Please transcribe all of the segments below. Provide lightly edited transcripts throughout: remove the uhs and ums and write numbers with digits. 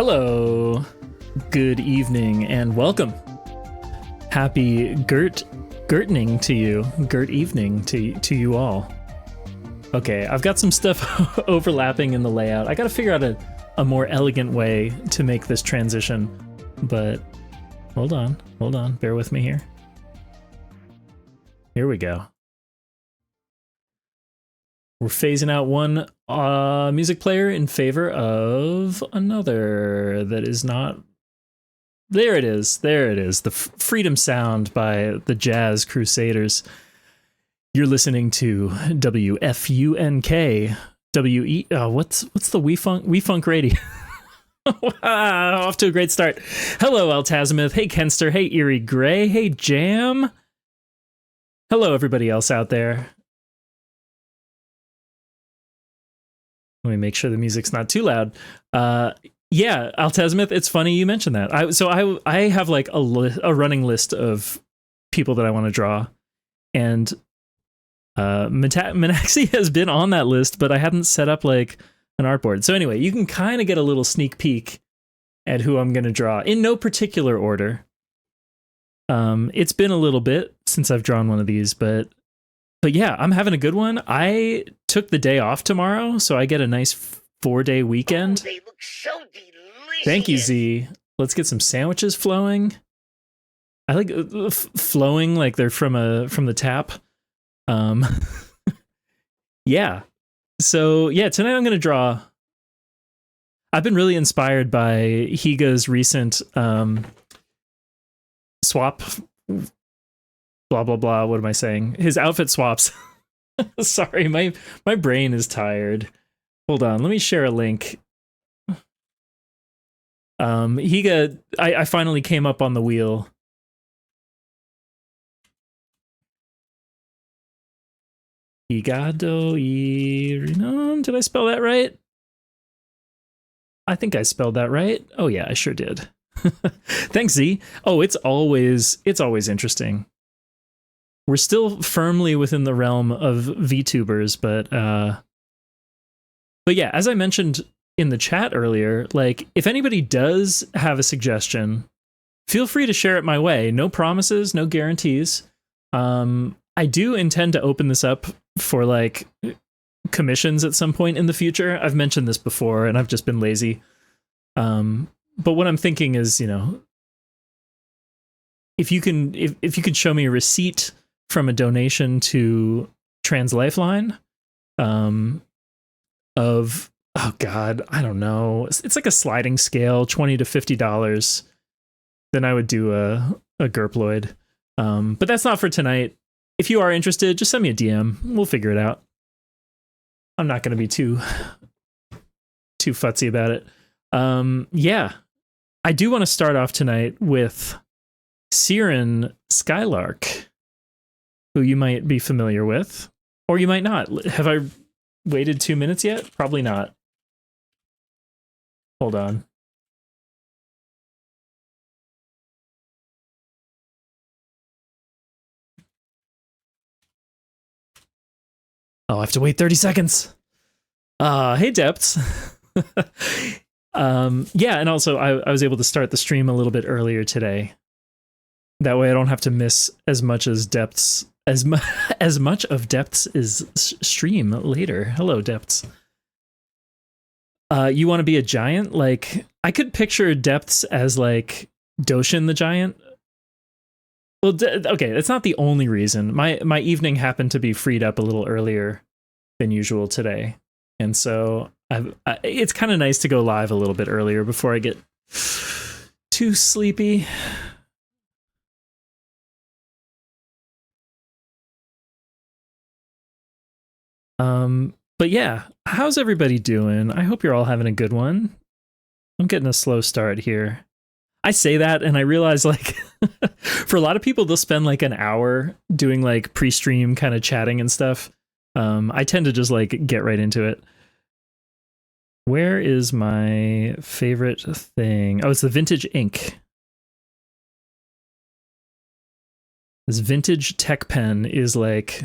Hello, good evening, and welcome. Happy Gurtning to you, Gurt evening to you all. Okay, I've got some stuff overlapping in the layout. I gotta figure out a more elegant way to make this transition, but hold on, bear with me here. Here we go. We're phasing out one music player in favor of another that is not... There it is. The Freedom Sound by the Jazz Crusaders. You're listening to WFUNK. What's the We Funk Radio? Off to a great start. Hello, Altazimith. Hey, Kenster. Hey, Eerie Gray. Hey, Jam. Hello, everybody else out there. Let me make sure the music's not too loud. Yeah, Altazimith, it's funny you mentioned that. I have like a running list of people that I want to draw, and Manaxi has been on that list, but I hadn't set up like an artboard. So anyway, you can kind of get a little sneak peek at who I'm going to draw in no particular order. It's been a little bit since I've drawn one of these, but yeah, I'm having a good one. I took the day off tomorrow, so I get a nice 4-day weekend. Oh, they look so delicious. Thank you, Z. Let's get some sandwiches flowing. I like flowing like they're from the tap. Yeah. So yeah, tonight I'm gonna draw. I've been really inspired by Higa's recent swap. Blah blah blah. What am I saying? His outfit swaps. Sorry, my brain is tired. Hold on, let me share a link. Higa, I finally came up on the wheel. Higado Irinon, did I spell that right? I think I spelled that right. Oh yeah, I sure did. Thanks, Z. Oh, it's always interesting. We're still firmly within the realm of VTubers, but yeah, as I mentioned in the chat earlier, like if anybody does have a suggestion, feel free to share it my way. No promises, no guarantees. I do intend to open this up for like commissions at some point in the future. I've mentioned this before and I've just been lazy. But what I'm thinking is, you know, if you could show me a receipt from a donation to Trans Lifeline, of, oh God, I don't know. It's like a sliding scale, $20 to $50. Then I would do a gurploid. But that's not for tonight. If you are interested, just send me a DM. We'll figure it out. I'm not going to be too futsy about it. Yeah, I do want to start off tonight with Siren Skylark, who you might be familiar with, or you might not. Have I waited 2 minutes yet? Probably not. Hold on. Oh, I have to wait 30 seconds. Hey, Depths. Yeah, and also I was able to start the stream a little bit earlier today. That way I don't have to miss as much as Depths, as much of Depths is stream later. Hello, Depths. You want to be a giant? Like, I could picture Depths as like Doshin the giant. Well, okay, that's not the only reason. My evening happened to be freed up a little earlier than usual today. And so it's kind of nice to go live a little bit earlier before I get too sleepy. But yeah, how's everybody doing? I hope you're all having a good one. I'm getting a slow start here. I say that and I realize like for a lot of people, they'll spend like an hour doing like pre-stream kind of chatting and stuff. I tend to just like get right into it. Where is my favorite thing? Oh, it's the vintage ink. This vintage tech pen is like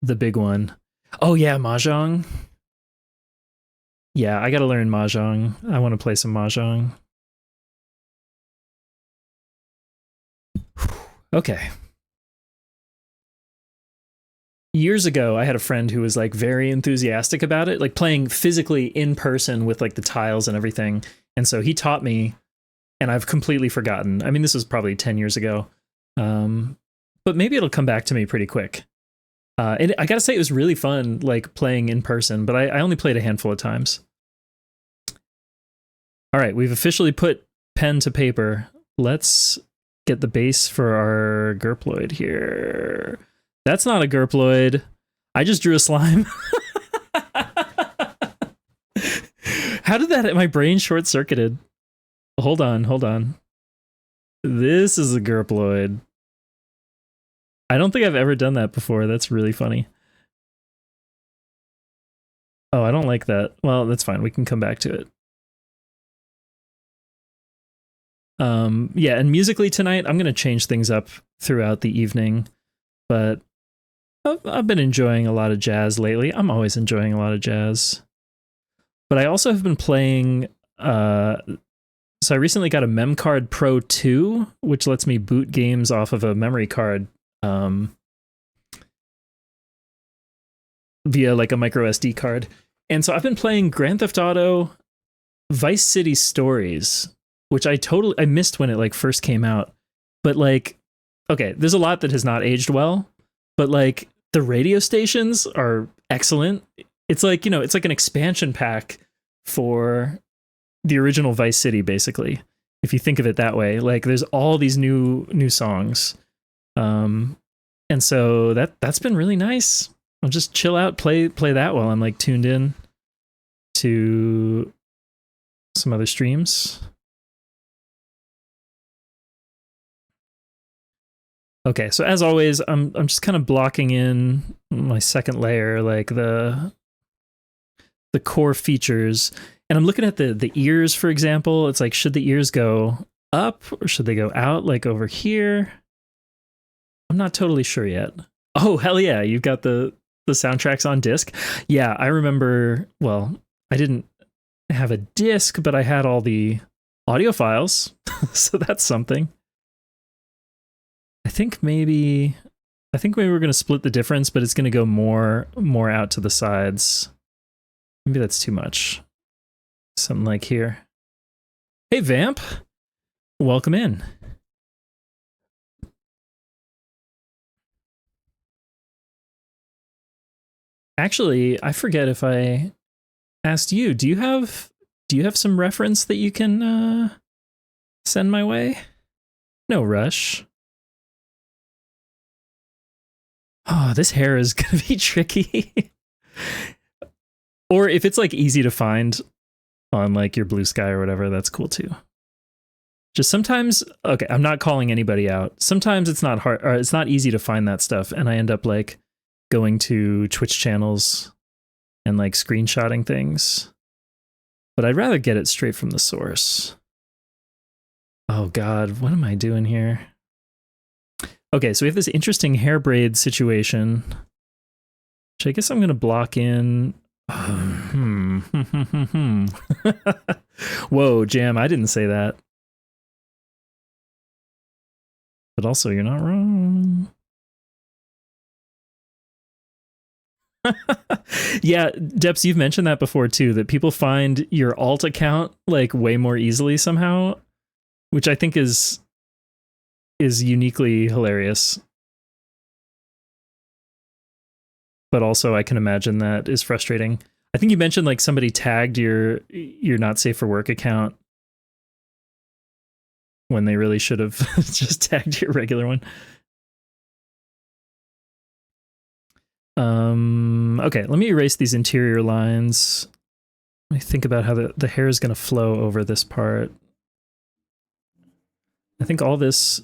the big one. Oh yeah, Mahjong. Yeah, I gotta learn Mahjong. I want to play some Mahjong. Okay. Years ago, I had a friend who was like very enthusiastic about it, like playing physically in person with like the tiles and everything. And so he taught me, and I've completely forgotten. I mean, this was probably 10 years ago. But maybe it'll come back to me pretty quick. And I gotta say, it was really fun, like playing in person, but I only played a handful of times. All right, we've officially put pen to paper. Let's get the base for our gurploid here. That's not a gurploid. I just drew a slime. How did that? My brain short circuited. Hold on. This is a gurploid. I don't think I've ever done that before. That's really funny. Oh, I don't like that. Well, that's fine. We can come back to it. Yeah, and musically tonight, I'm going to change things up throughout the evening, but I've been enjoying a lot of jazz lately. I'm always enjoying a lot of jazz. But I also have been playing, so I recently got a MemCard Pro 2, which lets me boot games off of a memory card via like a micro SD card. And so I've been playing Grand Theft Auto Vice City Stories, which I missed when it like first came out. But like, okay, there's a lot that has not aged well, but like the radio stations are excellent. It's like, you know, it's like an expansion pack for the original Vice City, basically. If you think of it that way, like there's all these new songs. And so that's been really nice. I'll just chill out, play that while I'm like tuned in to some other streams. Okay, so as always, I'm just kind of blocking in my second layer, like the core features, and I'm looking at the ears, for example. It's like, should the ears go up or should they go out, like over here? I'm not totally sure yet. Oh, hell yeah, you've got the soundtracks on disc. Yeah, I remember, well, I didn't have a disc, but I had all the audio files, so that's something. I think maybe we're going to split the difference, but it's going to go more out to the sides. Maybe that's too much. Something like here. Hey, Vamp. Welcome in. Actually, I forget if I asked you. Do you have some reference that you can send my way? No rush. Oh, this hair is going to be tricky. Or if it's like easy to find on like your Blue Sky or whatever, that's cool too. Just sometimes, okay, I'm not calling anybody out. Sometimes it's not hard, or it's not easy to find that stuff, and I end up like going to Twitch channels and like screenshotting things. But I'd rather get it straight from the source. Oh God, what am I doing here? Okay, so we have this interesting hair braid situation, which I guess I'm going to block in. Whoa, Jam, I didn't say that. But also, you're not wrong. Yeah, Deps, you've mentioned that before too, that people find your alt account like way more easily somehow, which I think is uniquely hilarious. But also I can imagine that is frustrating. I think you mentioned like somebody tagged your not safe for work account when they really should have just tagged your regular one. Okay, let me erase these interior lines. Let me think about how the hair is going to flow over this part. I think all this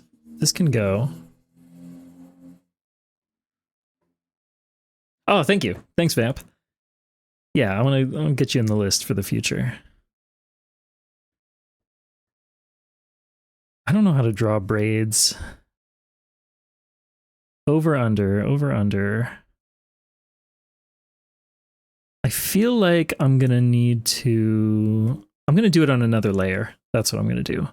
can go. Oh, thank you. Thanks, Vamp. Yeah, I want to get you in the list for the future. I don't know how to draw braids. Over, under, over, under. I feel like I'm going to need to, I'm going to do it on another layer. That's what I'm going to do.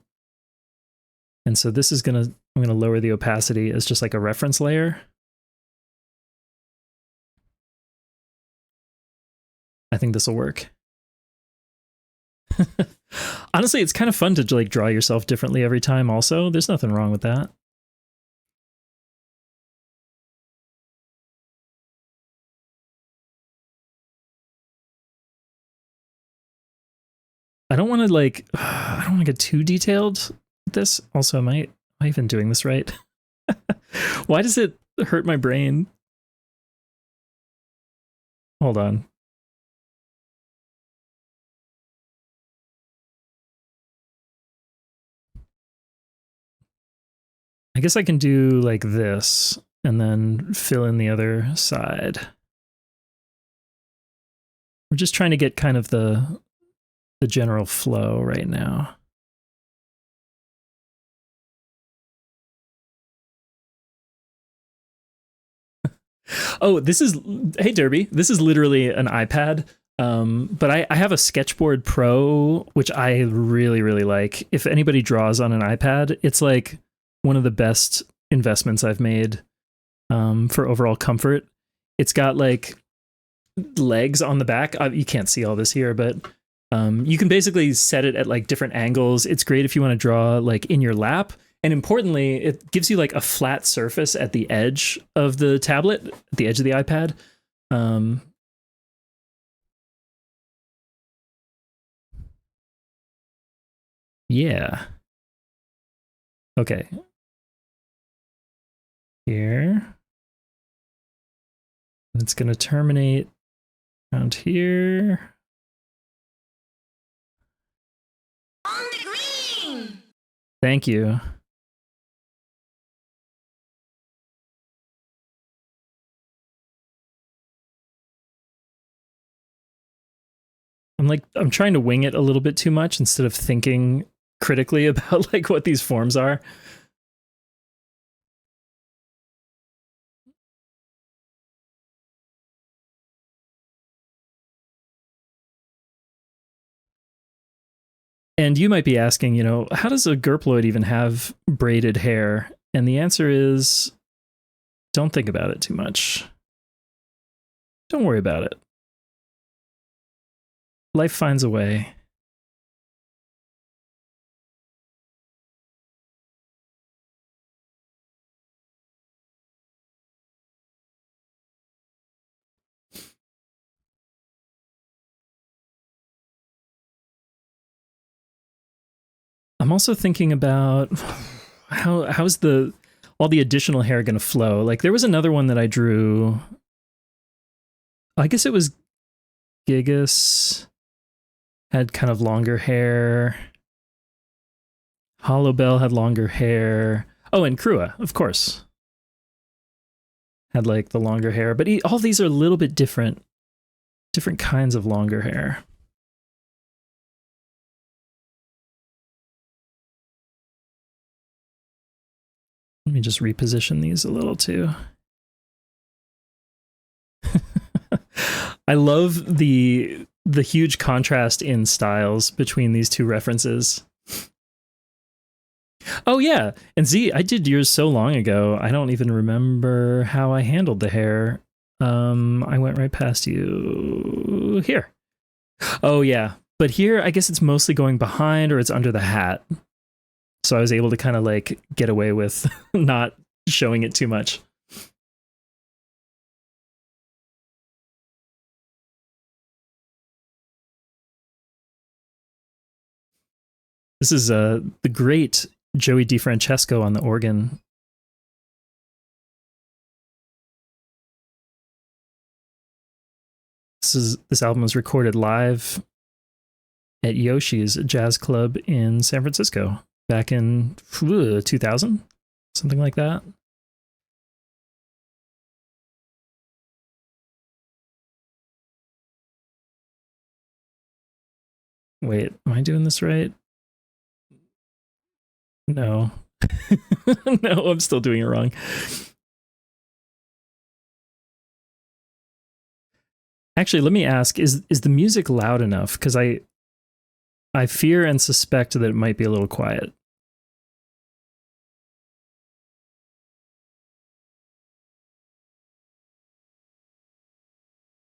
And so this is going to, I'm going to lower the opacity as just like a reference layer. I think this will work. Honestly, it's kind of fun to like draw yourself differently every time also. There's nothing wrong with that. I don't want to like, I don't want to get too detailed with this. Also, am I even doing this right? Why does it hurt my brain? Hold on. I guess I can do like this and then fill in the other side. We're just trying to get kind of the general flow right now. Oh, this is, hey Derby, this is literally an iPad. But I have a Sketchboard Pro, which I really, really like. If anybody draws on an iPad, it's like one of the best investments I've made for overall comfort. It's got like legs on the back. You can't see all this here, but you can basically set it at like different angles. It's great if you want to draw like in your lap. And importantly, it gives you like a flat surface at the edge of the tablet, at the edge of the iPad. Yeah. Okay. Here. It's going to terminate around here. On the green. Thank you. I'm trying to wing it a little bit too much instead of thinking critically about like what these forms are. And you might be asking, you know, how does a gurploid even have braided hair? And the answer is, don't think about it too much. Don't worry about it. Life finds a way. I'm also thinking about how's all the additional hair going to flow? Like there was another one that I drew. I guess it was Gigas, had kind of longer hair. Hollow Bell had longer hair. Oh, and Krua, of course, had like the longer hair. But all these are a little bit different kinds of longer hair. Let me just reposition these a little too. I love the huge contrast in styles between these two references. Oh yeah, and Z, I did yours so long ago, I don't even remember how I handled the hair. I went right past you here. Oh yeah, but here I guess it's mostly going behind or it's under the hat. So I was able to kind of like get away with not showing it too much. This is the great Joey DiFrancesco on the organ. This album was recorded live at Yoshi's Jazz Club in San Francisco back in 2000, something like that. Wait, am I doing this right? No. No, I'm still doing it wrong. Actually, let me ask, is the music loud enough? Because I fear and suspect that it might be a little quiet.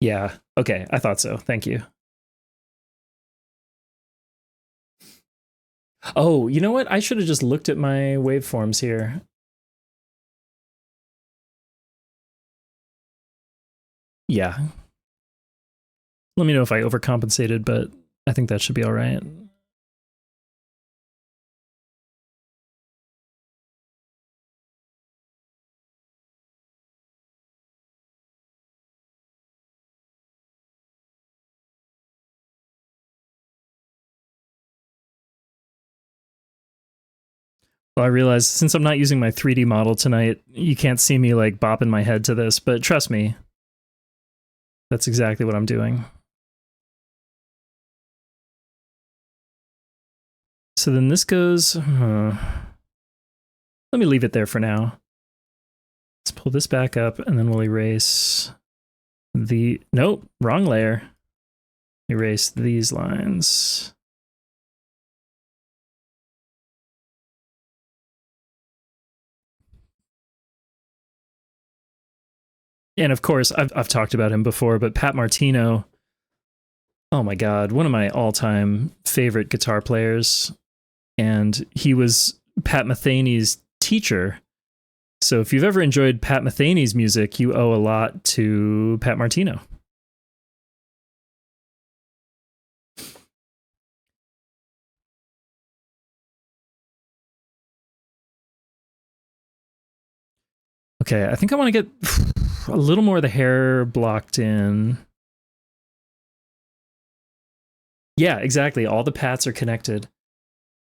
Yeah. Okay. I thought so. Thank you. Oh, you know what? I should have just looked at my waveforms here. Yeah. Let me know if I overcompensated, but I think that should be all right. Well, I realize since I'm not using my 3D model tonight, you can't see me like bopping my head to this, but trust me, that's exactly what I'm doing. So then this goes... let me leave it there for now. Let's pull this back up, and then we'll erase the... Nope, wrong layer. Erase these lines. And of course, I've talked about him before, but Pat Martino, oh my God, one of my all-time favorite guitar players. And he was Pat Metheny's teacher. So if you've ever enjoyed Pat Metheny's music, you owe a lot to Pat Martino. Okay, I think I want to get a little more of the hair blocked in. Yeah, exactly. All the pats are connected.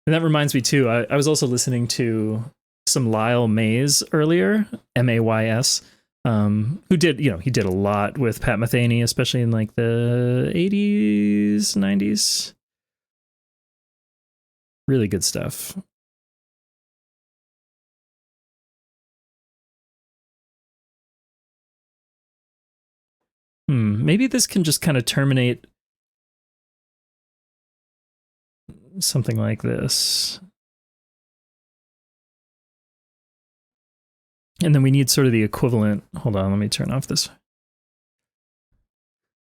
And that reminds me too, I was also listening to some Lyle Mays earlier, Mays, who did, he did a lot with Pat Metheny, especially in like the 80s, 90s. Really good stuff. Maybe this can just kind of terminate something like this. And then we need sort of the equivalent. Hold on, let me turn off this.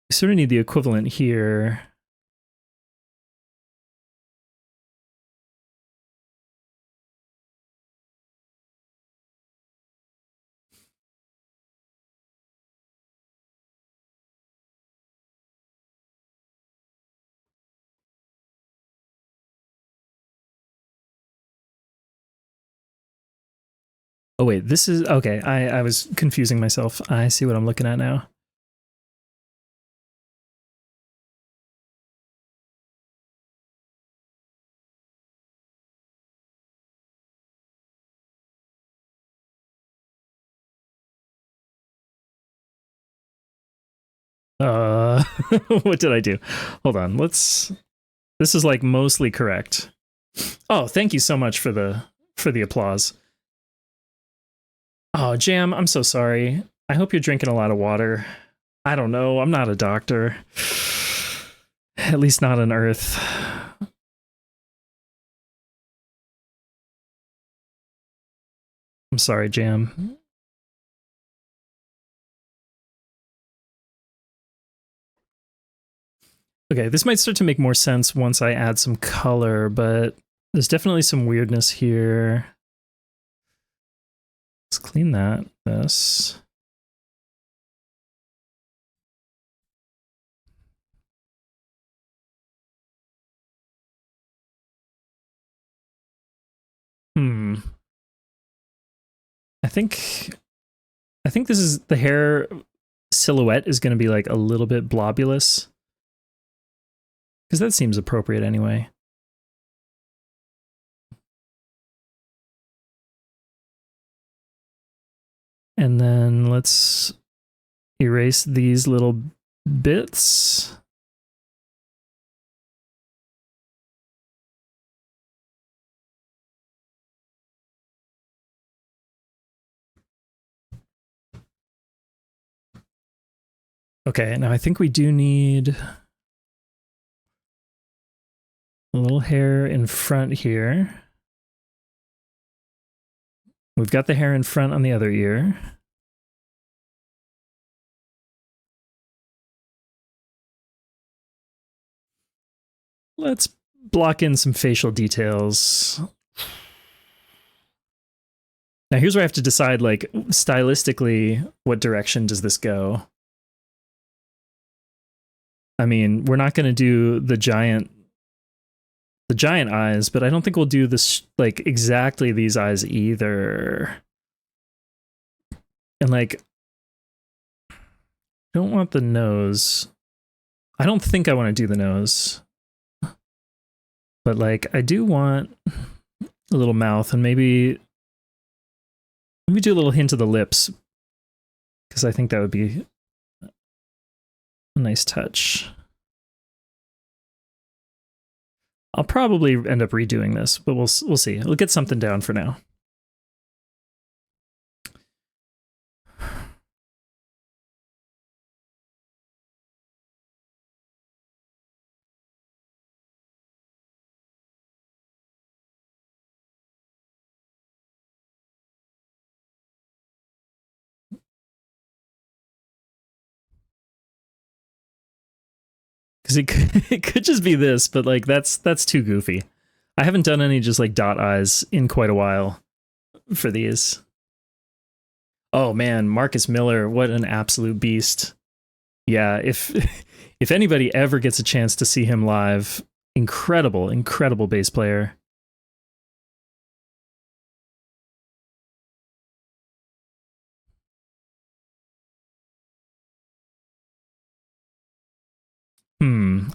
We sort of need the equivalent here. Oh wait, this is okay. I was confusing myself. I see what I'm looking at now. What did I do? Hold on. This is like mostly correct. Oh, thank you so much for the applause. Oh, Jam, I'm so sorry. I hope you're drinking a lot of water. I don't know. I'm not a doctor. At least not on Earth. I'm sorry, Jam. Okay, this might start to make more sense once I add some color, but there's definitely some weirdness here. Let's clean this. I think this is the hair silhouette is going to be like a little bit blobulous. Because that seems appropriate anyway. And then let's erase these little bits. Okay, now I think we do need a little hair in front here. We've got the hair in front on the other ear. Let's block in some facial details. Now here's where I have to decide, like, stylistically, what direction does this go? I mean, we're not going to do the giant eyes, but I don't think we'll do this, like, exactly these eyes either. And, like, don't want the nose. I don't think I want to do the nose. But, like, I do want a little mouth, and maybe do a little hint of the lips, because I think that would be a nice touch. I'll probably end up redoing this, but we'll see. We'll get something down for now. Because it could just be this, but, like, that's too goofy. I haven't done any just, like, dot eyes in quite a while for these. Oh man, Marcus Miller, what an absolute beast. Yeah, if anybody ever gets a chance to see him live, incredible bass player.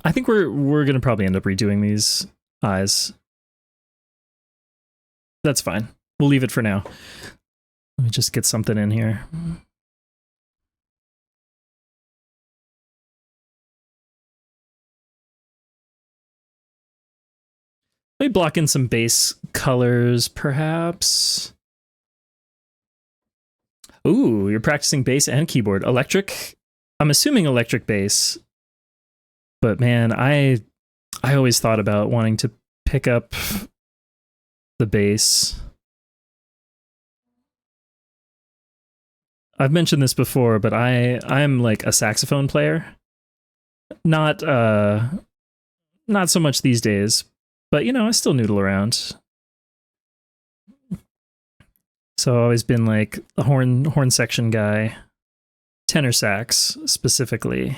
I think we're gonna probably end up redoing these eyes. That's fine. We'll leave it for now. Let me just get something in here. Let me block in some base colors, perhaps. Ooh, you're practicing bass and keyboard. Electric? I'm assuming electric bass. But man, I always thought about wanting to pick up the bass. I've mentioned this before, but I'm like a saxophone player. Not so much these days, but you know, I still noodle around. So I've always been like a horn section guy. Tenor sax specifically.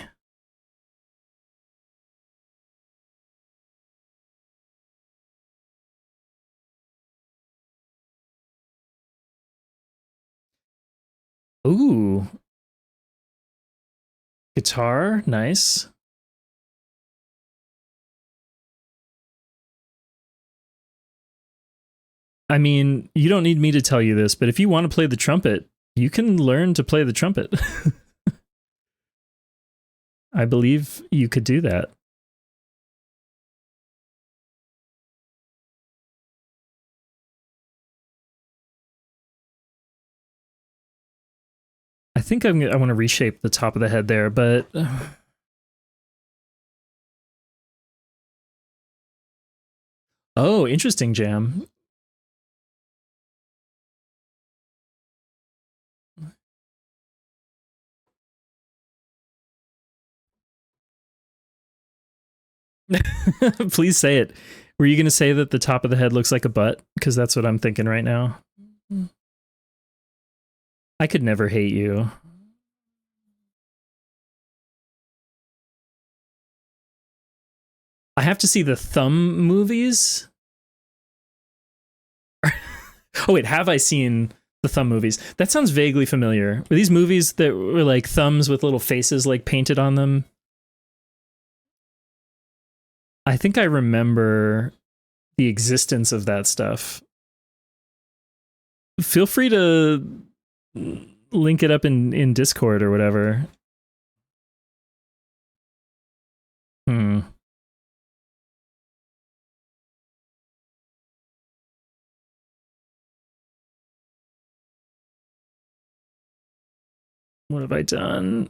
Ooh. Guitar, nice. I mean, you don't need me to tell you this, but if you want to play the trumpet, you can learn to play the trumpet. I believe you could do that. I think I want to reshape the top of the head there, but oh, interesting, Jam. Please say it. Were you going to say that the top of the head looks like a butt? Because that's what I'm thinking right now. I could never hate you. I have to see the Thumb movies. Oh wait, have I seen the Thumb movies? That sounds vaguely familiar. Were these movies that were like thumbs with little faces like painted on them? I think I remember the existence of that stuff. Feel free to link it up in Discord or whatever. What have I done?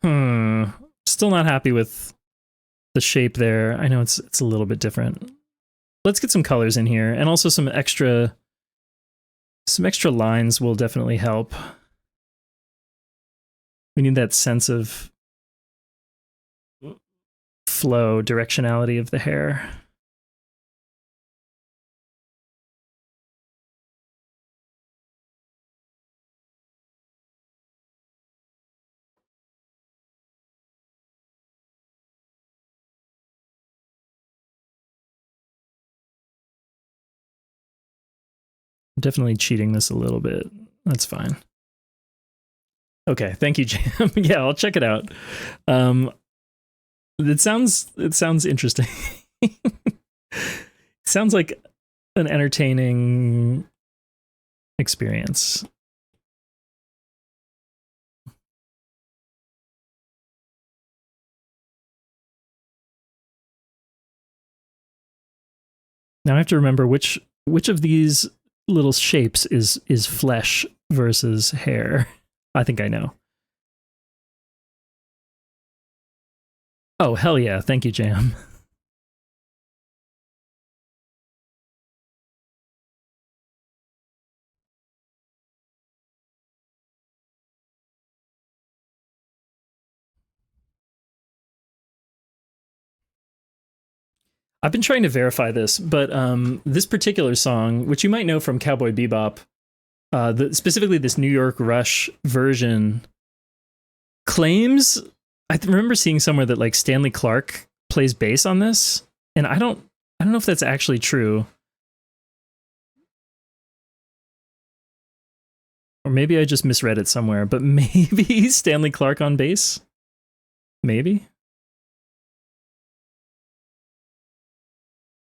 Hmm. Still not happy with the shape there. I know it's a little bit different. Let's get some colors in here, and also some extra lines will definitely help. We need that sense of flow, directionality of the hair. I'm definitely cheating this a little bit. That's fine. Okay, thank you, Jam. Yeah, I'll check it out. It sounds interesting. It sounds like an entertaining experience. Now I have to remember which of these little shapes is flesh versus hair. I think I know. Oh, hell yeah. Thank you, Jam. I've been trying to verify this, but this particular song, which you might know from Cowboy Bebop, specifically this New York Rush version, claims, I remember seeing somewhere that like Stanley Clarke plays bass on this, and I don't know if that's actually true. Or maybe I just misread it somewhere, but maybe Stanley Clarke on bass? Maybe?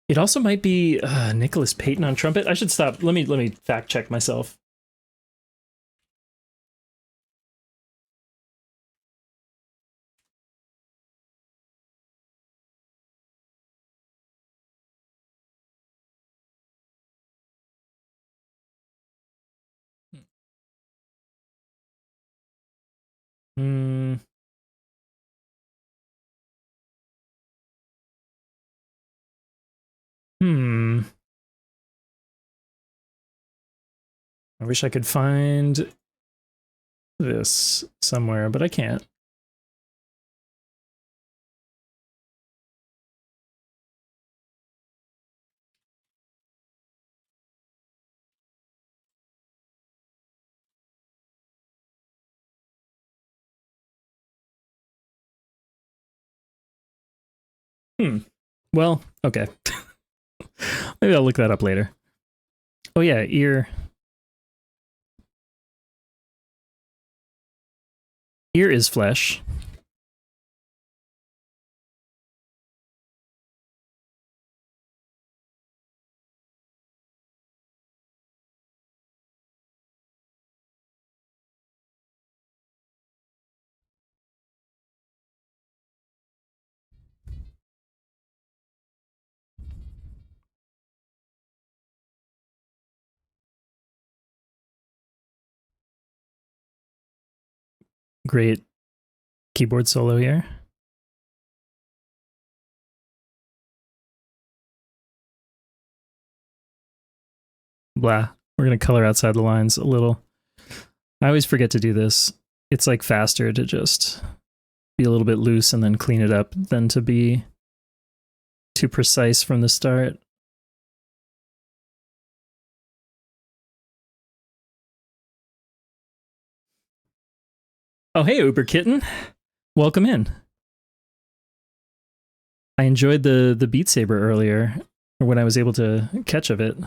It also might be Nicholas Payton on trumpet. I should stop. Let me fact check myself. Hmm. Hmm. I wish I could find this somewhere, but I can't. Well, okay. Maybe I'll look that up later. Oh yeah, ear. Ear is flesh. Great keyboard solo here. Blah. We're going to color outside the lines a little. I always forget to do this. It's like faster to just be a little bit loose and then clean it up than to be too precise from the start. Oh, hey, Uber Kitten. Welcome in. I enjoyed the Beat Saber earlier, or when I was able to catch of it.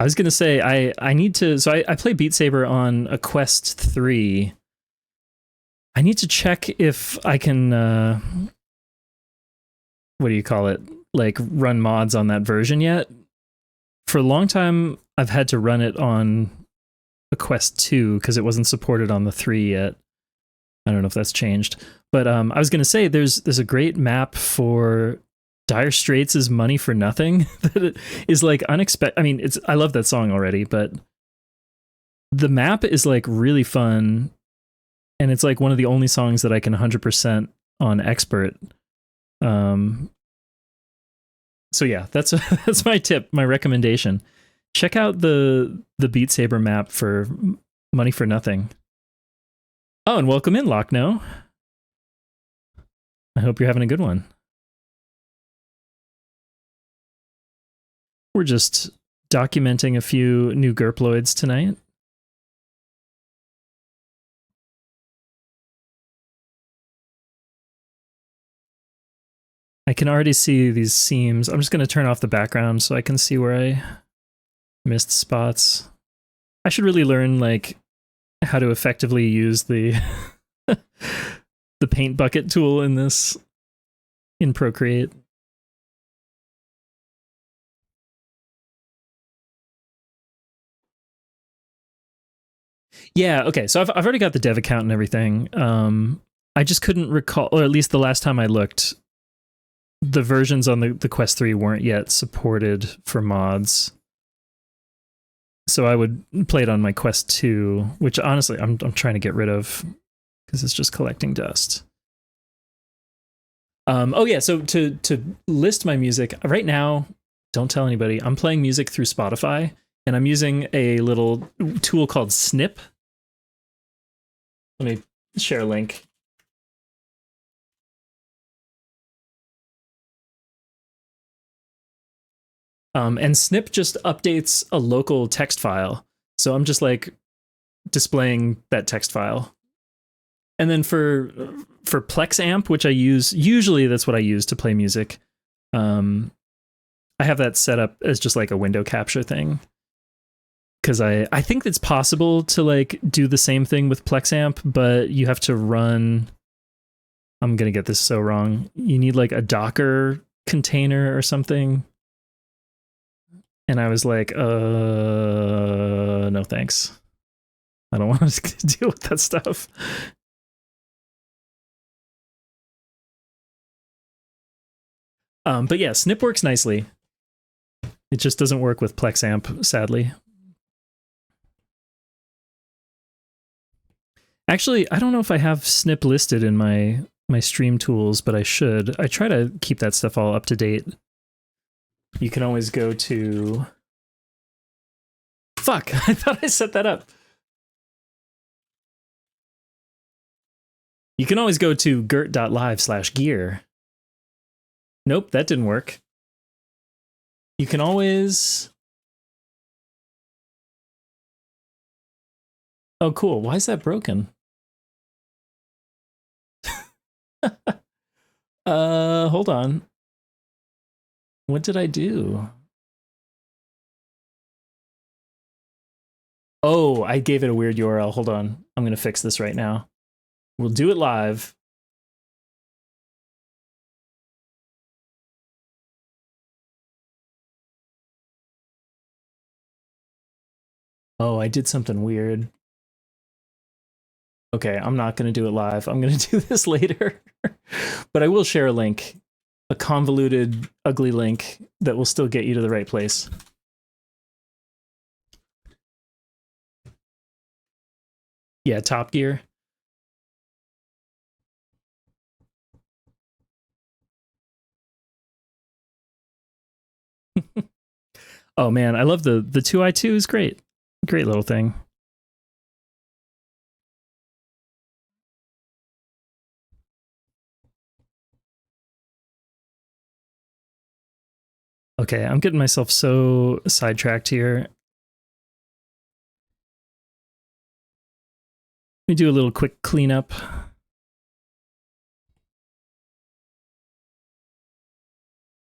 I was gonna say I need to. So I play Beat Saber on a Quest 3. I need to check if I can. What do you call it? Like run mods on that version yet? For a long time, I've had to run it on a Quest 2 because it wasn't supported on the 3 yet. I don't know if that's changed, but I was gonna say there's a great map for Dire Straits' Money for Nothing that is like unexpected. I mean, I love that song already, but The map is like really fun, and it's like one of the only songs that I can 100% on expert. So yeah, that's that's my tip, my recommendation. Check out the Beat Saber map for money for nothing. Oh, and welcome in, Lochno. I hope you're having a good one. We're just documenting a few new gurploids tonight. I can already see these seams. I'm just going to turn off the background so I can see where I missed spots. I should really learn like how to effectively use the the paint bucket tool in this in Procreate. Yeah, okay. So I've already got the dev account and everything. I just couldn't recall, or at least the last time I looked, the versions on the Quest 3 weren't yet supported for mods. So I would play it on my Quest 2, which honestly I'm trying to get rid of because it's just collecting dust. Oh yeah, so to list my music right now, don't tell anybody. I'm playing music through Spotify, and I'm using a little tool called Snip. Let me share a link. And Snip just updates a local text file. So I'm just like displaying that text file. And then for Plex Amp, which I use, usually that's what I use to play music. I have that set up as just like a window capture thing. Because I think it's possible to like do the same thing with Plex Amp, but you have to run, I'm going to get this so wrong. You need like a Docker container or something. And I was like, no thanks. I don't want to deal with that stuff. But yeah, Snip works nicely. It just doesn't work with Plex Amp, sadly. Actually, I don't know if I have Snip listed in my stream tools, but I should. I try to keep that stuff all up to date. You can always go to... Fuck, I thought I set that up. You can always go to gurt.live/gear. Nope, that didn't work. You can always... Oh, cool. Why is that broken? Hold on. What did I do? Oh, I gave it a weird URL. Hold on. I'm going to fix this right now. We'll do it live. Oh, I did something weird. Okay, I'm not going to do it live. I'm going to do this later. But I will share a link. A convoluted, ugly link that will still get you to the right place. Yeah, Top Gear. Oh man, I love the 2i2 is great. Great little thing. Okay, I'm getting myself so sidetracked here. Let me do a little quick cleanup.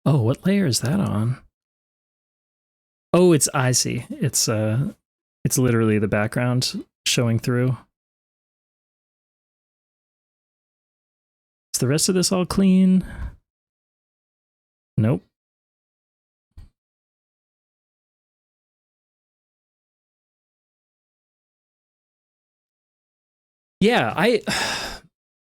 Oh, what layer is that on? Oh, it's icy. It's literally the background showing through. Is the rest of this all clean? Nope. Yeah,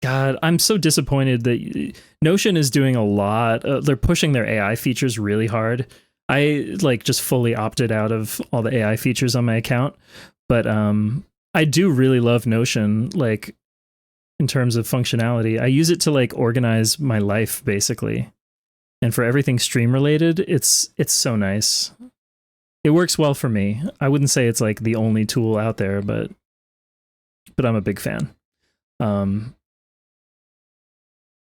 God, I'm so disappointed that Notion is doing a lot. They're pushing their AI features really hard. I like just fully opted out of all the AI features on my account, But I do really love Notion, like in terms of functionality. I use it to like organize my life basically. And for everything stream related, it's so nice. It works well for me. I wouldn't say it's like the only tool out there, but I'm a big fan.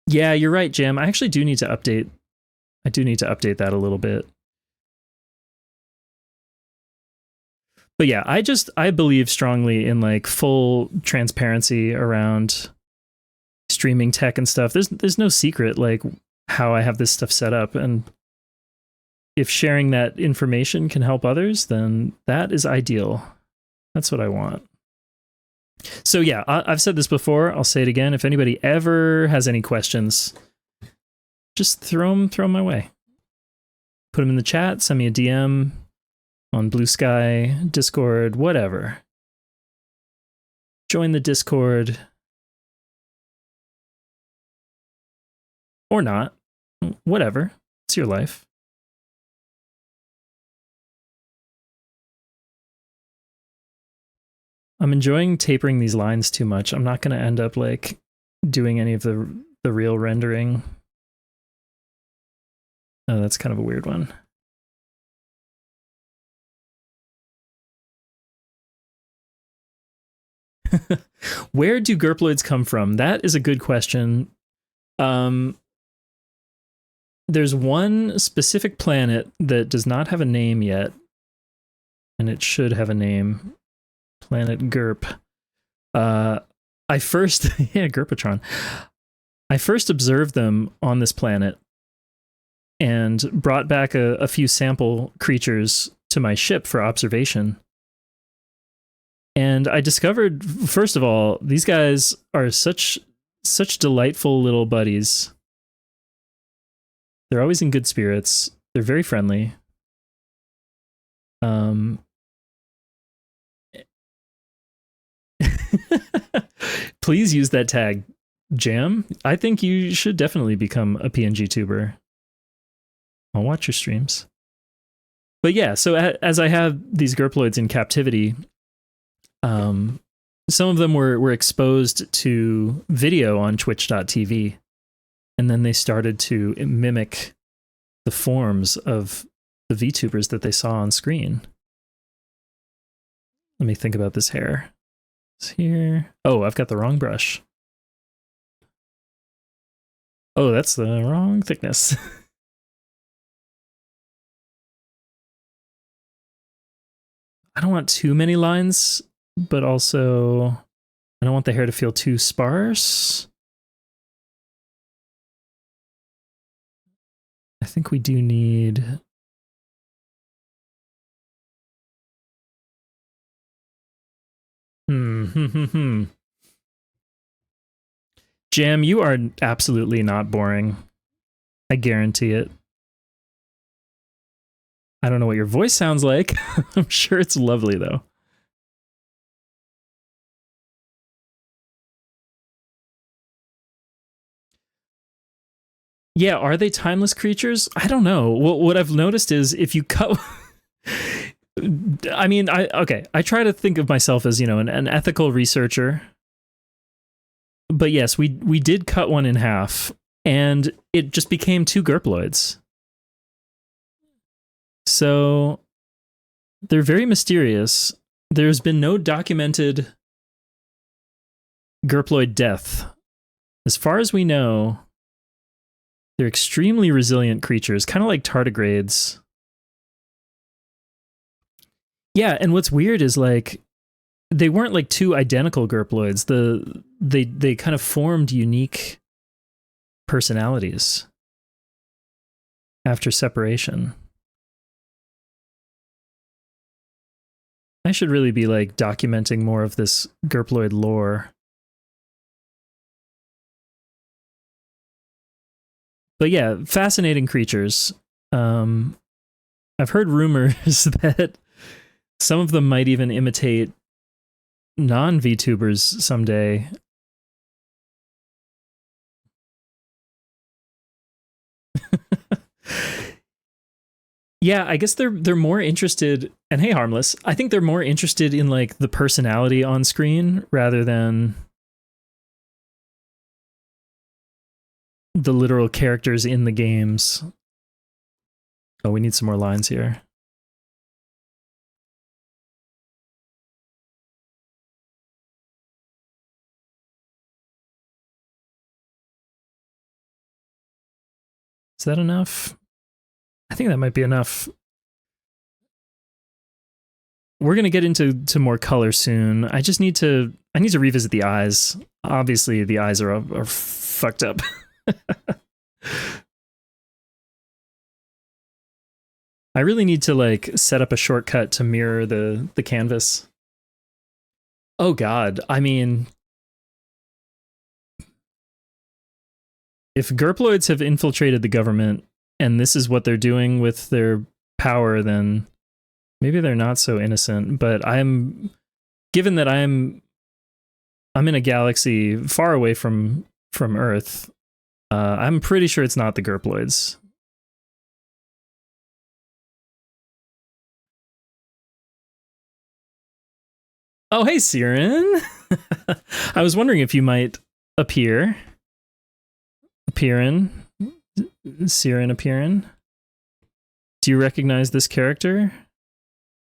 Yeah, you're right, Jim. I actually do need to update. I do need to update that a little bit. But yeah, I believe strongly in like full transparency around streaming tech and stuff. There's no secret like how I have this stuff set up, and if sharing that information can help others, then that is ideal. That's what I want. So yeah, I've said this before. I'll say it again. If anybody ever has any questions, just throw them my way. Put them in the chat. Send me a DM on Blue Sky, Discord, whatever. Join the Discord. Or not. Whatever. It's your life. I'm enjoying tapering these lines too much. I'm not going to end up like doing any of the real rendering. Oh, that's kind of a weird one. Where do gurploids come from? That is a good question. There's one specific planet that does not have a name yet, and it should have a name. Planet Gurp. I first yeah, Gurpatron. I first observed them on this planet and brought back a few sample creatures to my ship for observation. And I discovered, first of all, these guys are such delightful little buddies. They're always in good spirits. They're very friendly. Please use that tag, Jam. I think you should definitely become a PNG tuber. I'll watch your streams. But yeah, so as I have these gurploids in captivity, some of them were exposed to video on twitch.tv, and then they started to mimic the forms of the VTubers that they saw on screen. Let me think about this hair. It's here. Oh, I've got the wrong brush. Oh, that's the wrong thickness. I don't want too many lines, but also I don't want the hair to feel too sparse. I think we do need... Jam, you are absolutely not boring. I guarantee it. I don't know what your voice sounds like. I'm sure it's lovely, though. Yeah, are they timeless creatures? I don't know. What I've noticed is if you cut... I mean, I try to think of myself as, you know, an ethical researcher. But yes, we did cut one in half, and it just became 2 gurploids. So they're very mysterious. There's been no documented gurploid death. As far as we know, they're extremely resilient creatures, kind of like tardigrades. Yeah, and what's weird is like they weren't like 2 identical gurploids. They kind of formed unique personalities after separation. I should really be like documenting more of this gurploid lore. But yeah, fascinating creatures. I've heard rumors that some of them might even imitate non-VTubers someday. Yeah, I guess they're more interested And hey, Harmless, I think they're more interested in like the personality on screen rather than the literal characters in the games. Oh, we need some more lines here. Is that enough? I think that might be enough. We're gonna get into more color soon. I need to revisit the eyes. Obviously, the eyes are fucked up. I really need to like set up a shortcut to mirror the canvas. Oh God, I mean, if gurploids have infiltrated the government and this is what they're doing with their power, then maybe they're not so innocent. But given that I'm in a galaxy far away from Earth, I'm pretty sure it's not the gurploids. Oh, hey, Siren. I was wondering if you might appear. Siren appearing. Do you recognize this character?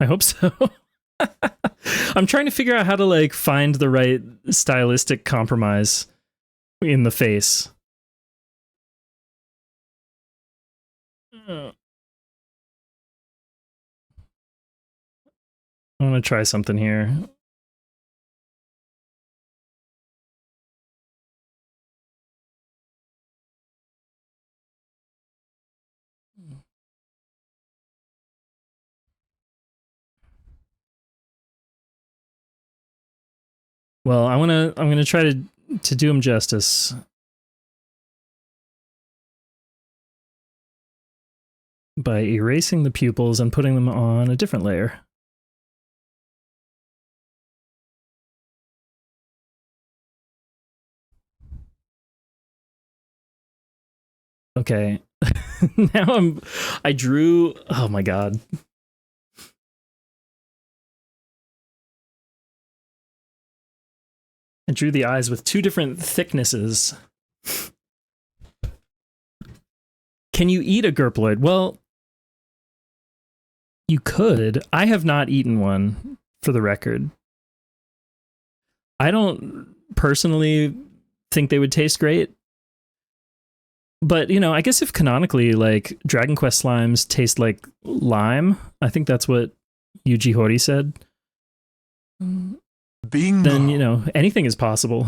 I hope so. I'm trying to figure out how to like find the right stylistic compromise in the face. I want to try something here. Well, I'm gonna try to do him justice by erasing the pupils and putting them on a different layer. Okay. Now I drew, oh my God. I drew the eyes with two different thicknesses. Can you eat a gurploid? Well, you could. I have not eaten one, for the record. I don't personally think they would taste great. But, you know, I guess if canonically, like, Dragon Quest slimes taste like lime, I think that's what Yuji Horii said. Bingo. Then, you know, anything is possible.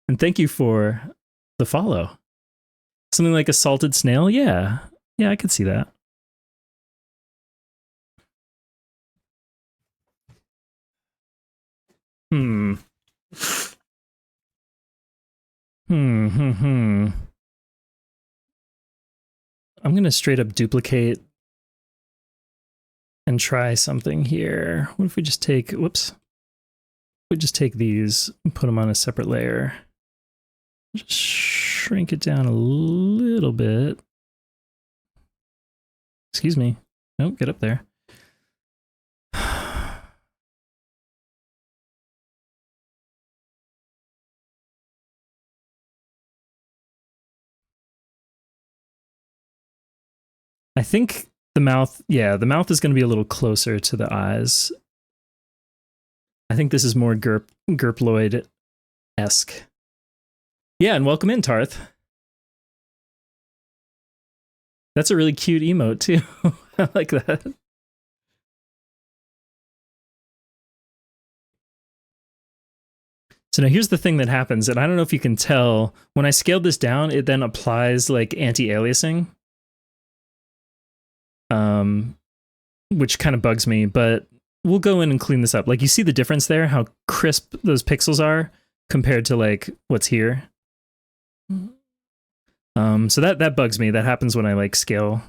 And thank you for the follow. Something like a salted snail? Yeah. Yeah, I could see that. I'm gonna straight up duplicate and try something here. What if we just take, whoops. We just take these and put them on a separate layer. Just shrink it down a little bit. Excuse me. Nope, get up there. I think the mouth, yeah, the mouth is going to be a little closer to the eyes. I think this is more gurploid-esque. Yeah, and welcome in, Tarth. That's a really cute emote, too. I like that. So now here's the thing that happens, and I don't know if you can tell. When I scaled this down, it then applies like anti-aliasing. Which kind of bugs me, but we'll go in and clean this up. Like, you see the difference there, how crisp those pixels are compared to like what's here. So that bugs me. That happens when I like scale.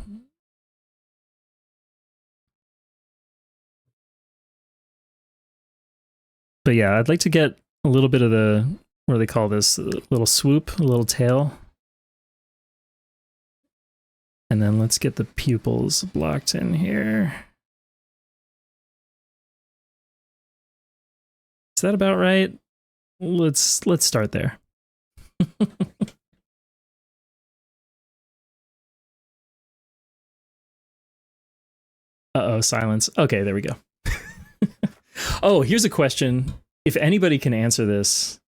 But yeah, I'd like to get a little bit of the, what do they call this? A little swoop, a little tail. And then let's get the pupils blocked in here. Is that about right? Let's start there. Uh-oh, silence. Okay, there we go. Oh, here's a question. If anybody can answer this,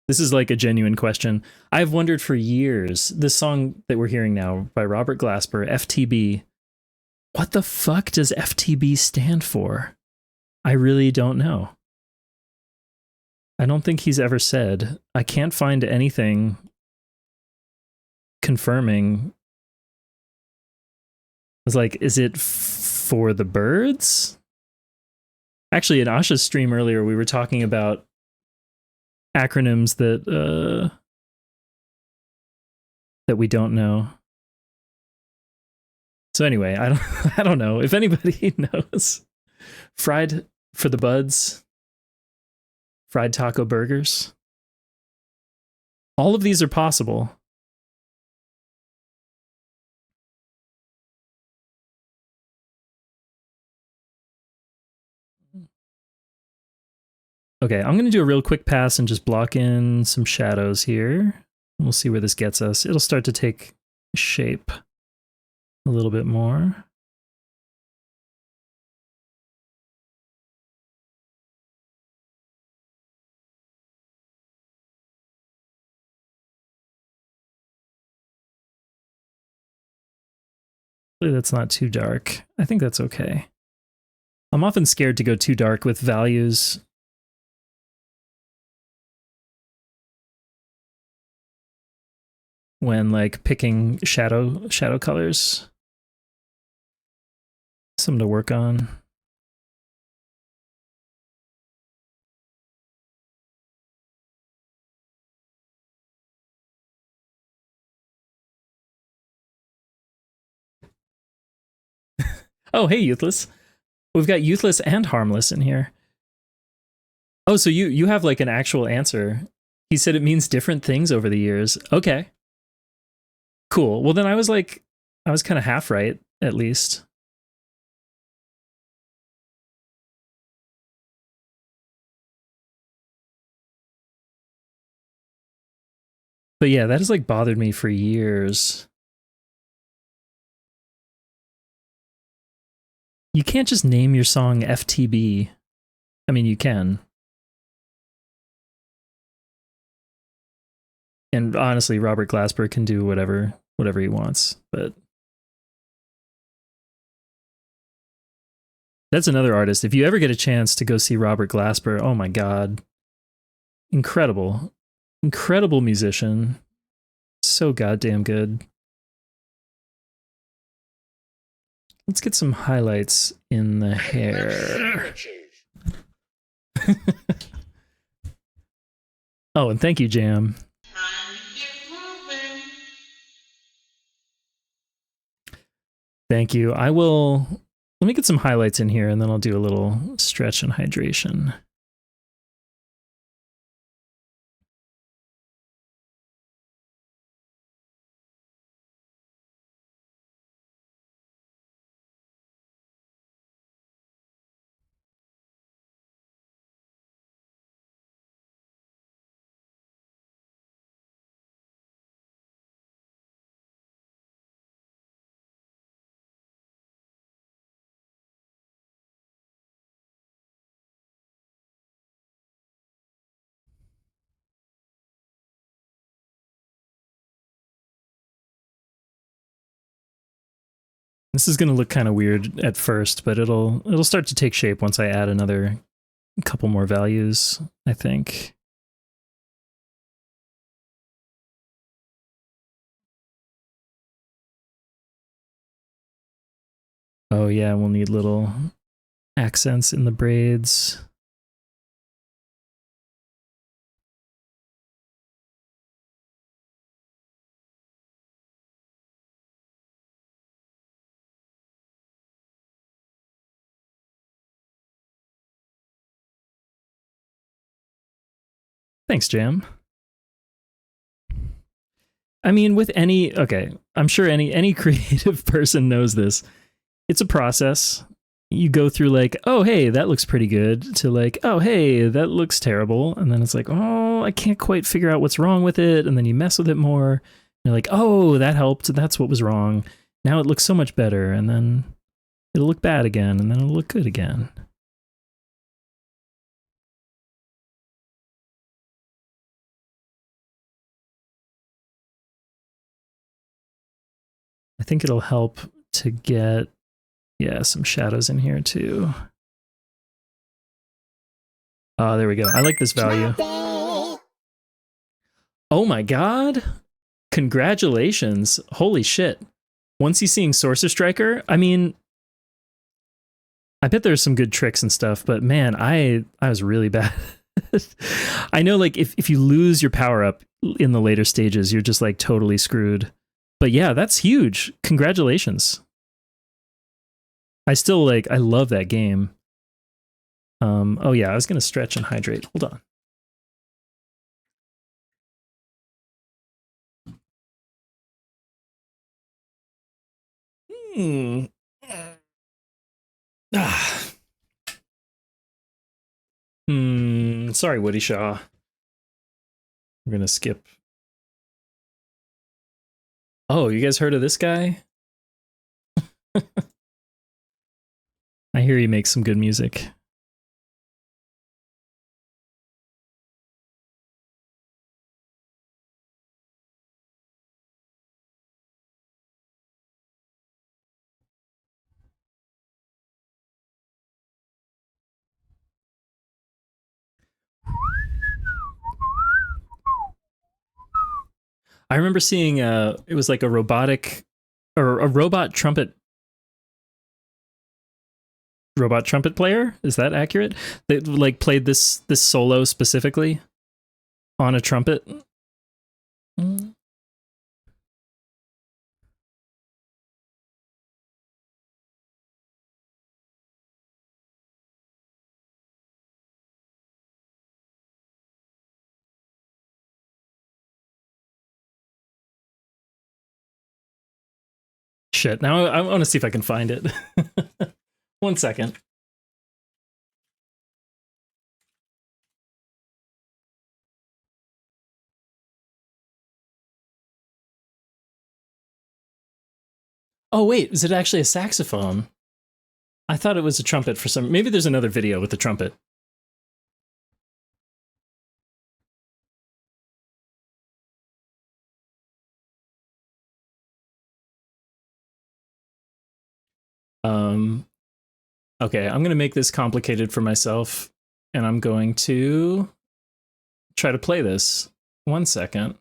this is like a genuine question. I've wondered for years, this song that we're hearing now by Robert Glasper, FTB, what the fuck does FTB stand for? I really don't know. I don't think he's ever said. I can't find anything confirming. I was like, is it for the birds? Actually, in Asha's stream earlier, we were talking about acronyms that that we don't know. So anyway, I don't know if anybody knows. Fried for the buds. Fried taco burgers. All of these are possible. Okay, I'm going to do a real quick pass and just block in some shadows here. We'll see where this gets us. It'll start to take shape a little bit more. Hopefully that's not too dark. I think that's okay. I'm often scared to go too dark with values. When like picking shadow colors. Something to work on. Oh, hey, Youthless. We've got Youthless and Harmless in here. Oh, so you have like an actual answer. He said it means different things over the years. Okay. Cool. Well, then I was kind of half right, at least. But yeah, that has like bothered me for years. You can't just name your song FTB. I mean, you can. And honestly, Robert Glasper can do whatever he wants, but that's another artist. If you ever get a chance to go see Robert Glasper, oh my God. Incredible. Incredible musician. So goddamn good. Let's get some highlights in the hair. Oh, and thank you, Jam. Thank you. Let me get some highlights in here and then I'll do a little stretch and hydration. This is going to look kind of weird at first, but it'll start to take shape once I add another couple more values, I think. Oh yeah, we'll need little accents in the braids. Thanks, Jam. I mean, with okay, I'm sure any creative person knows this. It's a process. you go through like, oh, hey, that looks pretty good, to like, oh, hey, that looks terrible. And then it's like, oh, I can't quite figure out what's wrong with it. And then you mess with it more. You're like, oh, that helped. That's what was wrong. Now it looks so much better. And then it'll look bad again. And then it'll look good again. I think it'll help to get, yeah, some shadows in here too. Oh, there we go. I like this value. Oh my god. Congratulations. Holy shit. Once he's seeing Sorcerer Striker, I mean, I bet there's some good tricks and stuff, but man, I was really bad. I know, like, if you lose your power up in the later stages, you're just like totally screwed. But yeah, that's huge. Congratulations. I still like, I love that game. Oh yeah, I was gonna stretch and hydrate. Hold on. Sorry, Woody Shaw. We're gonna skip. Oh, you guys heard of this guy? I hear he makes some good music. I remember seeing it was like a robotic or a robot trumpet player. Is that accurate? That like played this solo specifically on a trumpet. Shit. Now I want to see if I can find it. 1 second. Oh wait, is it actually a saxophone? I thought it was a trumpet for some. Maybe there's another video with the trumpet. Okay, I'm going to make this complicated for myself, and I'm going to try to play this. 1 second.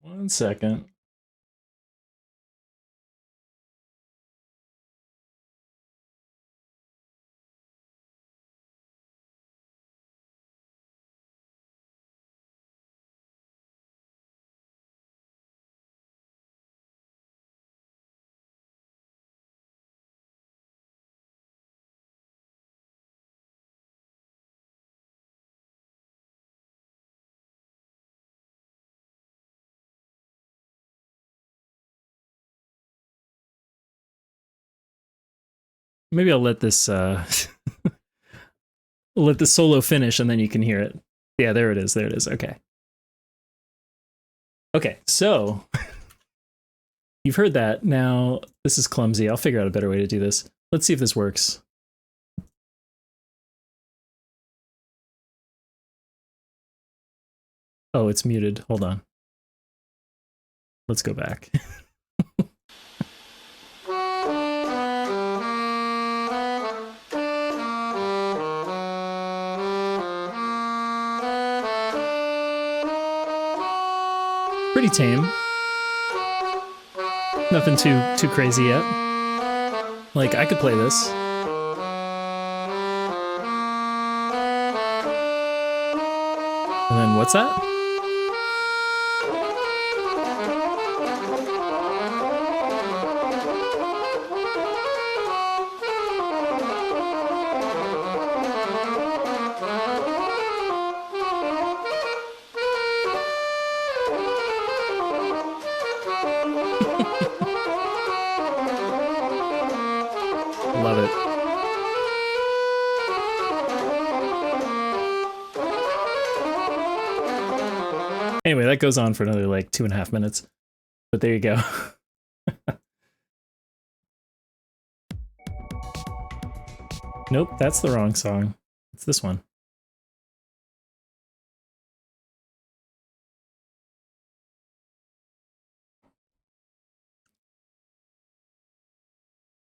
One second. Maybe I'll let this let the solo finish and then you can hear it. Yeah, there it is. There it is. Okay. Okay, so you've heard that. Now, this is clumsy. I'll figure out a better way to do this. Let's see if this works. Oh, it's muted. Hold on. Let's go back. Pretty tame. Nothing too crazy yet. Like, I could play this. what's that? Love it. Anyway, that goes on for another like 2.5 minutes. But there you go. Nope, that's the wrong song. It's this one.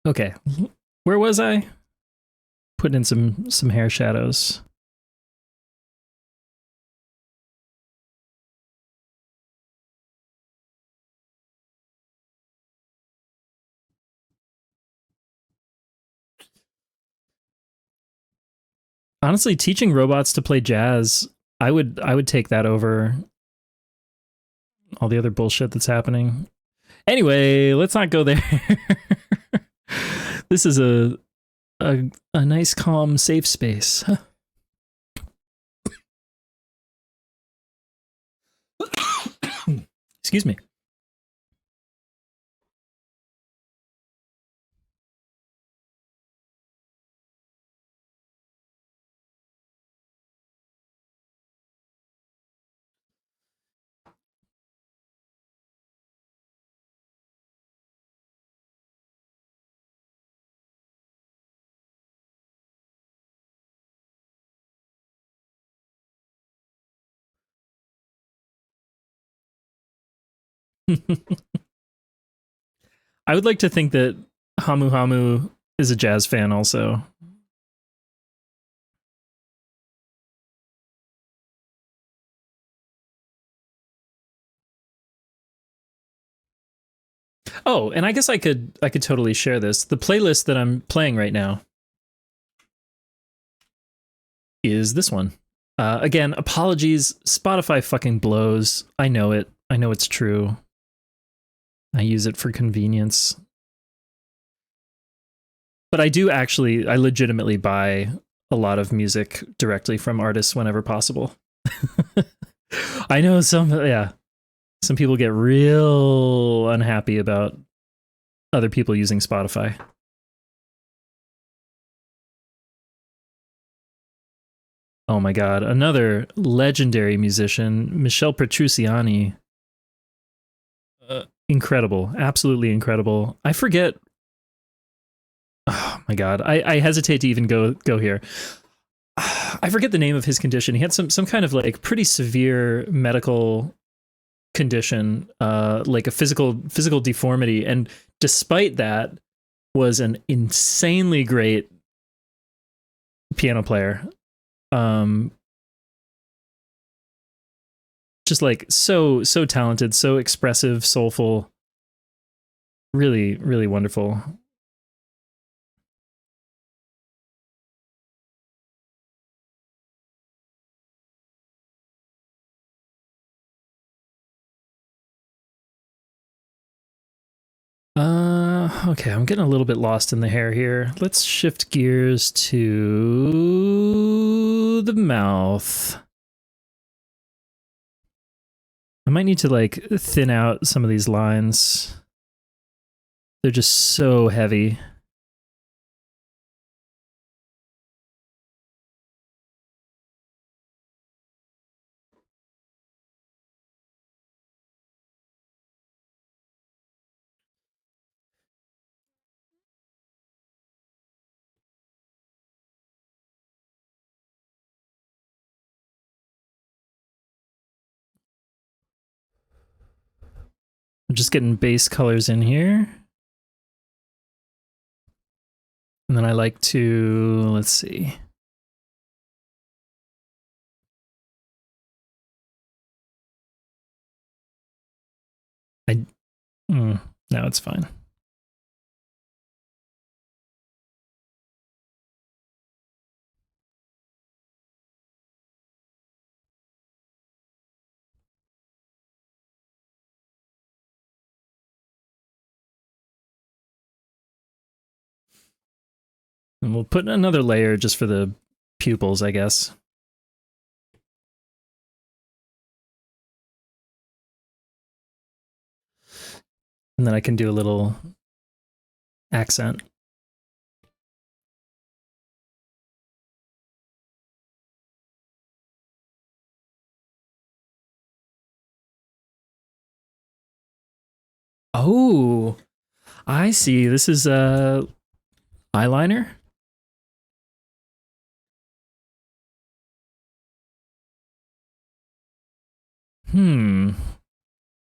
Okay, where was I? Putting in some hair shadows. Honestly, teaching robots to play jazz, I would take that over all the other bullshit that's happening. Anyway, let's not go there. This is a nice, calm, safe space. Excuse me. I would like to think that Hamu Hamu is a jazz fan also. Oh, and I guess I could totally share this. The playlist that I'm playing right now is this one. Again, apologies. Spotify fucking blows. I know it. I know it's true. I use it for convenience. But I legitimately buy a lot of music directly from artists whenever possible. I know some people get real unhappy about other people using Spotify. Oh my God, another legendary musician, Michel Petrucciani. Incredible, absolutely incredible. I forget. Oh my God, I hesitate to even go here. I forget the name of his condition. He had some kind of like pretty severe medical condition, like a physical deformity, and despite that, was an insanely great piano player. Just like so talented, so expressive, soulful, really, really wonderful. Okay, I'm getting a little bit lost in the hair here. Let's shift gears to the mouth. I might need to like thin out some of these lines. They're just so heavy. I'm just getting base colors in here. And then I like to, let's see. No, it's fine. And we'll put another layer just for the pupils, I guess. And then I can do a little accent. Oh, I see. This is eyeliner. Let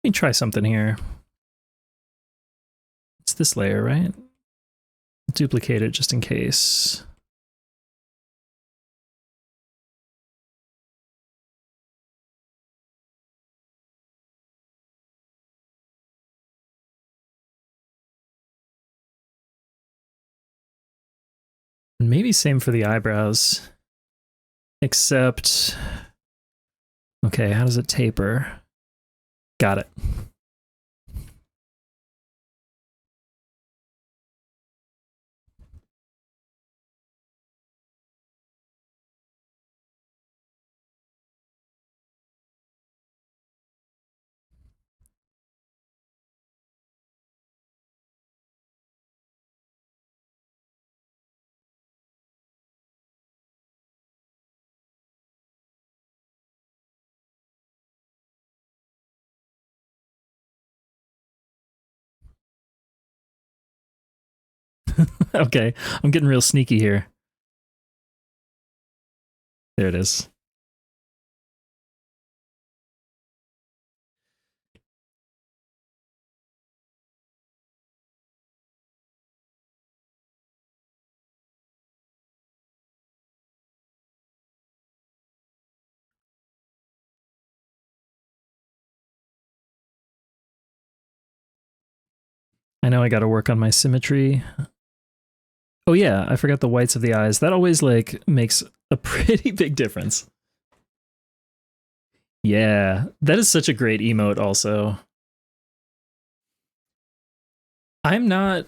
me try something here. It's this layer, right? Duplicate it just in case. And maybe same for the eyebrows. Except, okay, how does it taper? Got it. Okay, I'm getting real sneaky here. There it is. I know I got to work on my symmetry. Oh yeah, I forgot the whites of the eyes. That always like makes a pretty big difference. Yeah, that is such a great emote also. I'm not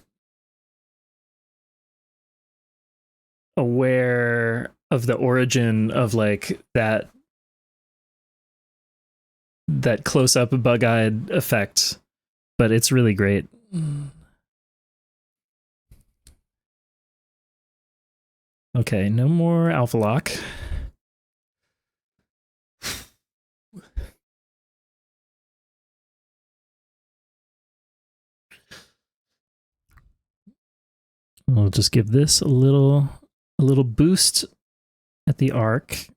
aware of the origin of like that close up bug-eyed effect, but it's really great. Okay, no more alpha lock. We'll just give this a little boost at the arc.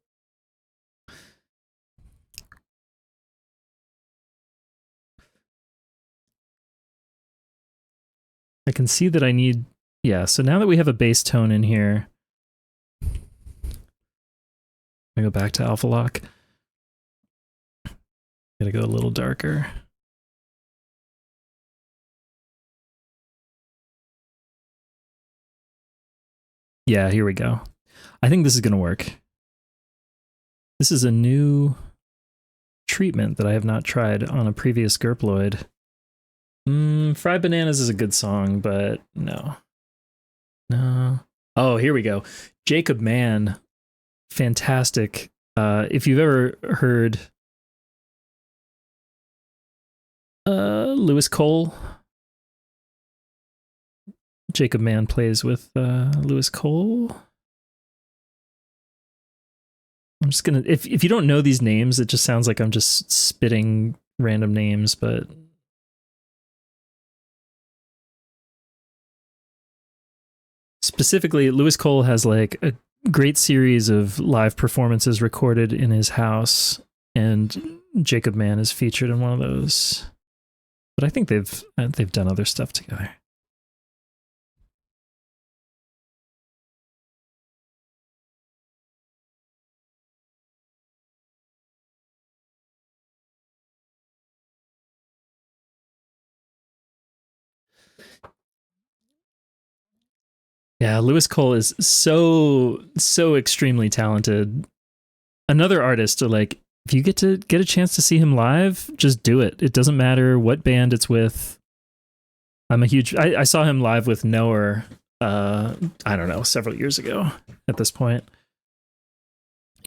I can see that I need, yeah, so now that we have a base tone in here, I go back to alpha lock. Gotta go a little darker. Yeah, here we go. I think this is gonna work. This is a new treatment that I have not tried on a previous gurploid. Fried Bananas is a good song, but no. No. Oh, here we go. Jacob Mann. Fantastic. If you've ever heard Lewis Cole, Jacob Mann plays with Lewis Cole. I'm just gonna, if you don't know these names, it just sounds like I'm just spitting random names, but specifically, Lewis Cole has like a great series of live performances recorded in his house, and Jacob Mann is featured in one of those. But I think they've done other stuff together. Yeah, Lewis Cole is so extremely talented. Another artist to like, if you get a chance to see him live, just do it. It doesn't matter what band it's with. I'm a huge, I saw him live with Knower I don't know, several years ago at this point.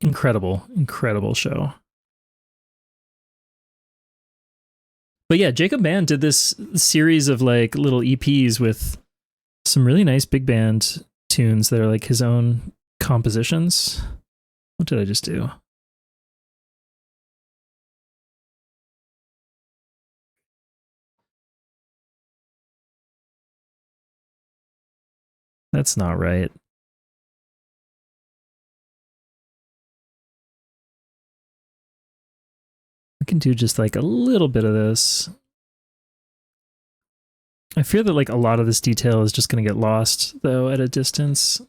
Incredible, incredible show. But yeah, Jacob Band did this series of like little EPs with some really nice big band tunes that are like his own compositions. What did I just do? That's not right. I can do just like a little bit of this. I fear that like a lot of this detail is just going to get lost though at a distance.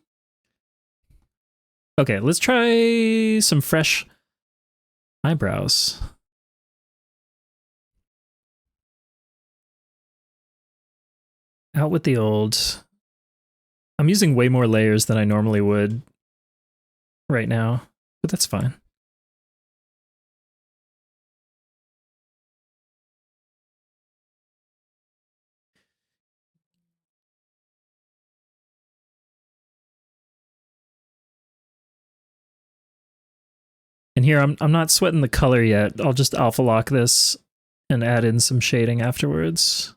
Okay, let's try some fresh eyebrows. Out with the old. I'm using way more layers than I normally would right now, but that's fine. And here I'm not sweating the color yet. I'll just alpha lock this and add in some shading afterwards.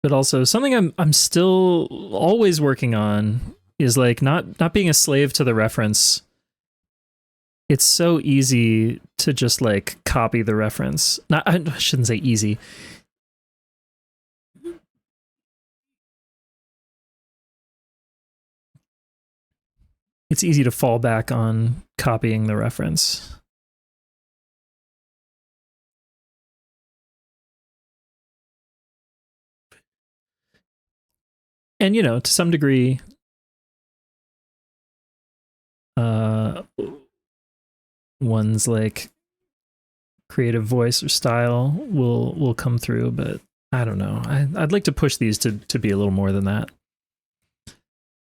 But also something I'm still always working on is like not being a slave to the reference. It's so easy to just like copy the reference. Not, I shouldn't say easy. It's easy to fall back on copying the reference. And you know, to some degree, one's like creative voice or style will come through, but I don't know. I'd like to push these to be a little more than that.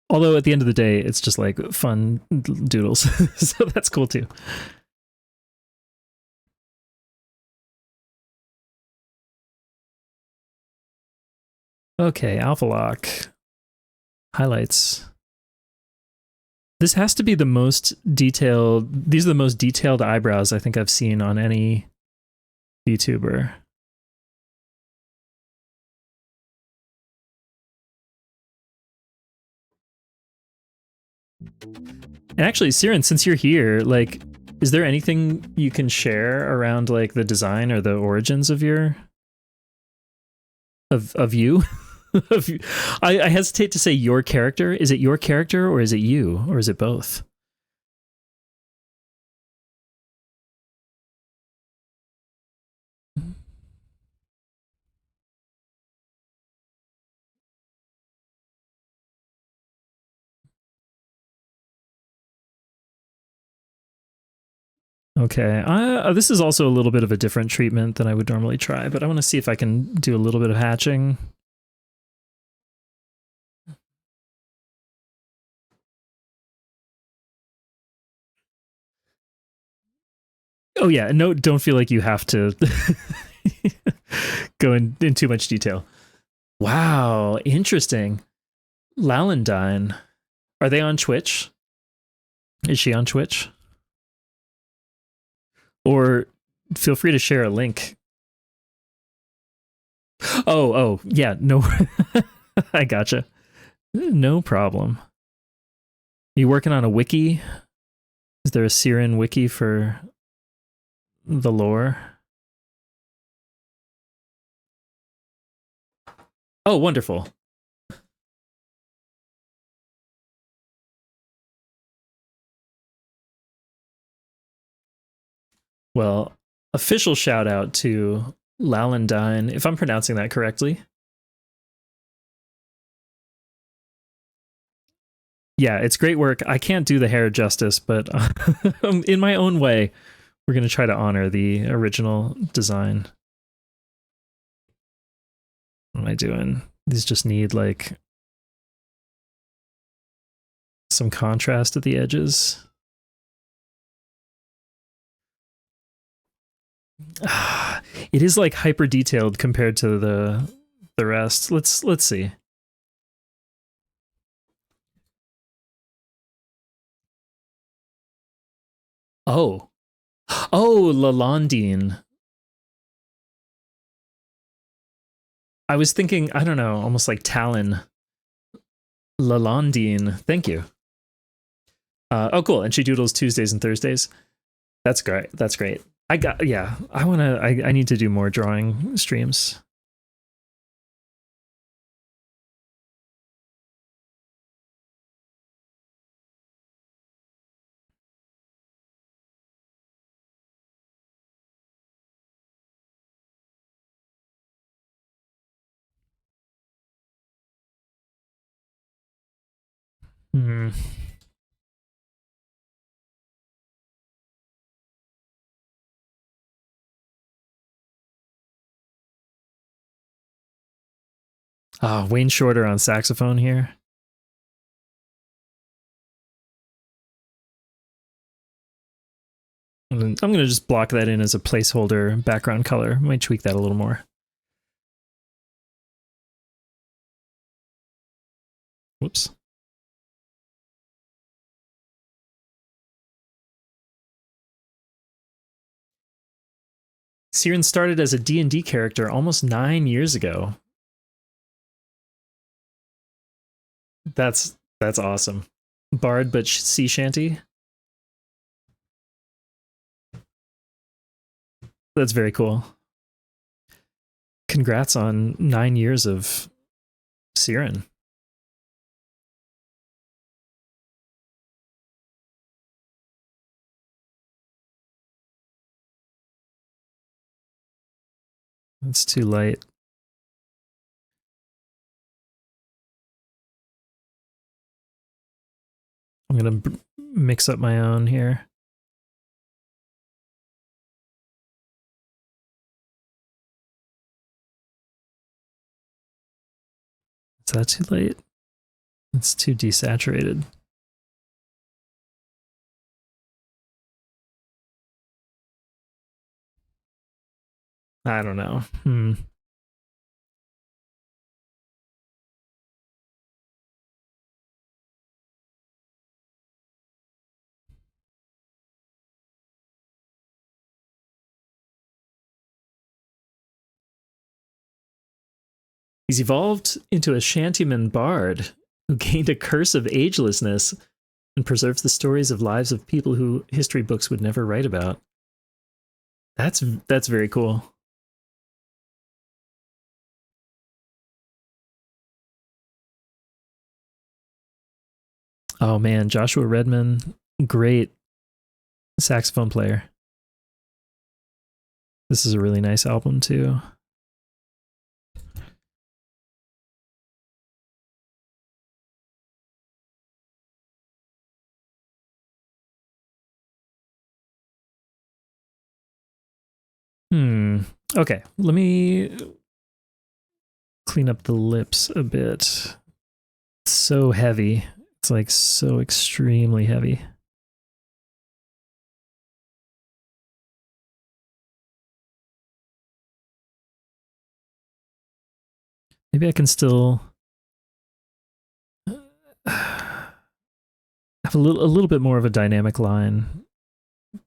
Although at the end of the day, it's just like fun doodles, so that's cool too. Okay, alpha lock highlights. This has to be the most detailed. These are the most detailed eyebrows I think I've seen on any YouTuber. And actually, Siren, since you're here, like, is there anything you can share around like the design or the origins of your of you? Of you? I hesitate to say your character. Is it your character or is it you or is it both? Okay, this is also a little bit of a different treatment than I would normally try, but I want to see if I can do a little bit of hatching. Oh yeah, no, don't feel like you have to go in too much detail. Wow, interesting. Lalandine. Are they on Twitch? Is she on Twitch? Or feel free to share a link. Oh, yeah, no. I gotcha. No problem. You working on a wiki? Is there a Siren wiki for the lore? Oh, wonderful. Well, official shout out to Lalandine, if I'm pronouncing that correctly. Yeah, it's great work. I can't do the hair justice, but in my own way, we're going to try to honor the original design. What am I doing? These just need like some contrast at the edges. It is like hyper detailed compared to the rest. Let's see. Oh. Oh, Lalondine. I was thinking, I don't know, almost like Talon. Lalondine. Thank you. Oh, cool. And she doodles Tuesdays and Thursdays. That's great. That's great. Yeah. I need to do more drawing streams. Hmm. Wayne Shorter on saxophone here. And I'm going to just block that in as a placeholder background color. Might tweak that a little more. Whoops. Siren started as a D&D character almost 9 years ago. That's awesome. Bard but sea shanty. That's very cool. Congrats on 9 years of Siren. It's too light. I'm going to mix up my own here. Is that too late? It's too desaturated. I don't know. He's evolved into a shantyman bard who gained a curse of agelessness and preserves the stories of lives of people who history books would never write about. That's very cool. Oh man, Joshua Redman, great saxophone player. This is a really nice album too. Okay, let me clean up the lips a bit. It's so heavy. It's like so extremely heavy. Maybe I can still have a little bit more of a dynamic line,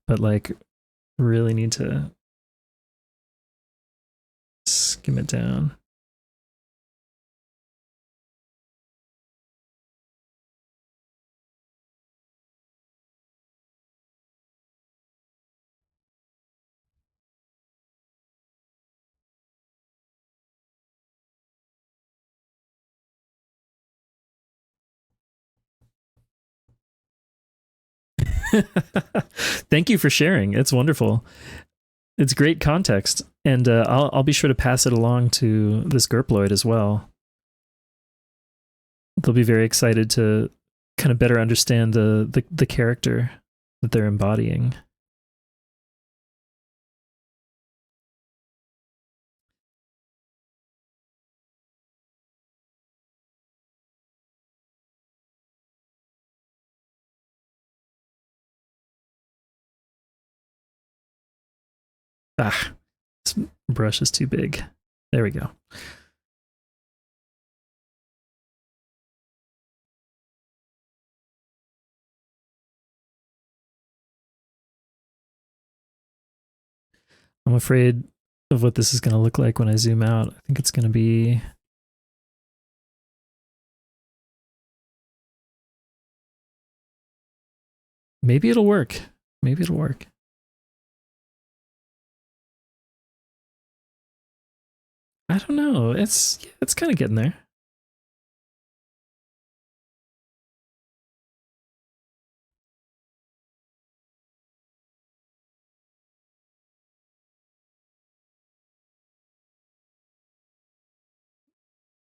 but like really need to skim it down. Thank you for sharing. It's wonderful. It's great context, and I'll be sure to pass it along to this gurploid as well. They'll be very excited to kind of better understand the character that they're embodying. Ah, this brush is too big. There we go. I'm afraid of what this is going to look like when I zoom out. I think it's going to be... Maybe it'll work. Maybe it'll work. I don't know. It's kind of getting there.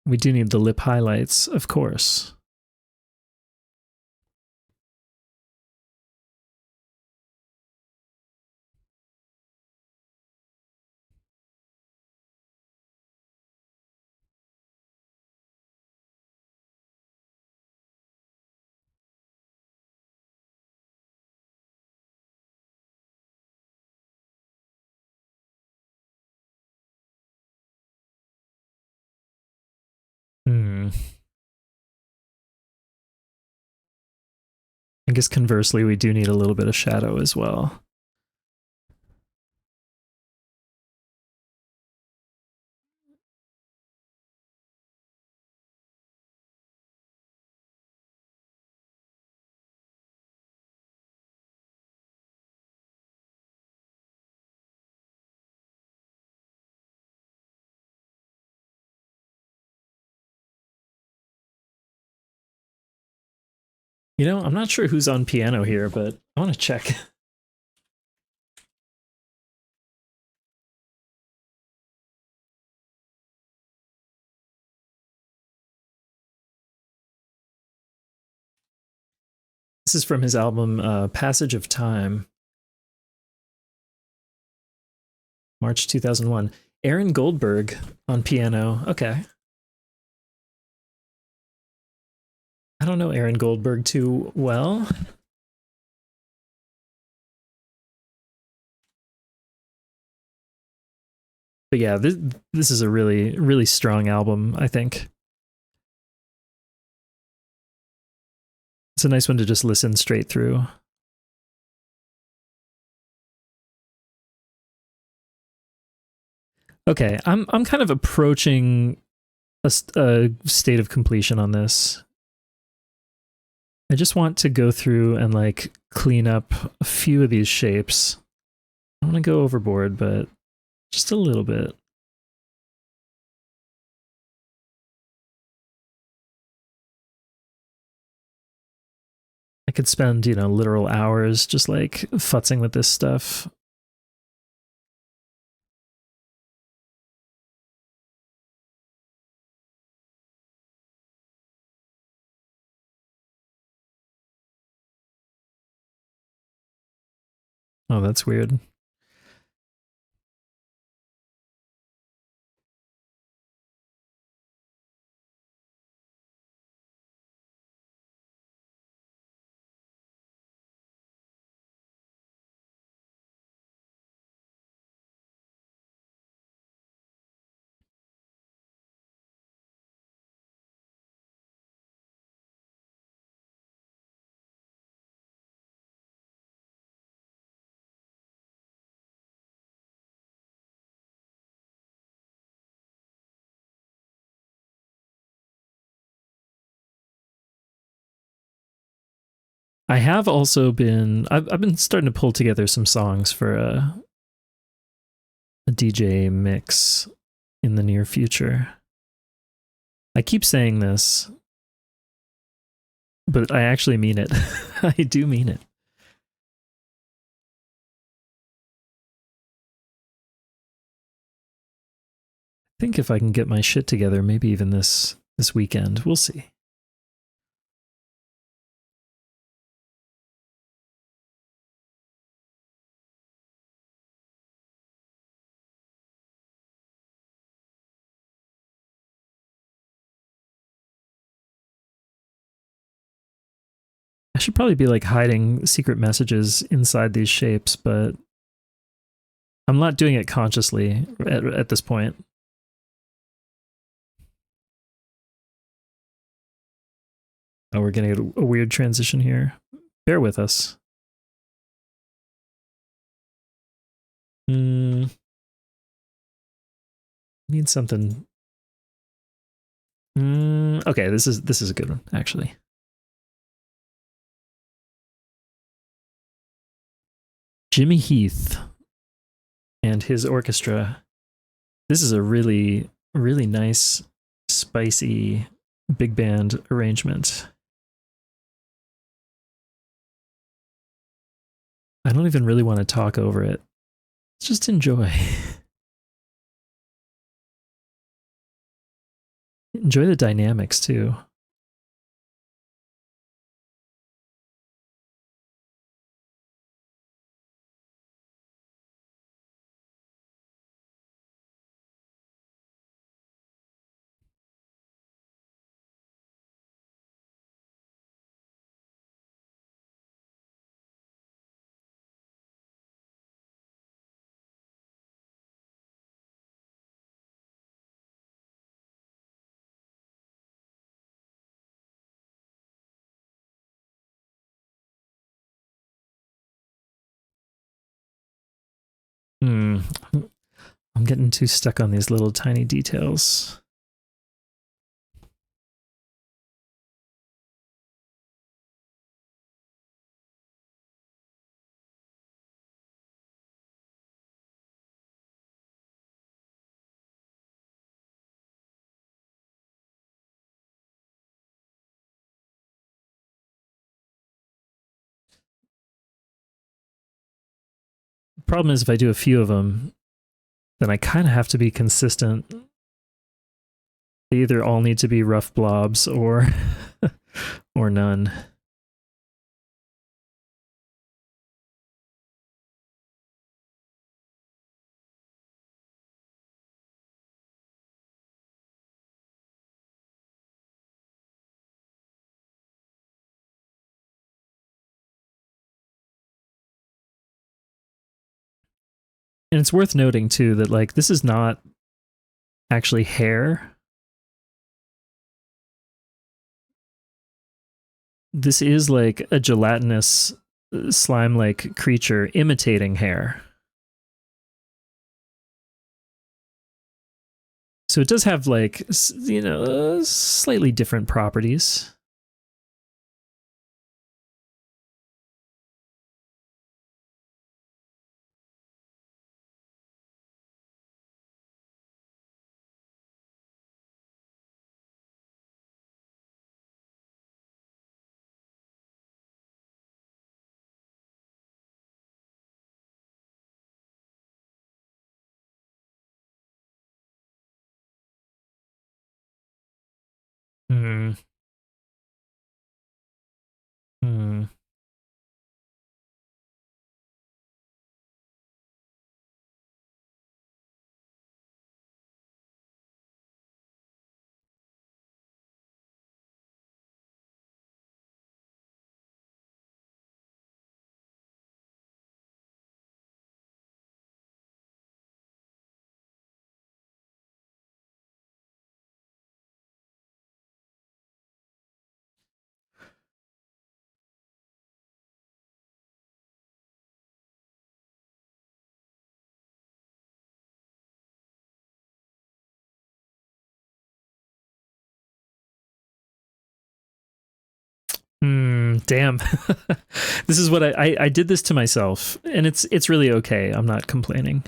We do need the lip highlights, of course. I guess conversely, we do need a little bit of shadow as well. You know, I'm not sure who's on piano here, but I want to check. This is from his album Passage of Time, March 2001. Aaron Goldberg on piano. Okay. I don't know Aaron Goldberg too well. But yeah, this is a really, really strong album, I think. It's a nice one to just listen straight through. Okay, I'm kind of approaching a state of completion on this. I just want to go through and like clean up a few of these shapes. I don't want to go overboard, but just a little bit. I could spend, you know, literal hours just like futzing with this stuff. Oh, that's weird. I have also been I've been starting to pull together some songs for a DJ mix in the near future. I keep saying this, but I actually mean it. I do mean it. I think if I can get my shit together, maybe even this weekend, we'll see. I should probably be like hiding secret messages inside these shapes, but I'm not doing it consciously at this point. Oh, we're getting a weird transition here. Bear with us. Need something. Okay, this is a good one, actually. Jimmy Heath and his orchestra. This is a really, really nice, spicy big band arrangement. I don't even really want to talk over it. Just enjoy. Enjoy the dynamics too. I'm getting too stuck on these little tiny details. The problem is if I do a few of them, then I kind of have to be consistent. They either all need to be rough blobs or or none. And it's worth noting too that like this is not actually hair. This is like a gelatinous slime-like creature imitating hair. So it does have like, you know, slightly different properties. Hmm. Hmm. Damn. This is what I did this to myself, and it's really okay. I'm not complaining.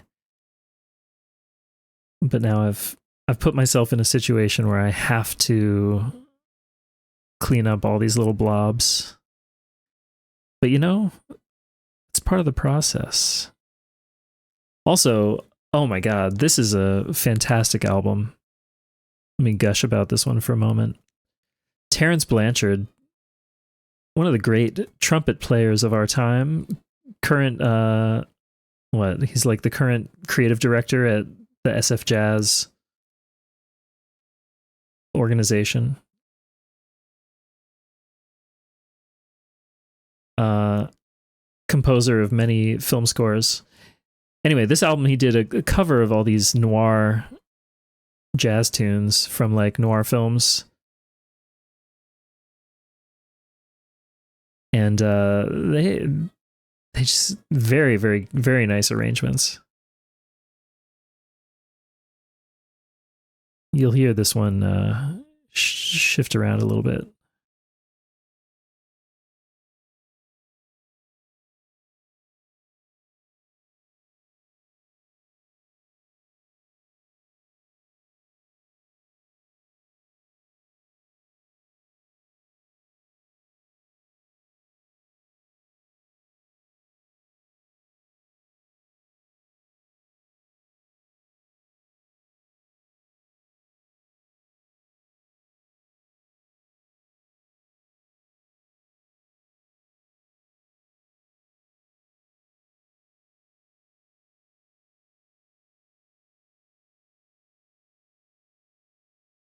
But now I've put myself in a situation where I have to clean up all these little blobs. But you know, it's part of the process. Also, oh my god, this is a fantastic album. Let me gush about this one for a moment. Terrence Blanchard, one of the great trumpet players of our time, current he's like the current creative director at the SF Jazz organization. Composer of many film scores. Anyway, this album he did a cover of all these noir jazz tunes from like noir films. And they just very, very, very nice arrangements. You'll hear this one shift around a little bit.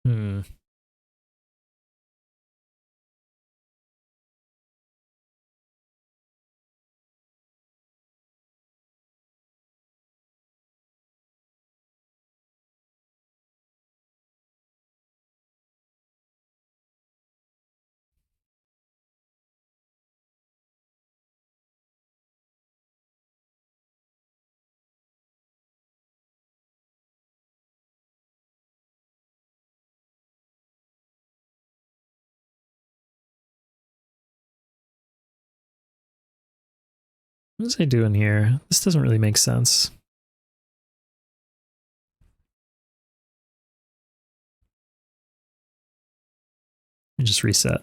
Hmm. What is I doing here? This doesn't really make sense. Let me just reset.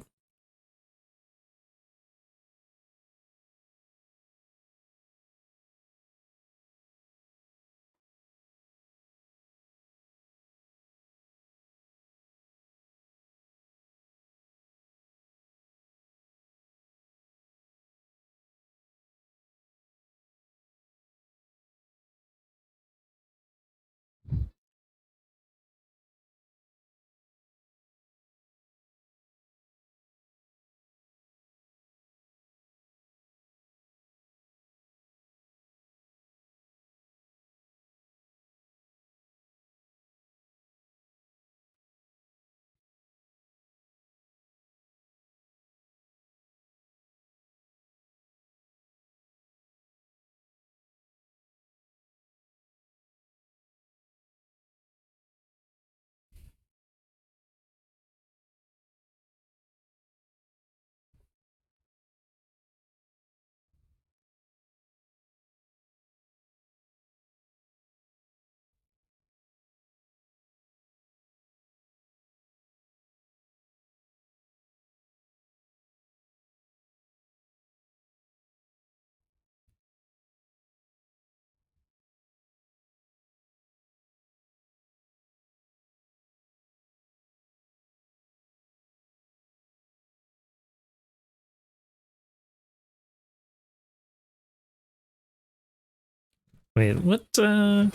Wait, what? Oh,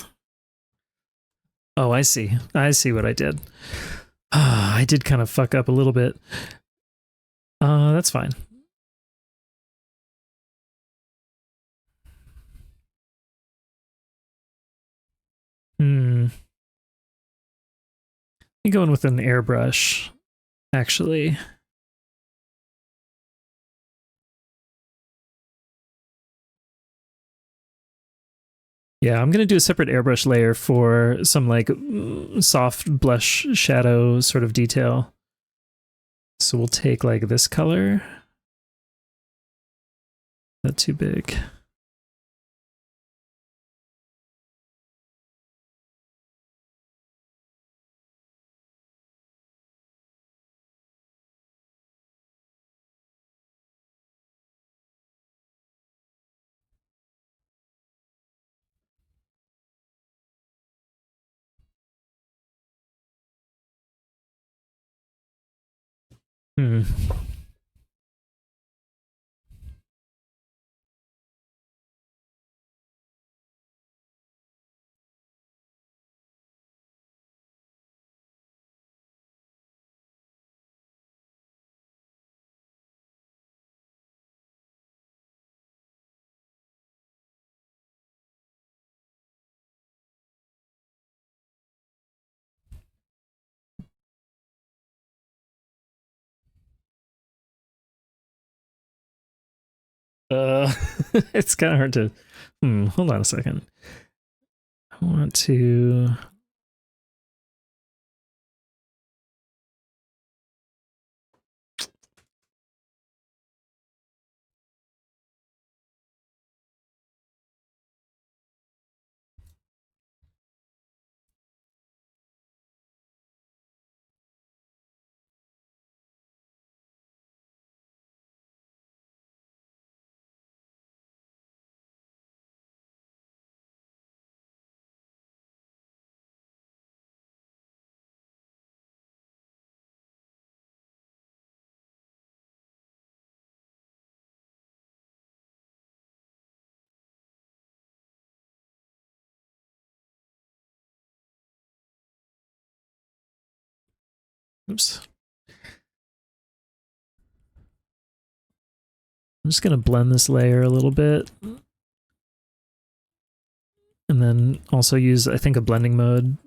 I see. I see what I did. I did kind of fuck up a little bit. That's fine. Hmm. You going with an airbrush, actually. Yeah, I'm gonna do a separate airbrush layer for some like soft blush shadow sort of detail. So we'll take like this color. Not too big. Hmm. Uh, it's kind of hard to. Hold on a second. I want to. Oops. I'm just gonna blend this layer a little bit, and then also use, I think, a blending mode.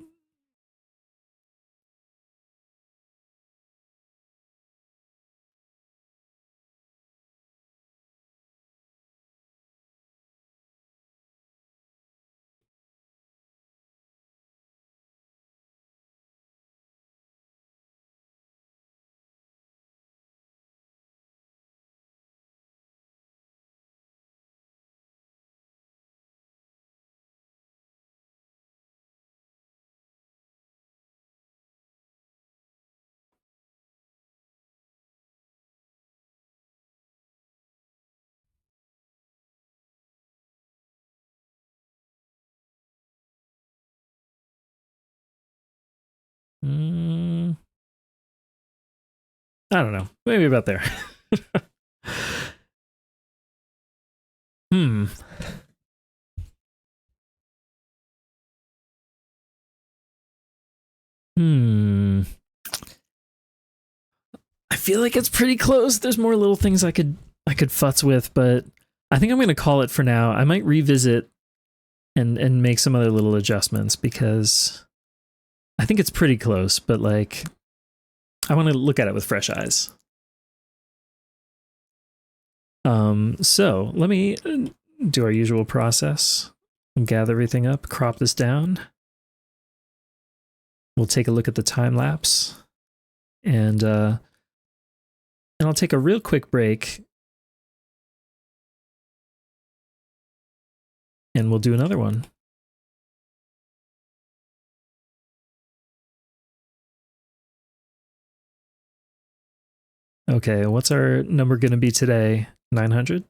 Mm, I don't know. Maybe about there. hmm. Hmm. I feel like it's pretty close. There's more little things I could futz with, but I think I'm gonna call it for now. I might revisit and make some other little adjustments because I think it's pretty close, but like I want to look at it with fresh eyes. So let me do our usual process and gather everything up, crop this down. We'll take a look at the time lapse, and I'll take a real quick break, and we'll do another one. Okay, what's our number going to be today? 900?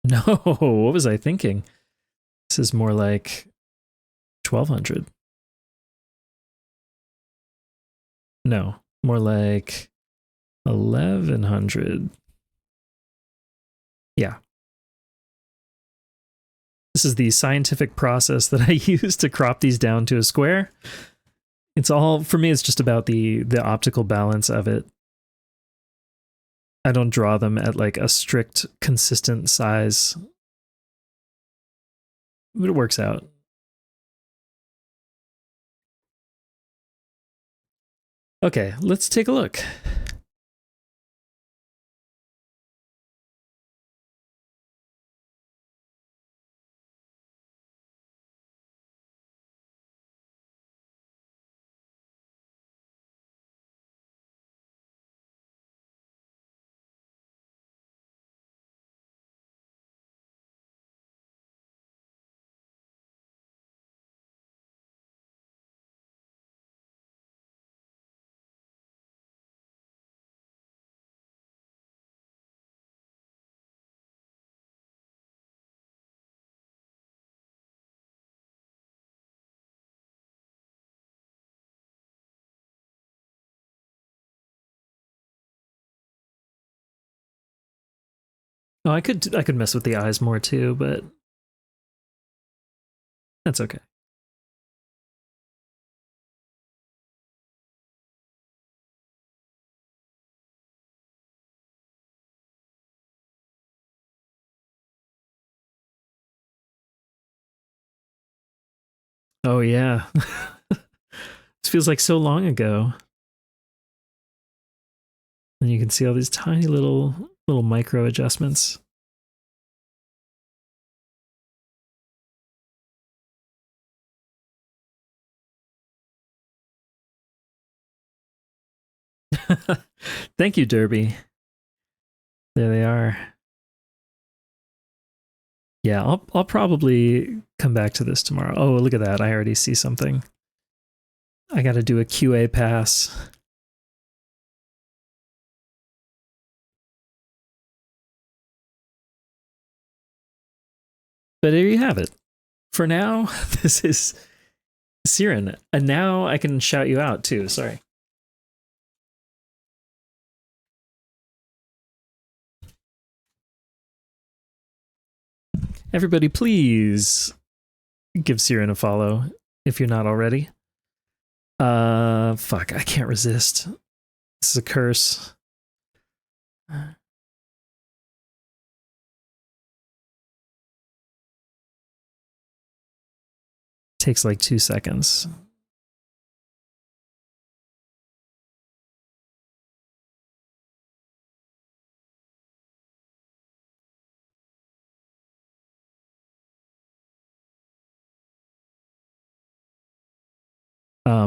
No, what was I thinking? This is more like 1200. No, more like 1100. Yeah. This is the scientific process that I use to crop these down to a square. It's all, for me, it's just about the optical balance of it. I don't draw them at like a strict, consistent size, but it works out. Okay, let's take a look. Oh, I could mess with the eyes more too, but that's okay. Oh yeah. This feels like so long ago. And you can see all these tiny little micro adjustments. Thank you, Derby. There they are. Yeah, I'll probably come back to this tomorrow. Oh, look at that. I already see something. I got to do a QA pass. But there you have it. For now, this is Siren. And now I can shout you out too. Sorry. Everybody, please give Siren a follow if you're not already. Fuck, I can't resist. This is a curse. Takes like 2 seconds.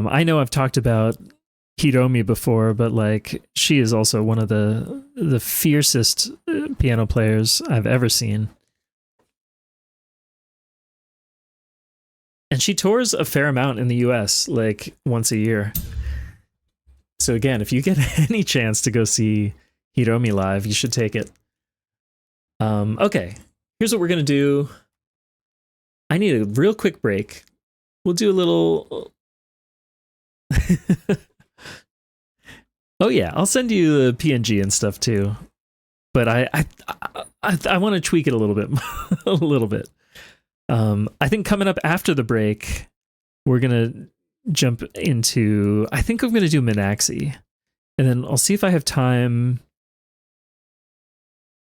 I know I've talked about Hiromi before, but like she is also one of the fiercest piano players I've ever seen. And she tours a fair amount in the US, like once a year. So again, if you get any chance to go see Hiromi live, you should take it. Okay, here's what we're gonna do. I need a real quick break. We'll do a little. Oh yeah, I'll send you the PNG and stuff too. But I want to tweak it a little bit, a little bit. I think coming up after the break, we're gonna jump into. I think I'm gonna do Minaxi, and then I'll see if I have time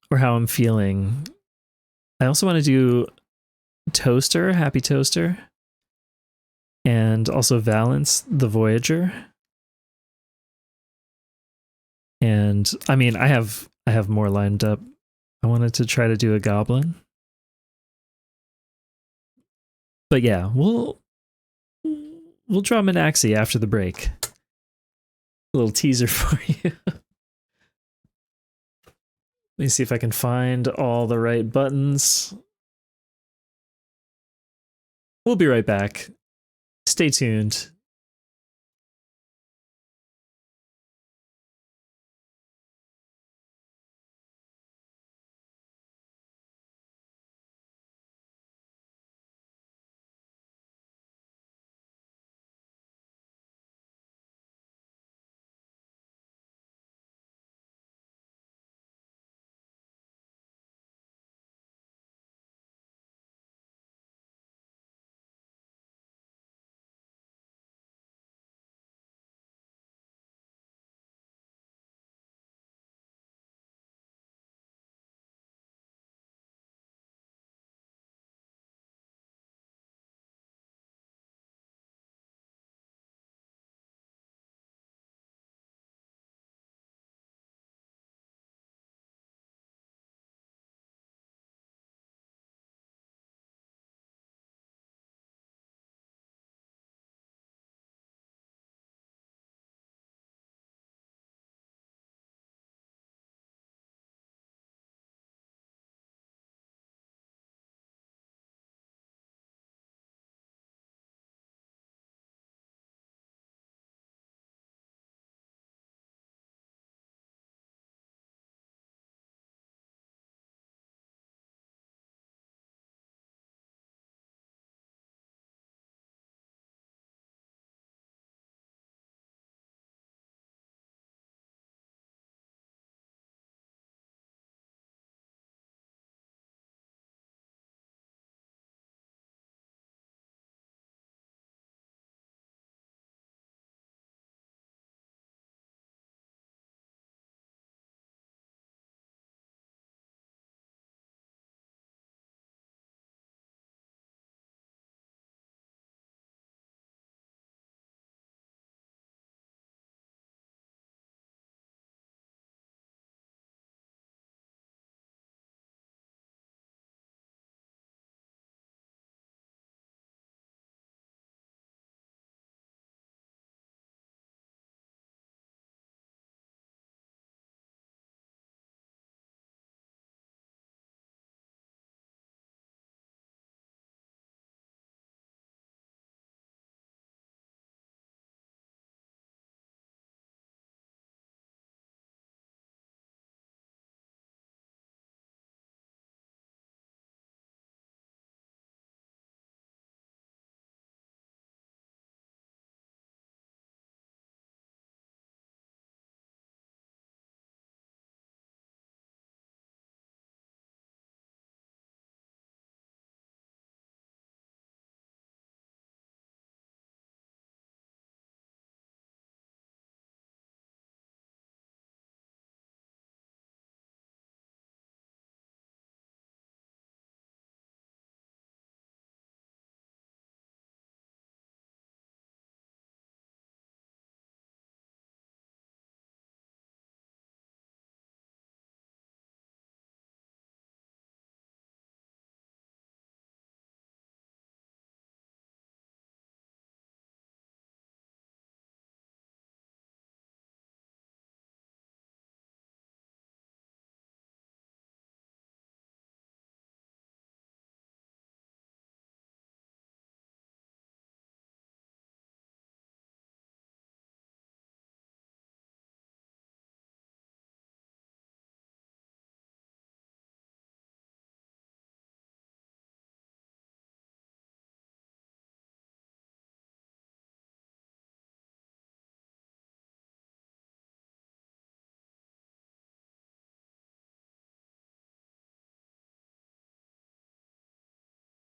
or how I'm feeling. I also want to do Toaster, Happy Toaster, and also Valence, the Voyager. And I mean, I have more lined up. I wanted to try to do a Goblin. But yeah, we'll draw Minaxi after the break. A little teaser for you. Let me see if I can find all the right buttons. We'll be right back. Stay tuned.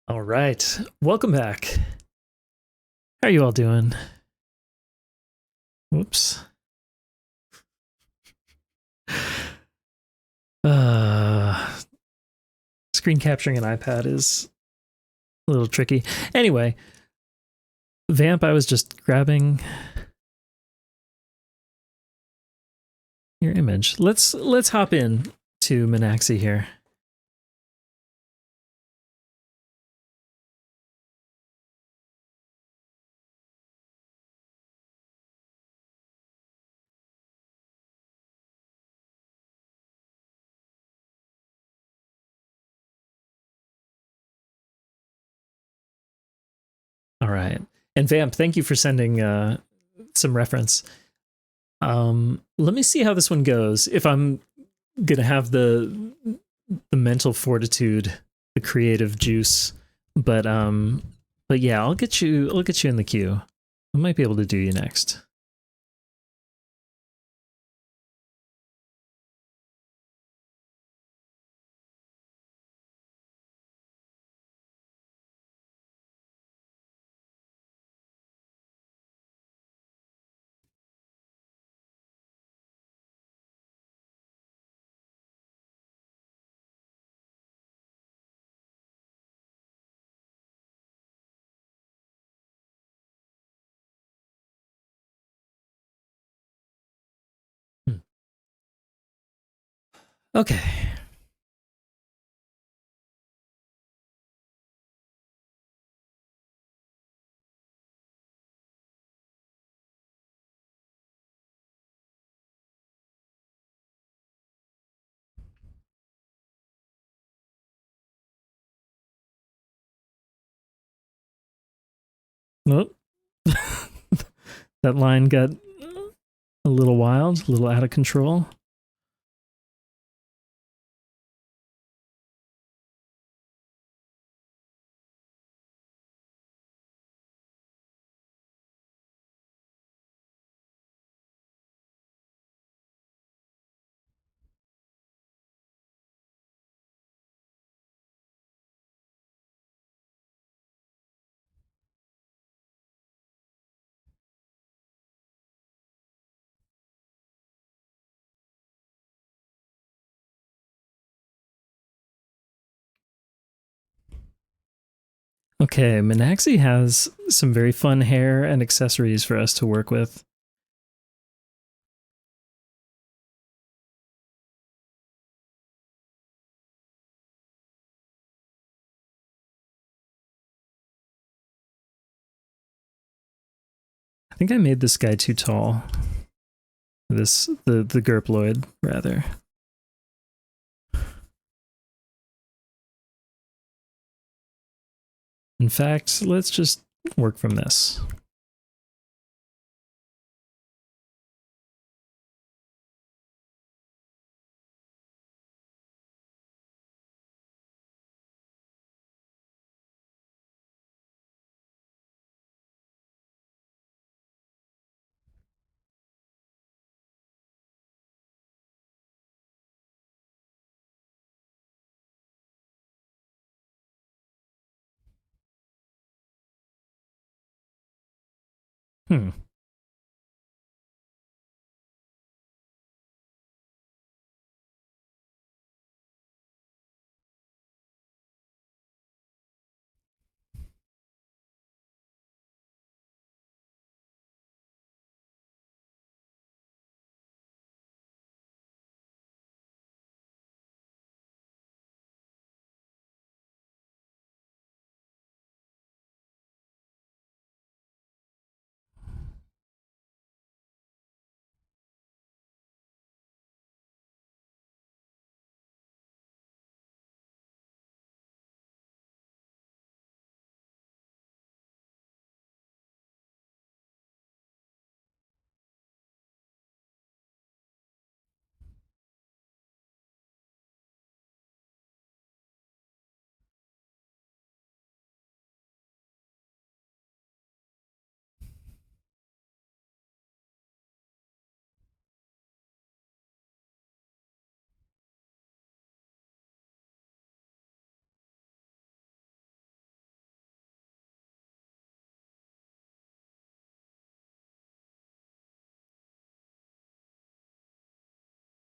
All right. Welcome back. How are you all doing? Whoops. Screen capturing an iPad is a little tricky. Anyway, Vamp, I was just grabbing your image. Let's hop in to Minaxi here. All right. And Vamp, thank you for sending some reference. Let me see how this one goes. If I'm gonna have the mental fortitude, the creative juice, but yeah, I'll get you in the queue. I might be able to do you next. Okay. Well, that line got a little wild, a little out of control. Okay, Minaxi has some very fun hair and accessories for us to work with. I think I made this guy too tall. The gurploid, rather. In fact, let's just work from this. Hmm.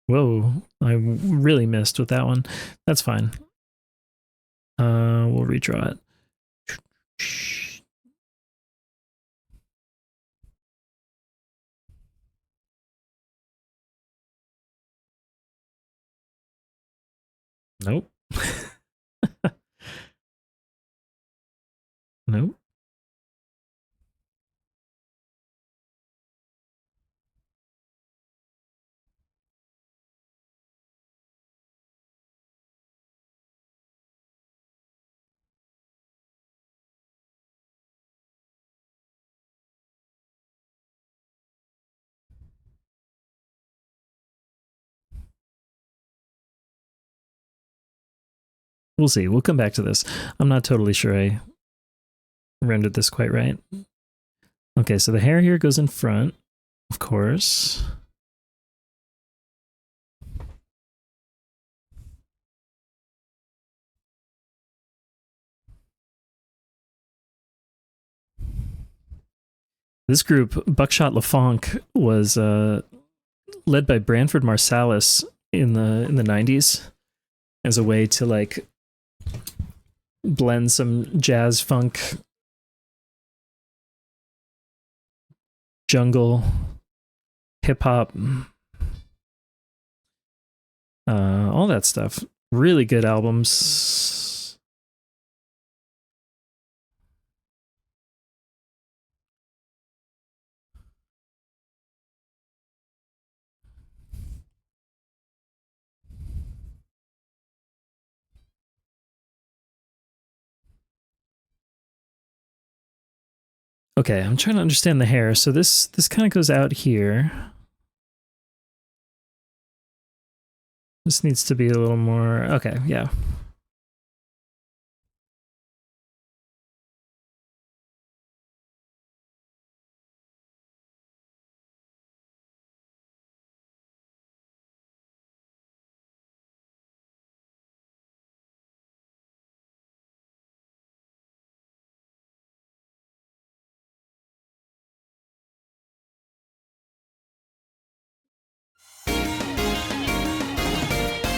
Whoa, I really missed with that one. That's fine. We'll redraw it. Nope. Nope. We'll see. We'll come back to this. I'm not totally sure I rendered this quite right. Okay, so the hair here goes in front, of course. This group, Buckshot LaFonk, was led by Branford Marsalis in the 90s as a way to like blend some jazz funk, jungle, hip hop, all that stuff. Really good albums. Okay, I'm trying to understand the hair. So this kind of goes out here. This needs to be a little more... Okay, yeah.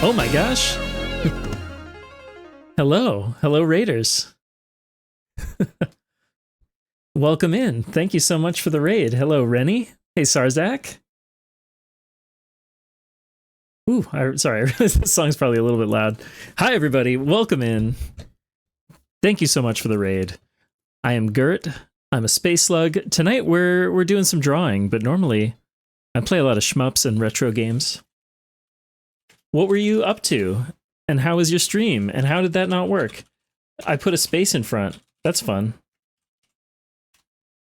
Oh my gosh. Hello. Hello, Raiders. Welcome in. Thank you so much for the raid. Hello, Rennie. Hey, Sarzak. Ooh, sorry. I realized this song's probably a little bit loud. Hi, everybody. Welcome in. Thank you so much for the raid. I am Gert. I'm a space slug. Tonight we're doing some drawing, but normally I play a lot of shmups and retro games. What were you up to? And how was your stream? And how did that not work? I put a space in front. That's fun.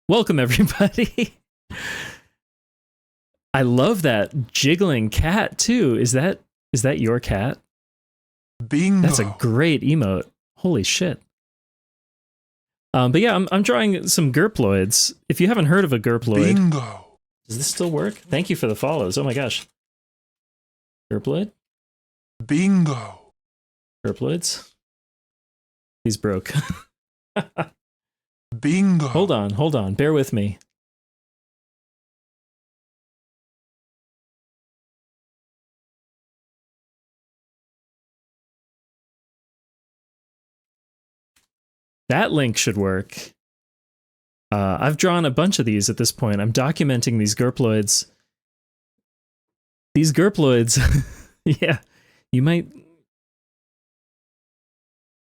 Welcome, everybody. I love that jiggling cat, too. Is that your cat? Bingo. That's a great emote. Holy shit. But yeah, I'm drawing some gurploids. If you haven't heard of a gurploid... Bingo. Does this still work? Thank you for the follows. Oh my gosh. Gurploid? Bingo. Gurploids? He's broke. Bingo. Hold on. Bear with me. That link should work. I've drawn a bunch of these at this point. I'm documenting these gurploids. These gurploids, yeah, you might...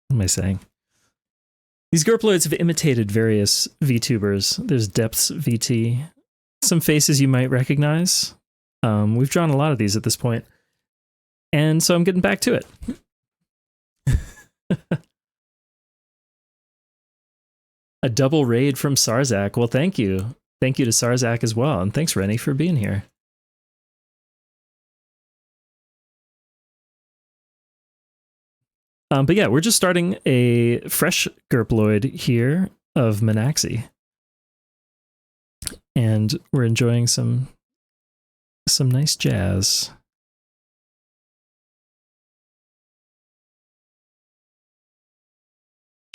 What am I saying? These gurploids have imitated various VTubers. There's Depths VT. Some faces you might recognize. We've drawn a lot of these at this point. And so I'm getting back to it. A double raid from Sarzak. Well, thank you. Thank you to Sarzak as well. And thanks, Rennie, for being here. But yeah, we're just starting a fresh gurploid here of Manaxi. And we're enjoying some nice jazz.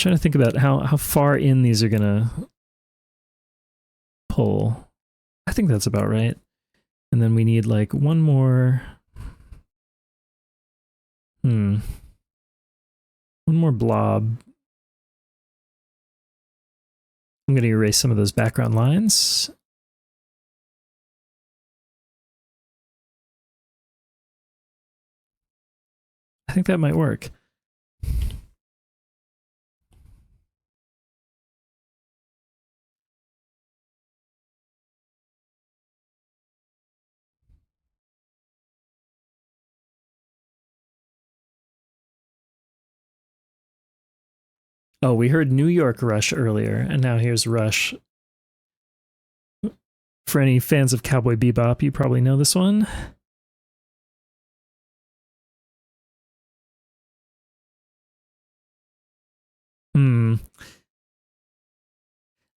Trying to think about how far in these are gonna pull. I think that's about right. And then we need like one more. One more blob. I'm going to erase some of those background lines. I think that might work. Oh, we heard New York Rush earlier, and now here's Rush. For any fans of Cowboy Bebop, you probably know this one.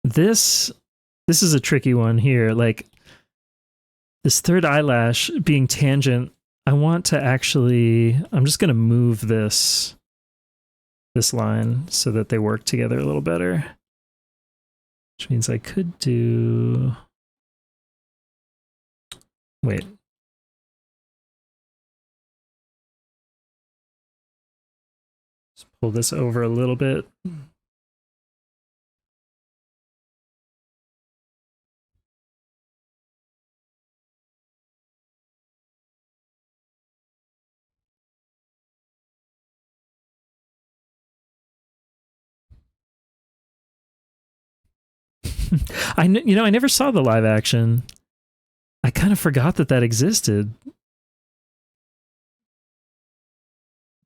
This is a tricky one here. Like, this third eyelash being tangent, I want to actually, I'm just going to move this line so that they work together a little better. Which means I could do, wait. Just pull this over a little bit. I never saw the live action. I kind of forgot that existed.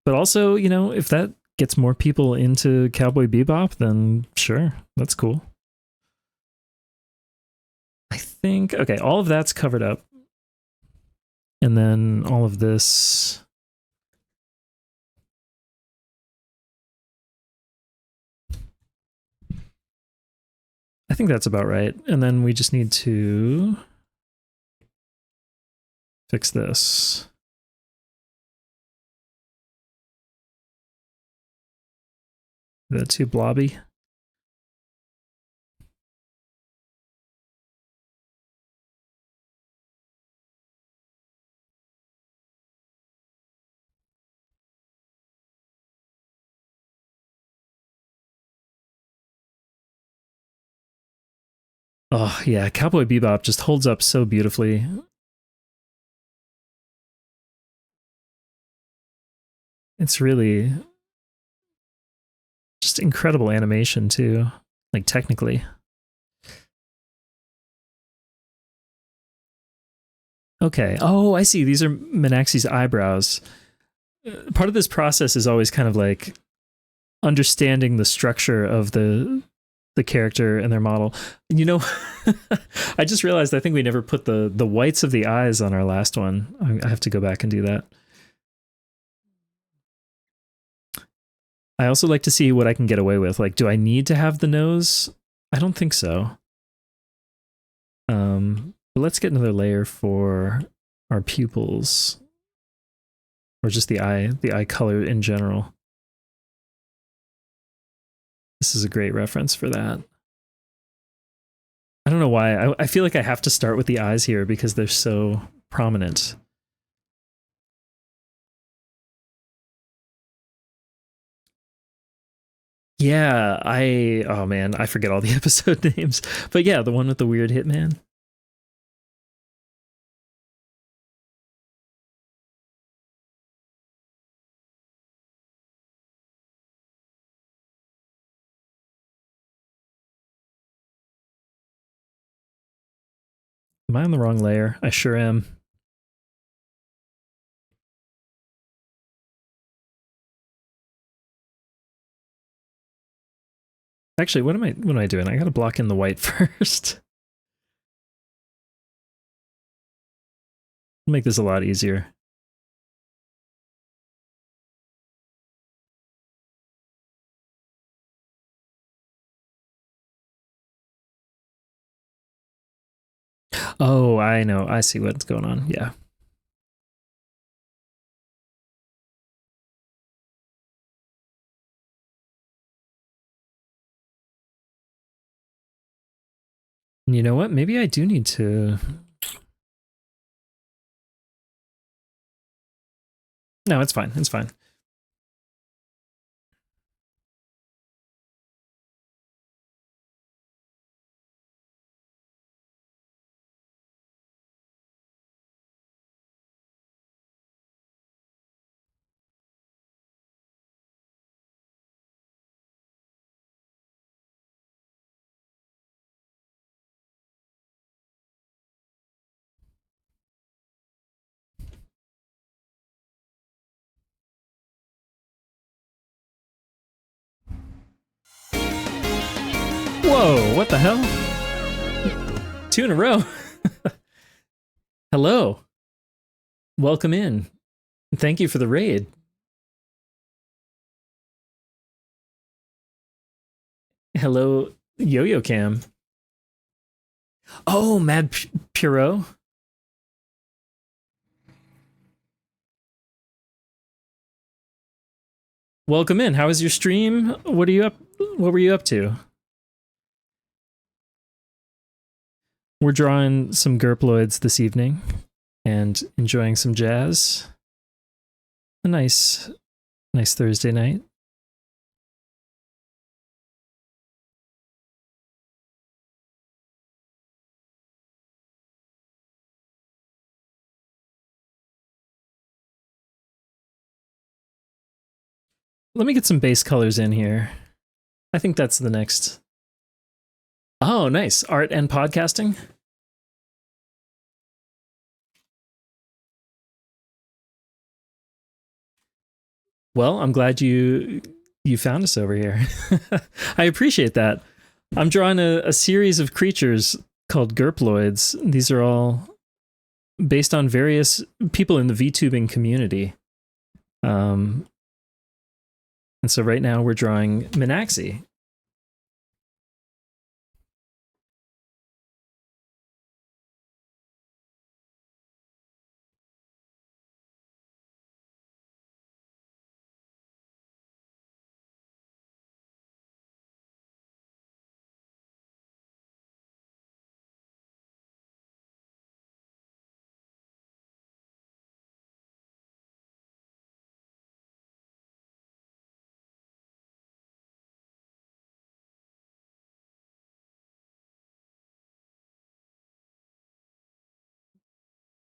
But also, if that gets more people into Cowboy Bebop, then sure, that's cool. I think, okay, all of that's covered up. And then all of this. I think that's about right. And then we just need to fix this. Is that too blobby? Oh, yeah, Cowboy Bebop just holds up so beautifully. It's really just incredible animation, too, like technically. Okay. Oh, I see. These are Minaxi's eyebrows. Part of this process is always kind of like understanding the structure of the character and their model. I just realized I think we never put the whites of the eyes on our last one. I have to go back and do that. I also like to see what I can get away with. Like, do I need to have the nose? I don't think so. But let's get another layer for our pupils, or just the eye color in general. This is a great reference for that. I don't know why. I feel like I have to start with the eyes here because they're so prominent. Yeah, oh man, I forget all the episode names. But yeah, the one with the weird hitman. Am I on the wrong layer? I sure am. Actually, what am I doing? I gotta block in the white first. Make this a lot easier. Oh, I know. I see what's going on. Yeah. You know what? Maybe I do need to... No, it's fine. It's fine. Whoa, what the hell? 2 in a row. Hello. Welcome in. Thank you for the raid. Hello, Yo-Yo Cam. Oh, Mad Puro. Welcome in. How was your stream? What were you up to? We're drawing some gurploids this evening and enjoying some jazz. A nice Thursday night. Let me get some base colors in here. I think that's the next. Oh, nice. Art and podcasting. Well, I'm glad you found us over here. I appreciate that. I'm drawing a series of creatures called gurploids. These are all based on various people in the VTubing community. And so right now we're drawing Minaxi.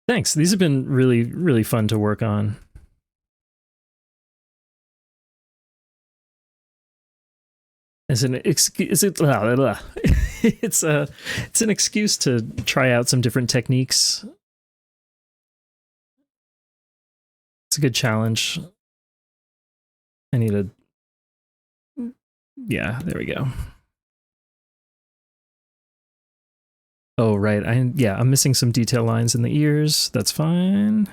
Thanks. These have been really, really fun to work on. It's an excuse. It's an excuse to try out some different techniques. It's a good challenge. I need a. Yeah, there we go. Oh, right. I'm missing some detail lines in the ears. That's fine.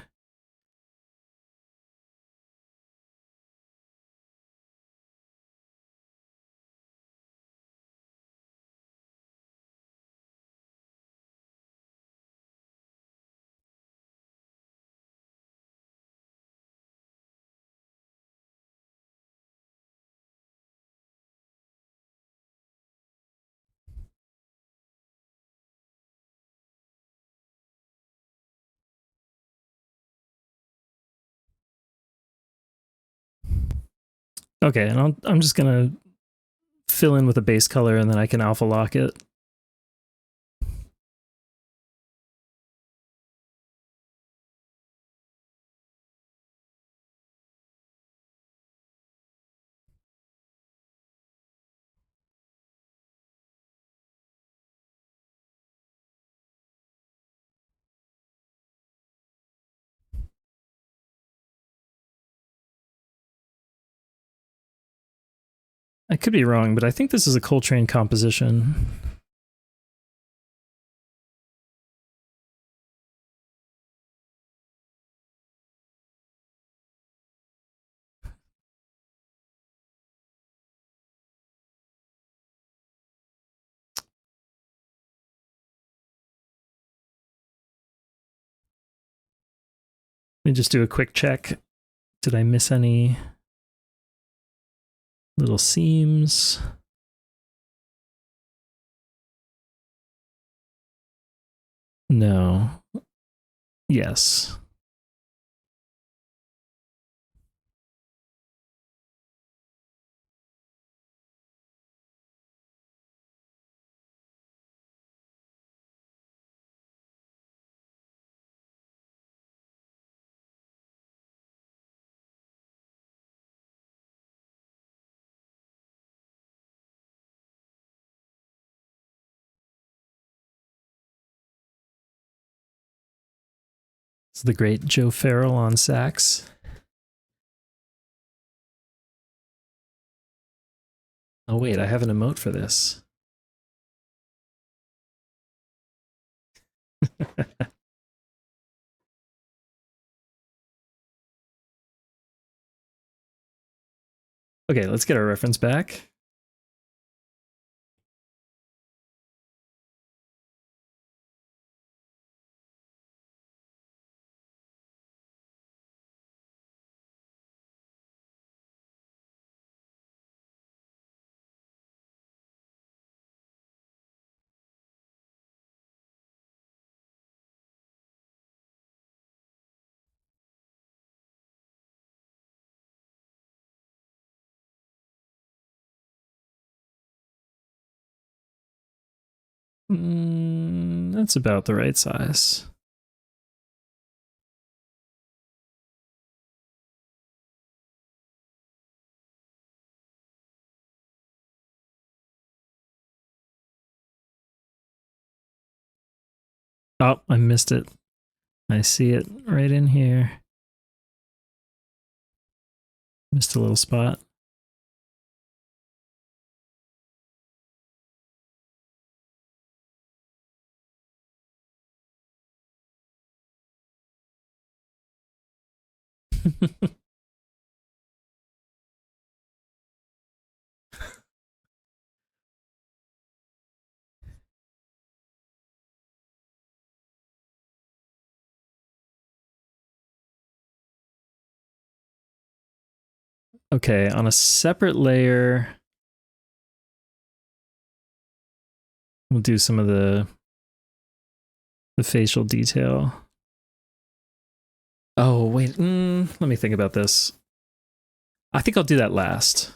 Okay, and I'm just gonna fill in with a base color and then I can alpha lock it. I could be wrong, but I think this is a Coltrane composition. Let me just do a quick check. Did I miss any little seams? No. Yes. It's the great Joe Farrell on sax. Oh wait, I have an emote for this. Okay, let's get our reference back. That's about the right size. Oh, I missed it. I see it right in here. Missed a little spot. Okay, on a separate layer, we'll do some of the facial detail. Oh, wait. Let me think about this. I think I'll do that last.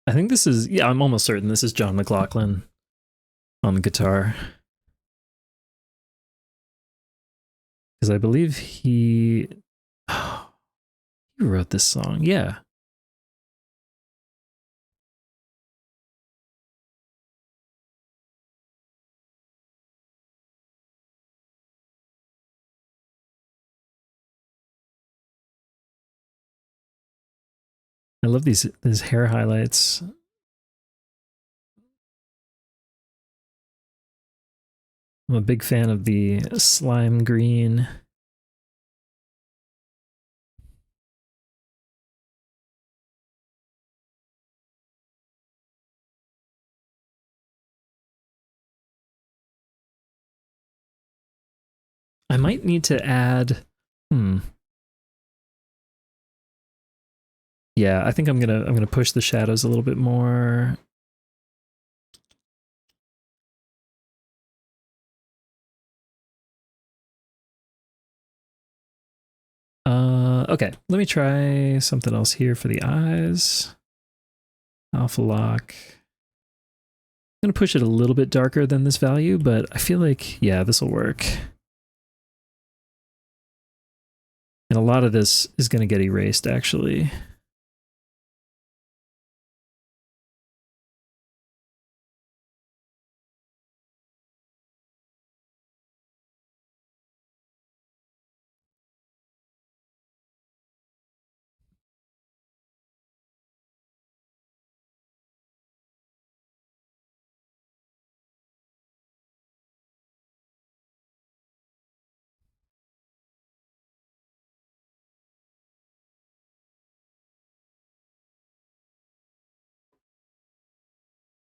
I think this is, yeah, I'm almost certain this is John McLaughlin on the guitar. Because I believe he wrote this song. Yeah. I love these hair highlights. I'm a big fan of the slime green. I might need to add. Yeah, I think I'm gonna push the shadows a little bit more. Okay, let me try something else here for the eyes. Alpha lock. I'm gonna push it a little bit darker than this value, but I feel like, yeah, this will work. And a lot of this is gonna get erased, actually.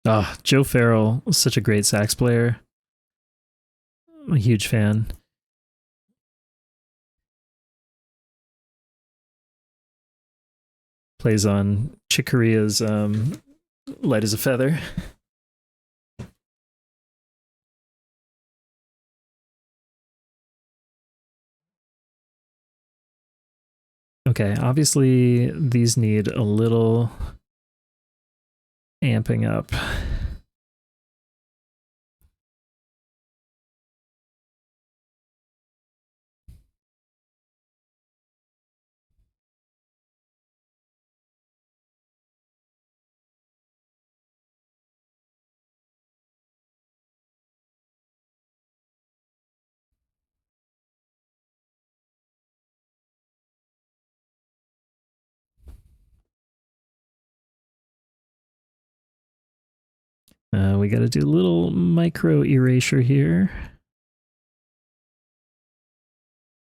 Oh, Joe Farrell was such a great sax player. I'm a huge fan. Plays on Chick Corea's Light as a Feather. Okay, obviously these need a little amping up. We got to do a little micro erasure here.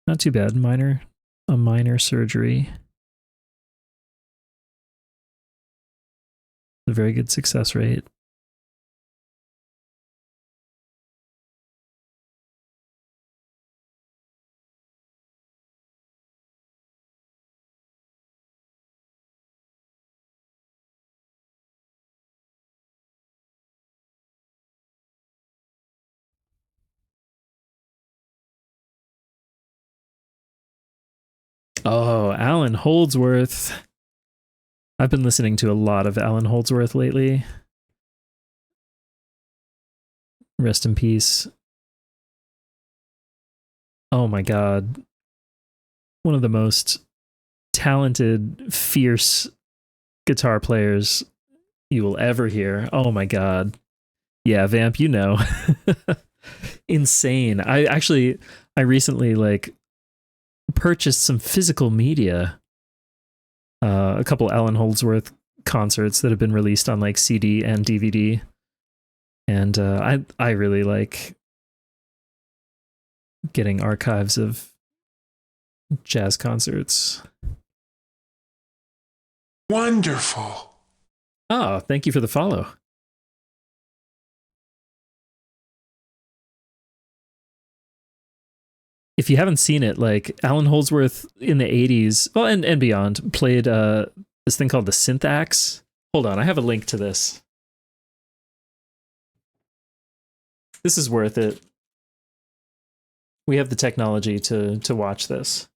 Not too bad. A minor surgery. A very good success rate. Oh, Alan Holdsworth. I've been listening to a lot of Alan Holdsworth lately. Rest in peace. Oh my God. One of the most talented, fierce guitar players you will ever hear. Oh my God. Yeah, Vamp, you know. Insane. I recently like purchased some physical media. A couple Alan Holdsworth concerts that have been released on like CD and DVD. And I really like getting archives of jazz concerts. Wonderful. Oh, thank you for the follow. If you haven't seen it, like Alan Holdsworth in the 80s, well, and beyond, played this thing called the synth axe. Hold on, I have a link to this. This is worth it. We have the technology to watch this.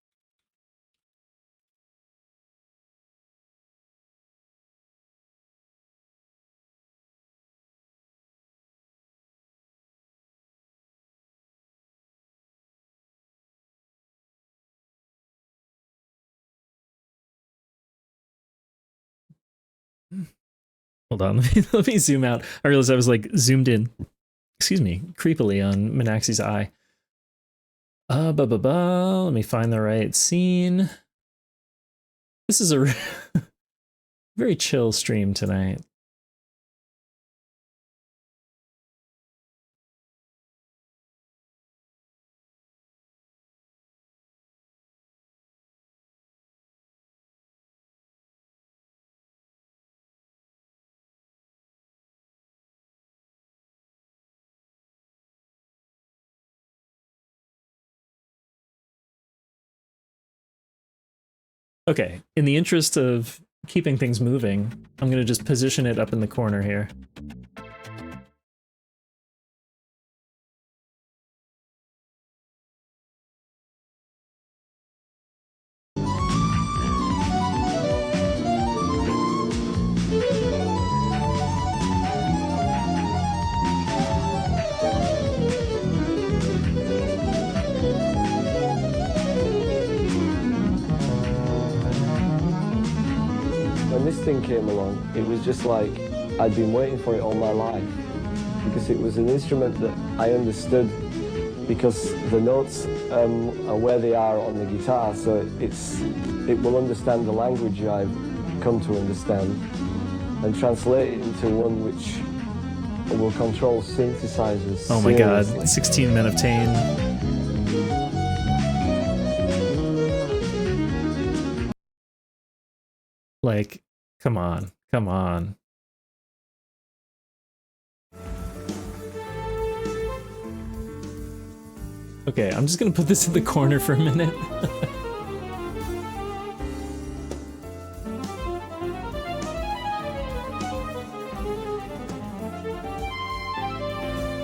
Hold on, let me zoom out. I realized I was like zoomed in, excuse me, creepily on Minaxi's eye. Let me find the right scene. This is a very chill stream tonight. Okay, in the interest of keeping things moving, I'm going to just position it up in the corner here. When this thing came along, it was just like I'd been waiting for it all my life, because it was an instrument that I understood because the notes are where they are on the guitar, so it will understand the language I've come to understand and translate it into one which will control synthesizers. Oh my God, 16 Men of Tane. Like, come on, come on. Okay, I'm just gonna put this in the corner for a minute.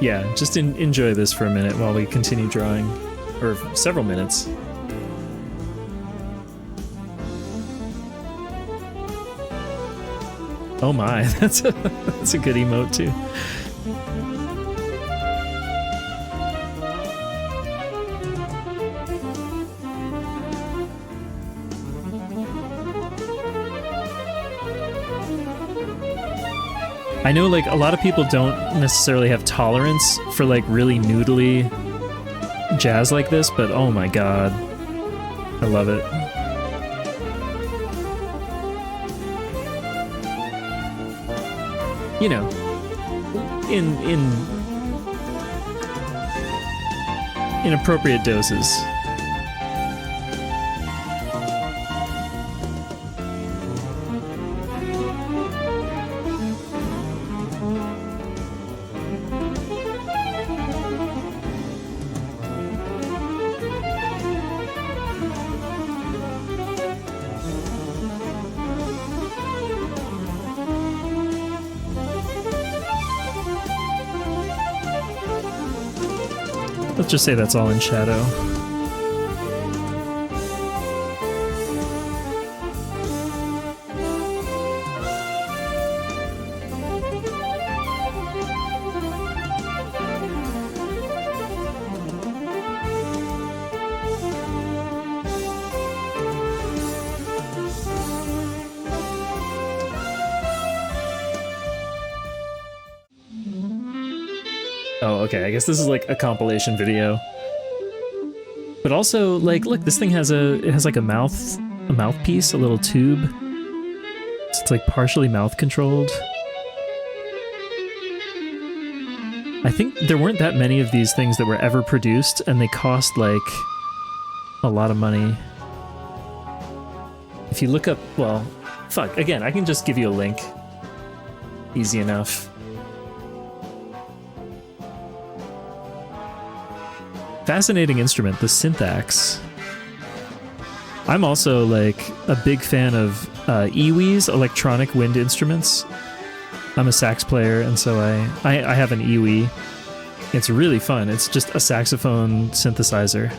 Yeah, just enjoy this for a minute while we continue drawing, or several minutes. Oh my, that's a good emote too. I know like a lot of people don't necessarily have tolerance for like really noodly jazz like this, but oh my god, I love it. You know, in appropriate doses. Let's just say that's all in shadow. Oh, okay, I guess this is like a compilation video. But also, like, look, this thing has like a mouthpiece, a little tube. So it's like partially mouth controlled. I think there weren't that many of these things that were ever produced, and they cost like a lot of money. If you look up, well, fuck, again, I can just give you a link. Easy enough. Fascinating instrument, the syntax. I'm also like a big fan of iwis, electronic wind instruments. I'm a sax player, and so I have an iwi. It's really fun. It's just a saxophone synthesizer.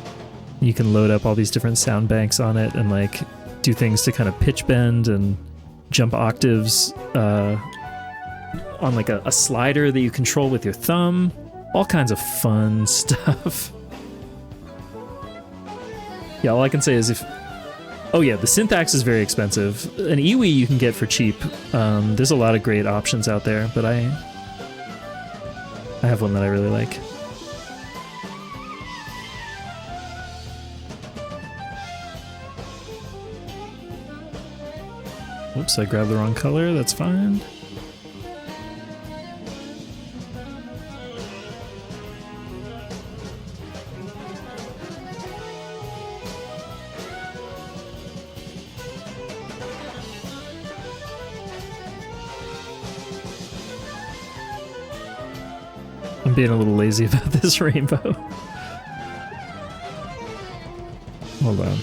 You can load up all these different sound banks on it and like do things to kind of pitch bend and jump octaves on like a slider that you control with your thumb. All kinds of fun stuff. Yeah, all I can say is if... Oh yeah, the syntax is very expensive. An iwi you can get for cheap. There's a lot of great options out there, but I have one that I really like. Oops, I grabbed the wrong color, that's fine. I'm being a little lazy about this rainbow. Hold on.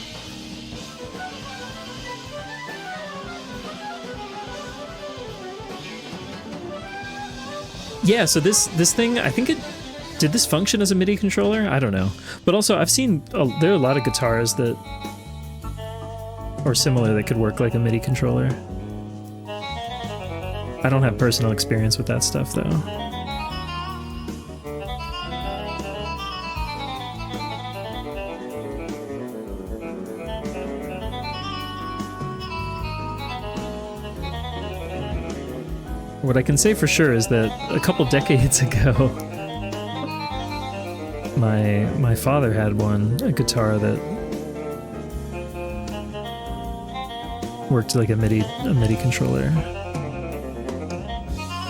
Yeah, so this thing, I think it... Did this function as a MIDI controller? I don't know. But also, I've seen... there are a lot of guitars that... or similar that could work like a MIDI controller. I don't have personal experience with that stuff, though. What I can say for sure is that a couple decades ago, my father had a guitar that worked like a MIDI controller.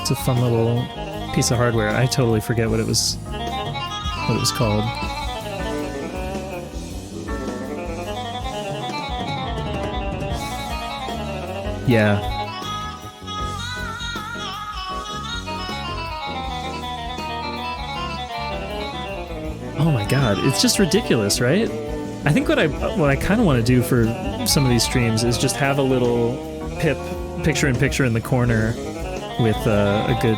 It's a fun little piece of hardware. I totally forget what it was called. Yeah. Oh my god, it's just ridiculous, right? I think what I kind of want to do for some of these streams is just have a little picture-in-picture in the corner with a good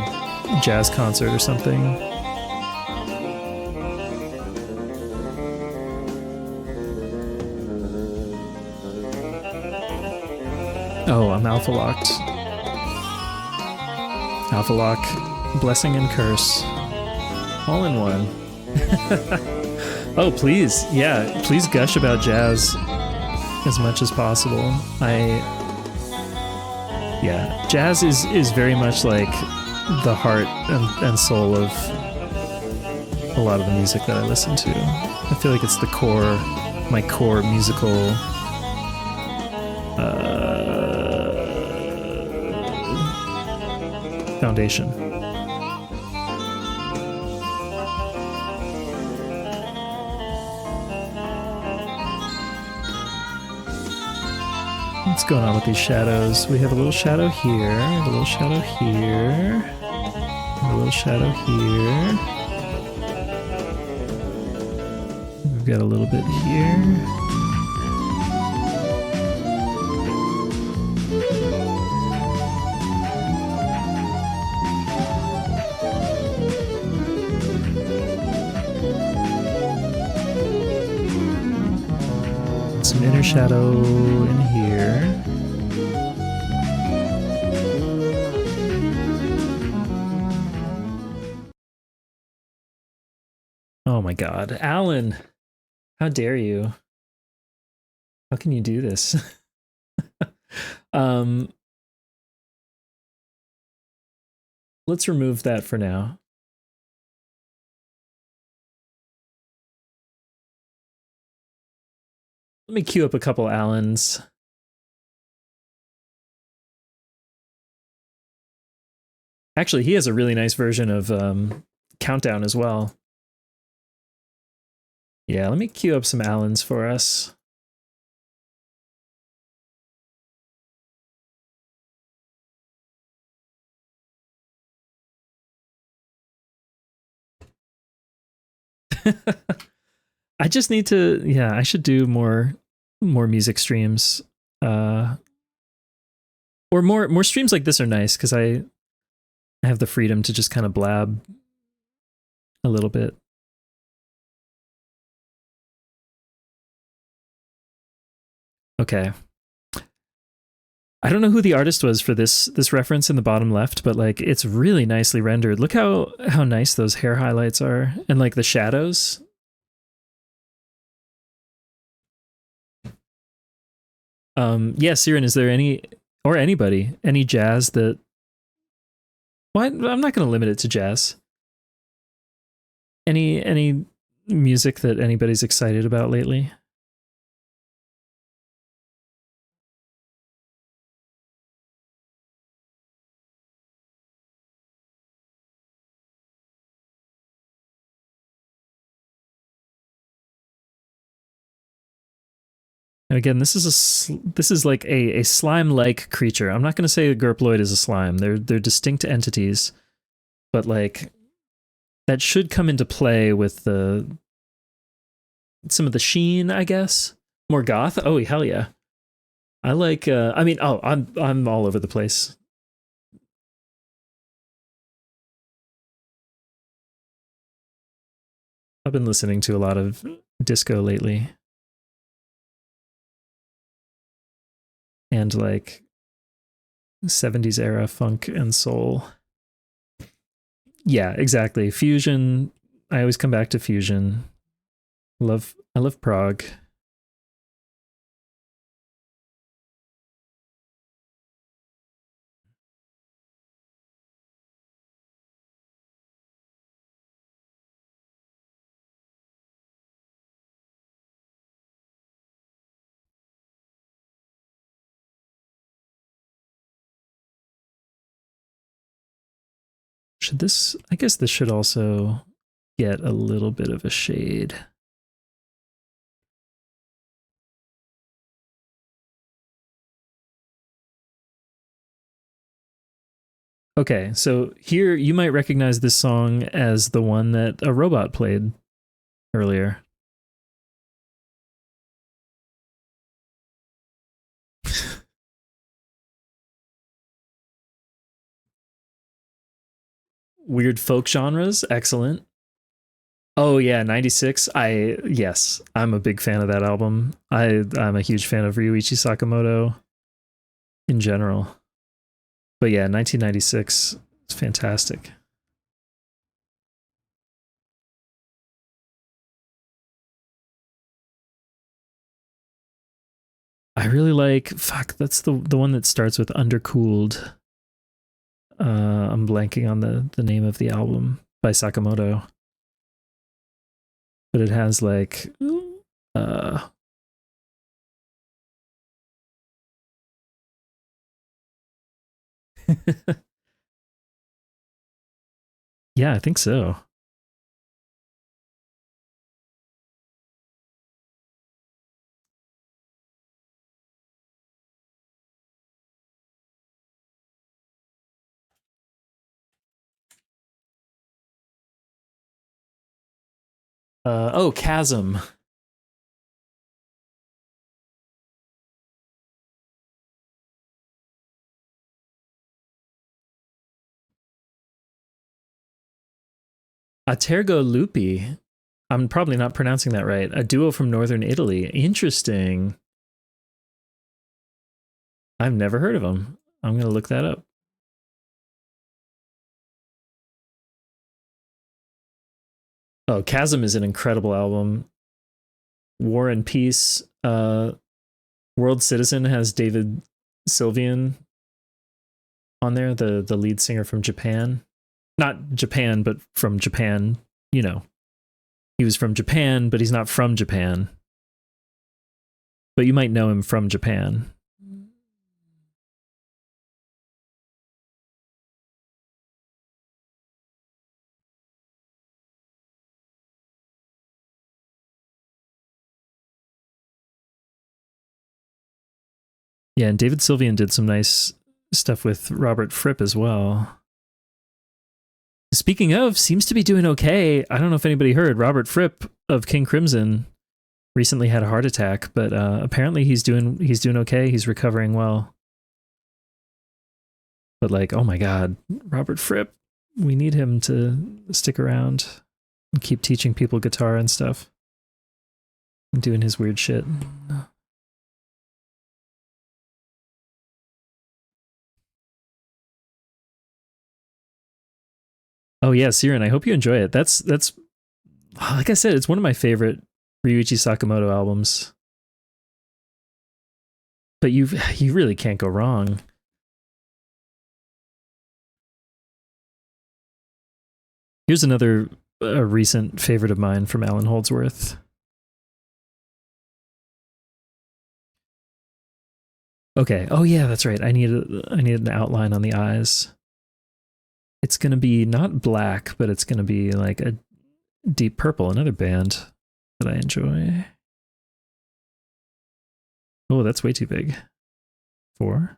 jazz concert or something. Oh, I'm alpha locked. Alpha Lock, Blessing and Curse, all in one. Oh, please, yeah, please gush about jazz as much as possible. Yeah, jazz is very much like the heart and soul of a lot of the music that I listen to. I feel like it's the core, my core musical foundation. What's going on with these shadows? We have a little shadow here, a little shadow here, a little shadow here. We've got a little bit here. Some inner shadow in here. Oh my god, Alan! How dare you? How can you do this? Let's remove that for now. Let me queue up a couple Allens. Actually, he has a really nice version of Countdown as well. Yeah, let me queue up some Allens for us. I just need to, yeah, I should do more music streams. Or more streams like this are nice because I have the freedom to just kind of blab a little bit. Okay. I don't know who the artist was for this reference in the bottom left, but like it's really nicely rendered. Look how nice those hair highlights are and like the shadows. Yeah, Siren, is there any or anybody any jazz that? Well, I'm not going to limit it to jazz. Any music that anybody's excited about lately? And again, this is like a slime-like creature. I'm not going to say a gurploid is a slime. They're distinct entities, but like that should come into play with some of the sheen, I guess. More goth. Oh hell yeah! I like. I mean, oh, I'm all over the place. I've been listening to a lot of disco lately. And like 70s era funk and soul. Yeah, exactly. Fusion. I always come back to fusion. I love prog. Should this, I guess this should also get a little bit of a shade. Okay, so here you might recognize this song as the one that a robot played earlier. Weird folk genres, excellent. Oh yeah, 96. Yes, I'm a big fan of that album. I'm a huge fan of Ryuichi Sakamoto in general. But yeah, 1996 It's fantastic. I really like, fuck, that's the one that starts with Undercooled. I'm blanking on the name of the album by Sakamoto. But it has like yeah, I think so. Oh, Chasm. Atergo Lupi. I'm probably not pronouncing that right. A duo from northern Italy. Interesting. I've never heard of them. I'm going to look that up. Oh, Chasm is an incredible album. War and Peace. World Citizen has David Sylvian on there, the lead singer from Japan. Not Japan, but from Japan. You know, he was from Japan, but he's not from Japan. But you might know him from Japan. Yeah, and David Sylvian did some nice stuff with Robert Fripp as well. Speaking of, seems to be doing okay. I don't know if anybody heard, Robert Fripp of King Crimson recently had a heart attack, but apparently he's doing okay. He's recovering well. But like, oh my god, Robert Fripp, we need him to stick around and keep teaching people guitar and stuff. And doing his weird shit. Oh yeah, Siren, I hope you enjoy it. That's like I said, it's one of my favorite Ryuichi Sakamoto albums. But you really can't go wrong. Here's another recent favorite of mine from Alan Holdsworth. Okay. Oh yeah, that's right. I need an outline on the eyes. It's gonna be not black, but it's gonna be like a deep purple. Another band that I enjoy. Oh, that's way too big. 4.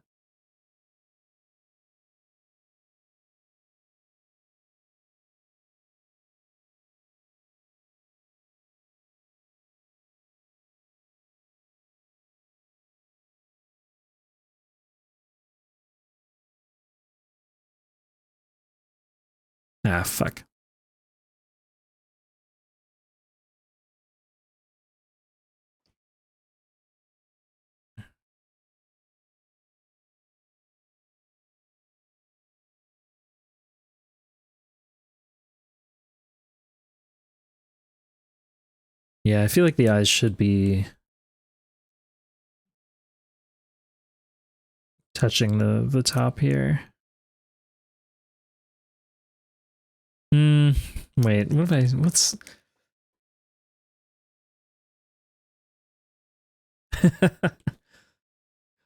Ah, fuck. Yeah, I feel like the eyes should be touching the top here. Wait, what's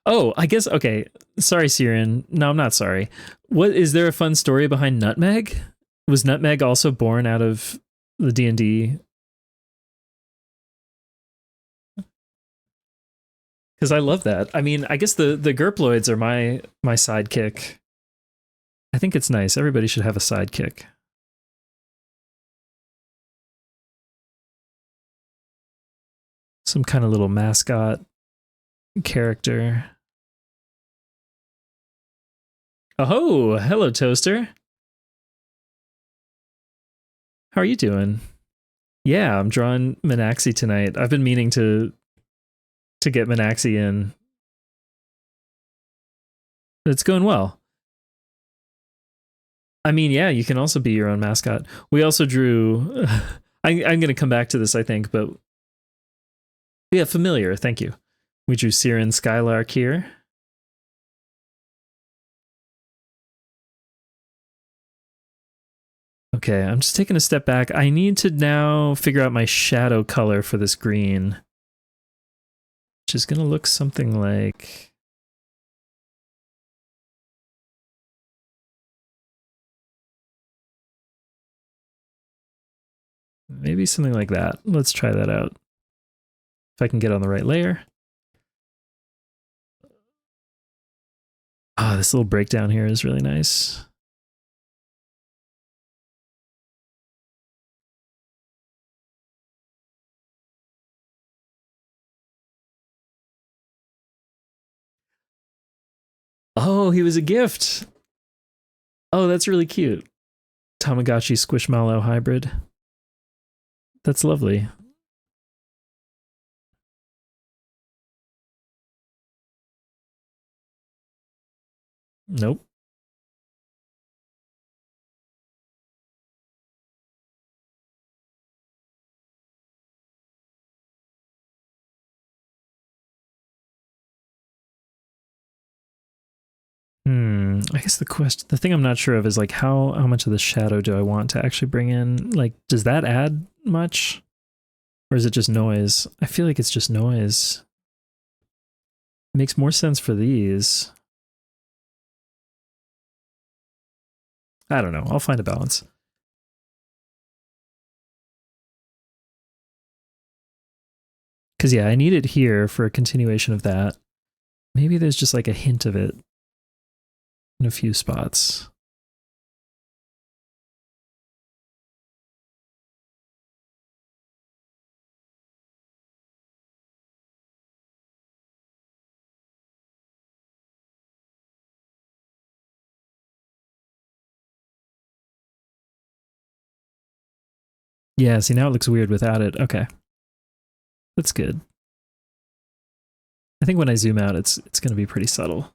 Oh, I guess okay. Sorry, Siren. No, I'm not sorry. What is there a fun story behind Nutmeg? Was Nutmeg also born out of the D&D? Because I love that. I mean, I guess the gurploids are my sidekick. I think it's nice. Everybody should have a sidekick. Some kind of little mascot character. Oh, hello, Toaster. How are you doing? Yeah, I'm drawing Minaxi tonight. I've been meaning to get Minaxi in. It's going well. I mean, yeah, you can also be your own mascot. We also drew. I'm going to come back to this, I think, but yeah, familiar. Thank you. We drew Siren Skylark here. Okay, I'm just taking a step back. I need to now figure out my shadow color for this green, which is going to look something like... maybe something like that. Let's try that out. If I can get on the right layer. Ah, this little breakdown here is really nice. Oh, he was a gift. Oh, that's really cute. Tamagotchi Squishmallow hybrid. That's lovely. Nope. I guess the thing I'm not sure of is like how much of the shadow do I want to actually bring in? Like, does that add much? Or is it just noise? I feel like it's just noise. It makes more sense for these. I don't know. I'll find a balance. Because yeah, I need it here for a continuation of that. Maybe there's just like a hint of it in a few spots. Yeah, see now it looks weird without it. Okay. That's good. I think when I zoom out, it's going to be pretty subtle.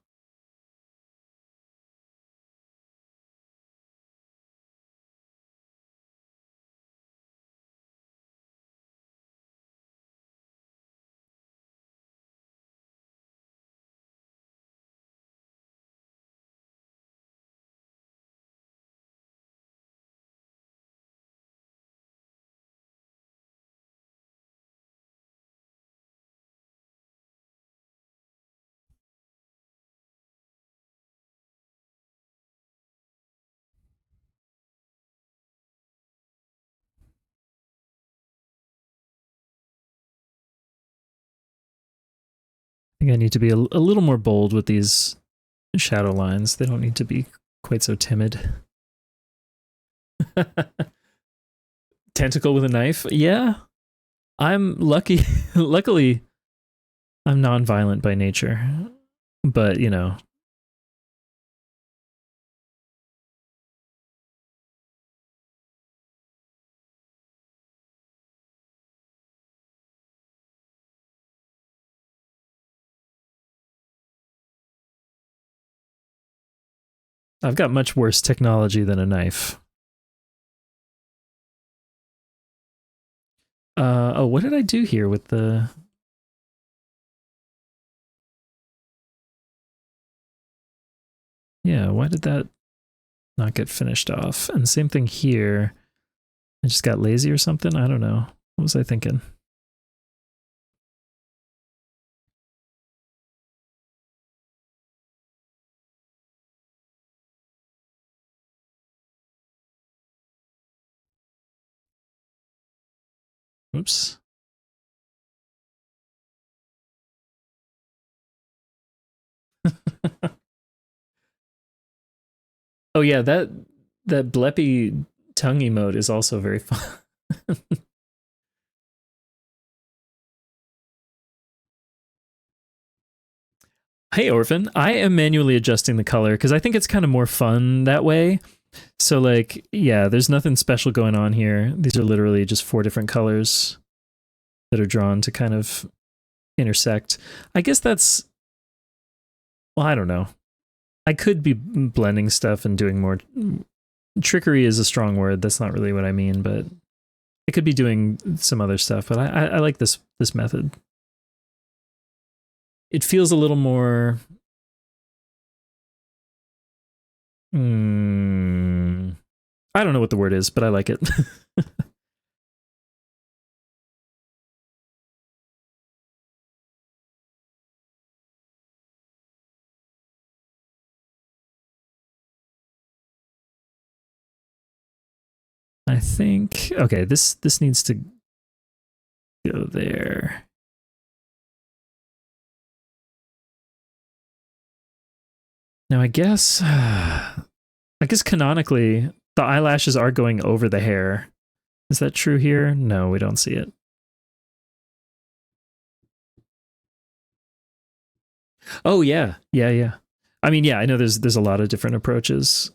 I think I need to be a little more bold with these shadow lines. They don't need to be quite so timid. Tentacle with a knife? Yeah. I'm lucky. Luckily, I'm non-violent by nature. But, you know. I've got much worse technology than a knife. Oh, what did I do here with the... yeah, why did that not get finished off? And same thing here. I just got lazy or something? I don't know. What was I thinking? Oops. Oh yeah, that bleppy tongue emote is also very fun. Hey Orphan, I am manually adjusting the color because I think it's kind of more fun that way. So like, yeah, there's nothing special going on here. These are literally just 4 different colors that are drawn to kind of intersect. I guess that's, well, I don't know. I could be blending stuff and doing more trickery is a strong word. That's not really what I mean, but I could be doing some other stuff, but I like this method. It feels a little more I don't know what the word is, but I like it. I think okay, this needs to go there. Now I guess canonically the eyelashes are going over the hair. Is that true here? No, we don't see it. Oh yeah. Yeah. I mean, yeah, I know there's a lot of different approaches.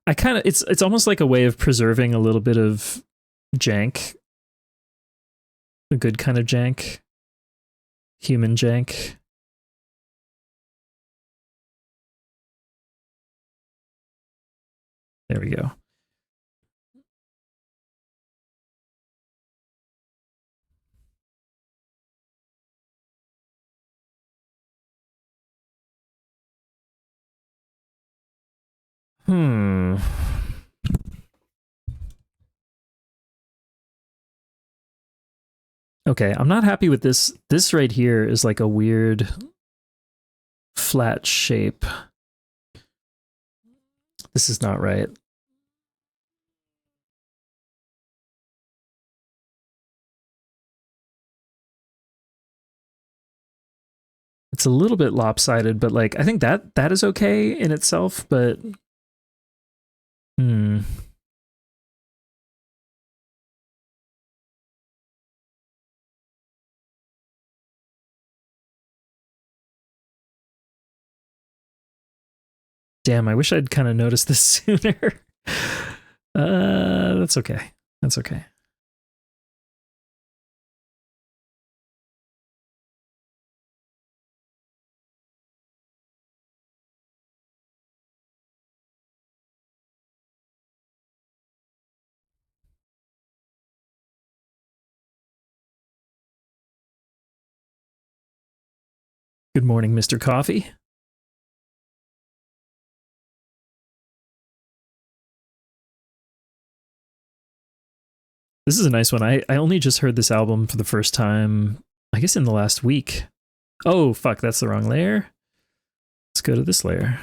I kind of it's almost like a way of preserving a little bit of jank. A good kind of jank. Human jank. There we go. Okay, I'm not happy with this. This right here is like a weird flat shape. This is not right. It's a little bit lopsided, but like I think that is okay in itself, but damn, I wish I'd kind of noticed this sooner. That's okay. That's okay. Good morning, Mr. Coffee. This is a nice one. I only just heard this album for the first time, I guess in the last week. Oh, fuck, that's the wrong layer. Let's go to this layer.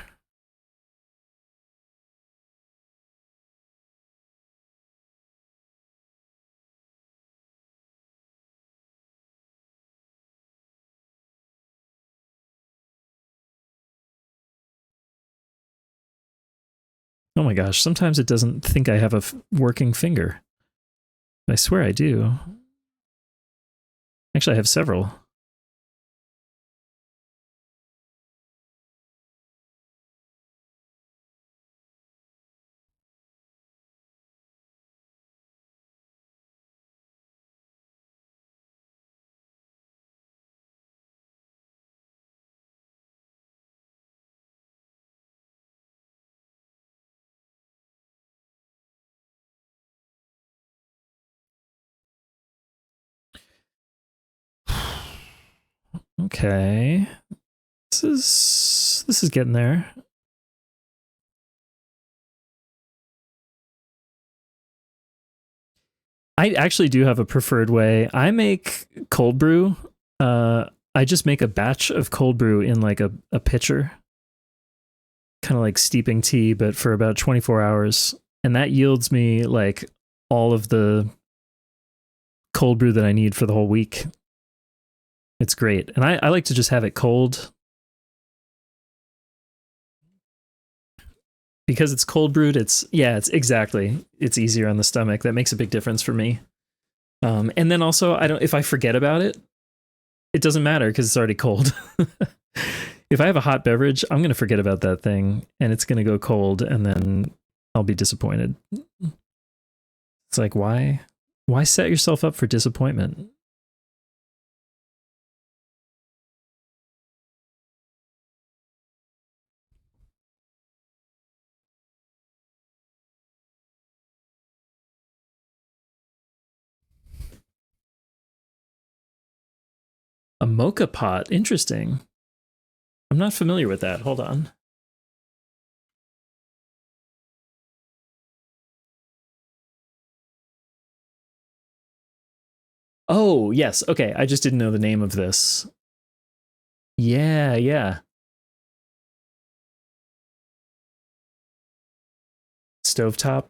Oh my gosh, sometimes it doesn't think I have a working finger. I swear I do. Actually, I have several. Okay. This is getting there. I actually do have a preferred way. I make cold brew. I just make a batch of cold brew in like a pitcher. Kind of like steeping tea, but for about 24 hours. And that yields me like all of the cold brew that I need for the whole week. It's great. And I like to just have it cold. Because it's cold brewed, it's exactly. It's easier on the stomach. That makes a big difference for me. And then also if I forget about it, it doesn't matter because it's already cold. If I have a hot beverage, I'm going to forget about that thing and it's going to go cold and then I'll be disappointed. It's like, why set yourself up for disappointment? A mocha pot. Interesting. I'm not familiar with that. Hold on. Oh, yes. Okay. I just didn't know the name of this. Yeah, yeah. Stovetop.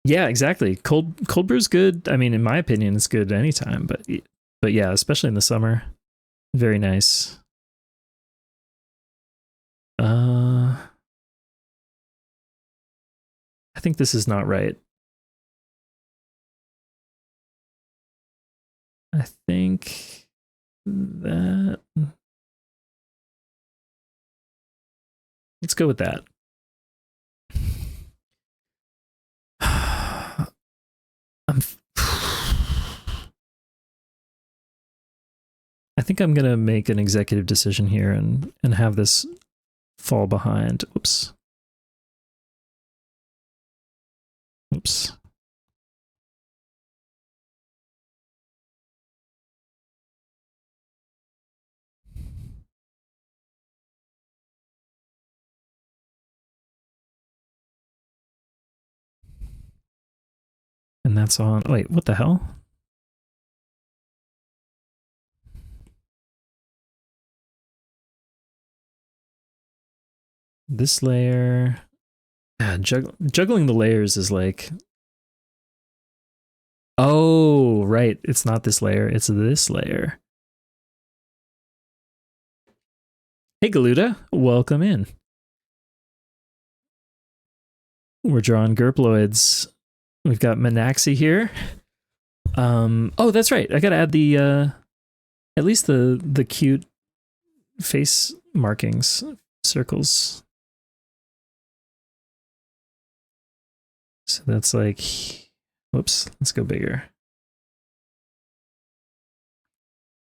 Yeah, exactly. Cold brew's good. I mean, in my opinion, it's good anytime, but yeah, especially in the summer. Very nice. I think this is not right. I think that let's go with that. I think I'm gonna make an executive decision here and have this fall behind. Oops. Oops. And that's on. Wait, what the hell? This layer. Yeah, juggling the layers is like. Oh, right. It's not this layer. It's this layer. Hey, Galuda. Welcome in. We're drawing gurploids. We've got Manaxi here. Oh, that's right. I gotta add the at least the cute face markings, circles. So that's like, whoops, let's go bigger.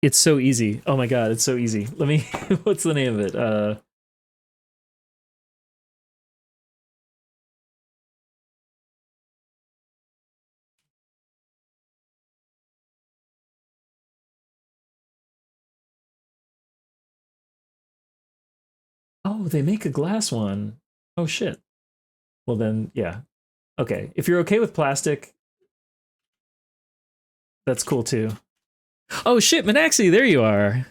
It's so easy. Oh my god, it's so easy. Let me what's the name of it? Oh, they make a glass one. Oh shit. Well then, yeah. Okay. If you're okay with plastic, that's cool too. Oh shit, Manaxi, there you are.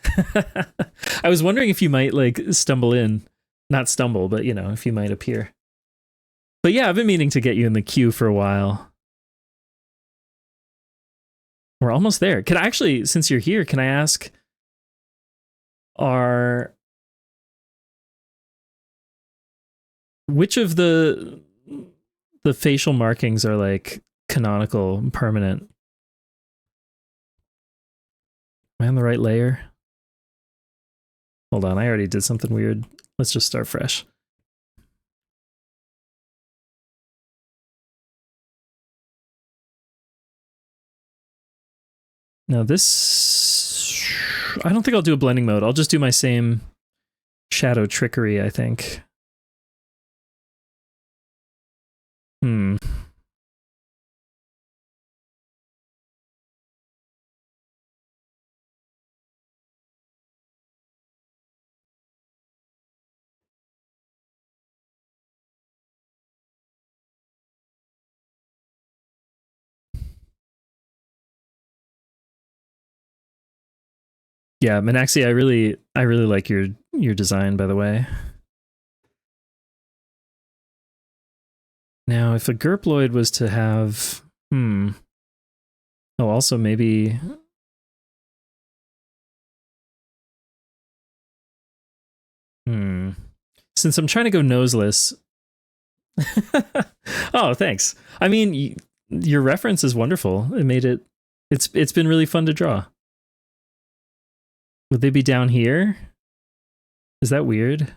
I was wondering if you might like stumble in. Not stumble, but you know, if you might appear. But yeah, I've been meaning to get you in the queue for a while. We're almost there. Can I actually, since you're here, can I ask, which of the facial markings are like canonical, permanent? Am I on the right layer? Hold on, I already did something weird. Let's just start fresh. Now this, I don't think I'll do a blending mode. I'll just do my same shadow trickery, I think. Yeah, Manaxi, I really like your design, by the way. Now, if a gurploid was to have, oh, also maybe, since I'm trying to go noseless. Oh, thanks. I mean, your reference is wonderful. It made it. It's been really fun to draw. Would they be down here? Is that weird?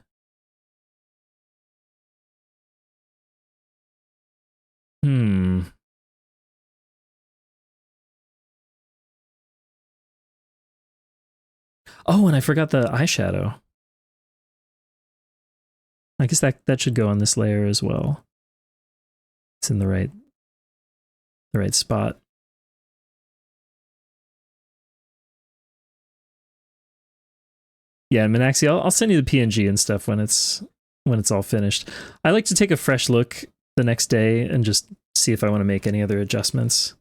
Oh, and I forgot the eyeshadow. I guess that should go on this layer as well. It's in the right spot. Yeah, Minaxi, I'll send you the PNG and stuff when it's all finished. I like to take a fresh look the next day and just see if I want to make any other adjustments.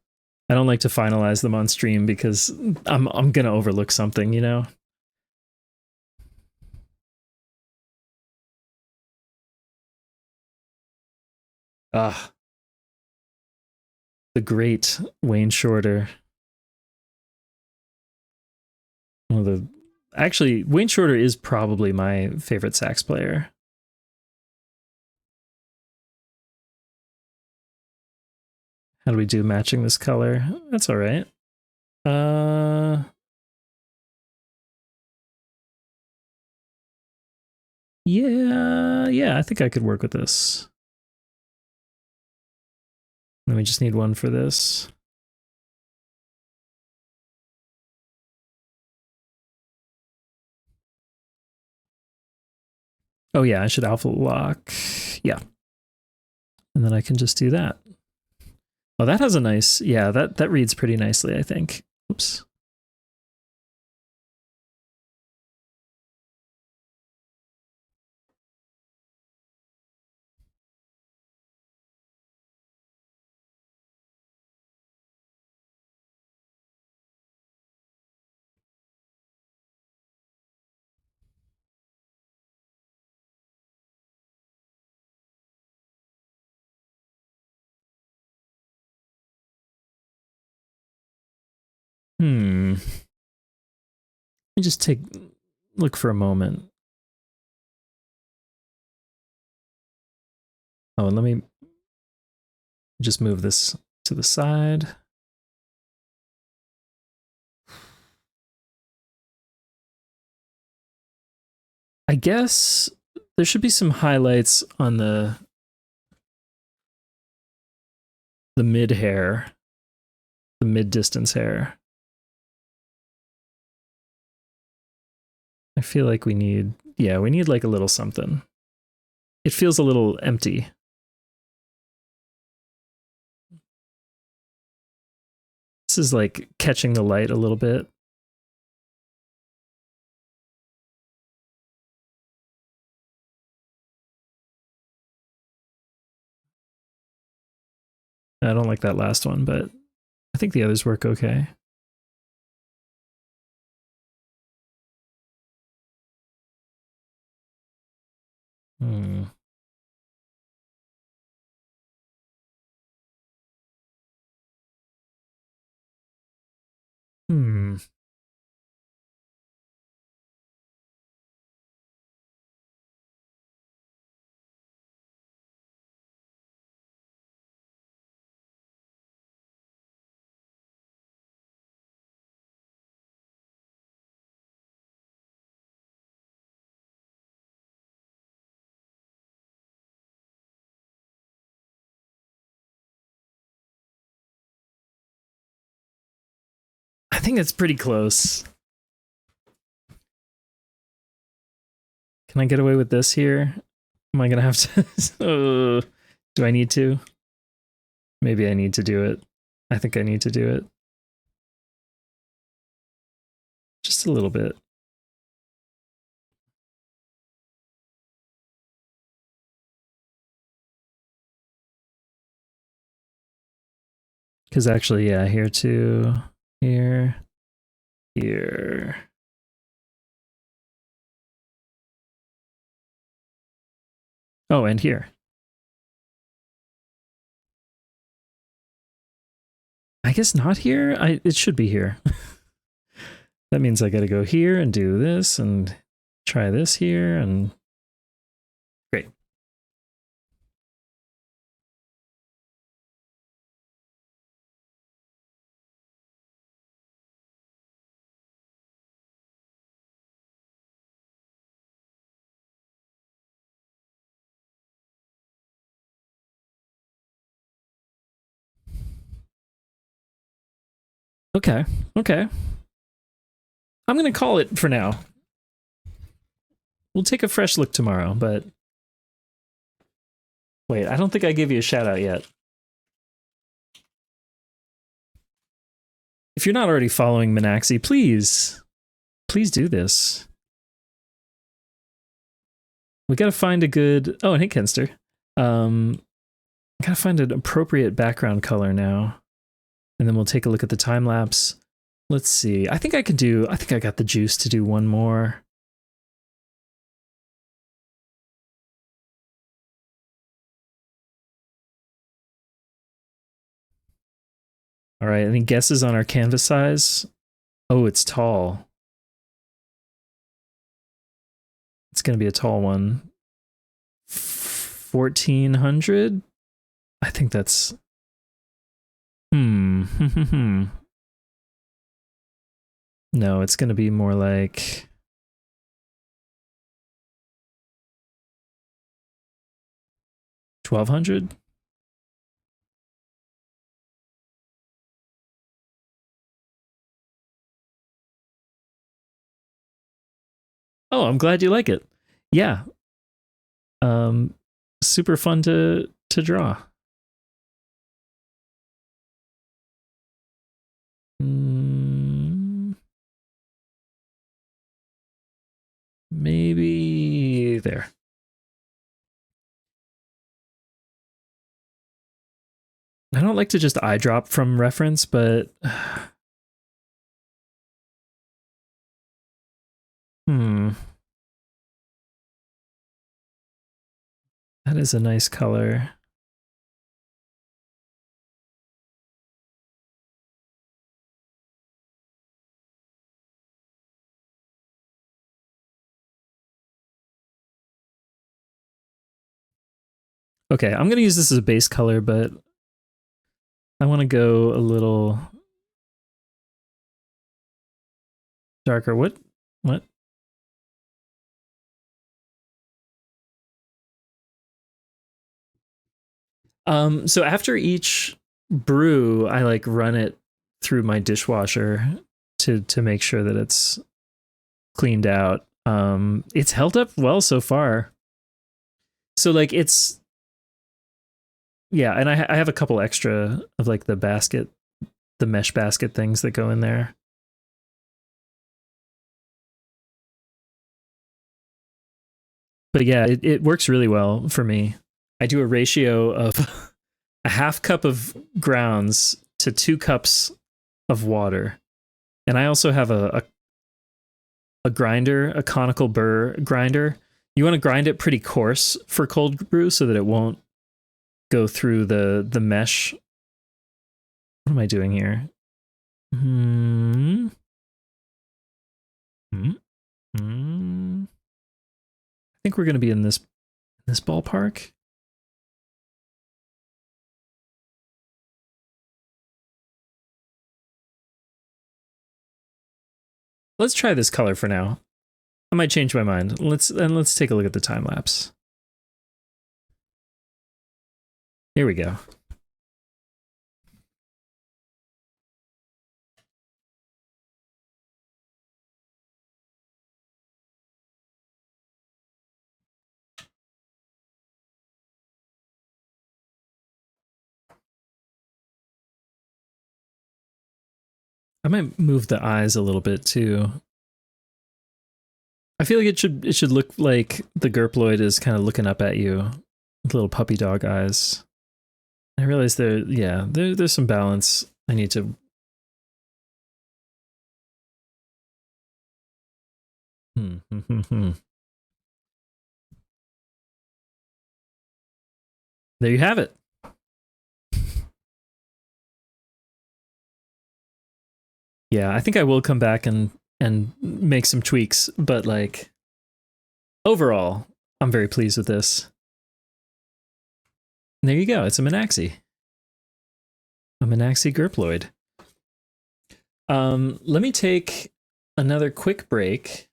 I don't like to finalize them on stream because I'm gonna overlook something, you know. Ah, the great Wayne Shorter. One of the actually Wayne Shorter is probably my favorite sax player. How do we do matching this color? That's all right. Yeah, I think I could work with this. Then we just need one for this. Oh yeah, I should alpha lock. Yeah. And then I can just do that. Oh, that has a nice, yeah, that reads pretty nicely, I think. Oops. Let me just look for a moment. Oh, and let me just move this to the side. I guess there should be some highlights on the mid hair, the mid distance hair. I feel like we need like a little something. It feels a little empty. This is like catching the light a little bit. I don't like that last one, but I think the others work okay. Hmm. Hmm. I think it's pretty close. Can I get away with this here? Am I gonna have to? Do I need to? Maybe I need to do it. I think I need to do it. Just a little bit. Because actually, yeah, here too. Here. Here. Oh, and here. I guess not here. It should be here. That means I gotta go here and do this and try this here and great. Okay. Okay. I'm gonna call it for now. We'll take a fresh look tomorrow, but wait, I don't think I gave you a shout out yet. If you're not already following Minaxi, please do this. We got to find a good. Oh, and hey, Kenster. Got to find an appropriate background color now, and then we'll take a look at the time lapse. Let's see. I think I got the juice to do one more. All right. Any guesses on our canvas size? Oh, it's tall. It's going to be a tall one. 1400. I think that's. No, it's going to be more like 1200. Oh, I'm glad you like it. Yeah. Super fun to draw. Maybe there. I don't like to just eye drop from reference, but that is a nice color. Okay, I'm going to use this as a base color, but I want to go a little darker. What? So after each brew, I like run it through my dishwasher to make sure that it's cleaned out. It's held up well so far. So like it's, yeah, and I have a couple extra of like the mesh basket things that go in there. But yeah, it works really well for me. I do a ratio of a half cup of grounds to 2 cups of water. And I also have a grinder, a conical burr grinder. You want to grind it pretty coarse for cold brew so that it won't go through the mesh. What am I doing here? I think we're going to be in this ballpark. Let's try this color for now. I might change my mind. Let's take a look at the time lapse. Here we go. I might move the eyes a little bit too. I feel like it should look like the gurploid is kind of looking up at you with little puppy dog eyes. I realize there's some balance I need to. There you have it. Yeah, I think I will come back and make some tweaks, but like overall, I'm very pleased with this. And there you go. It's a Minaxi. A Minaxi gurploid. Let me take another quick break.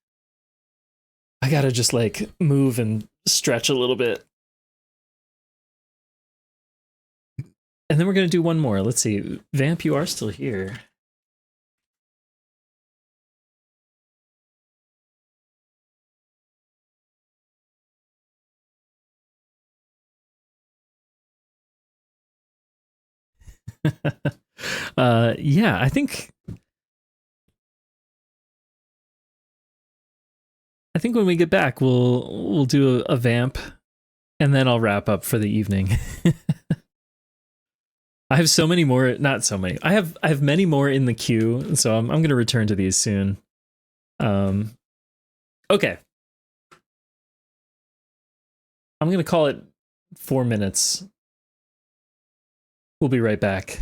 I gotta just like move and stretch a little bit. And then we're gonna do one more. Let's see. Vamp, you are still here. Yeah, I think I think when we get back, we'll do a vamp, and then I'll wrap up for the evening. I have so many more, not so many. I have many more in the queue, so I'm going to return to these soon. Okay. I'm going to call it 4 minutes. We'll be right back.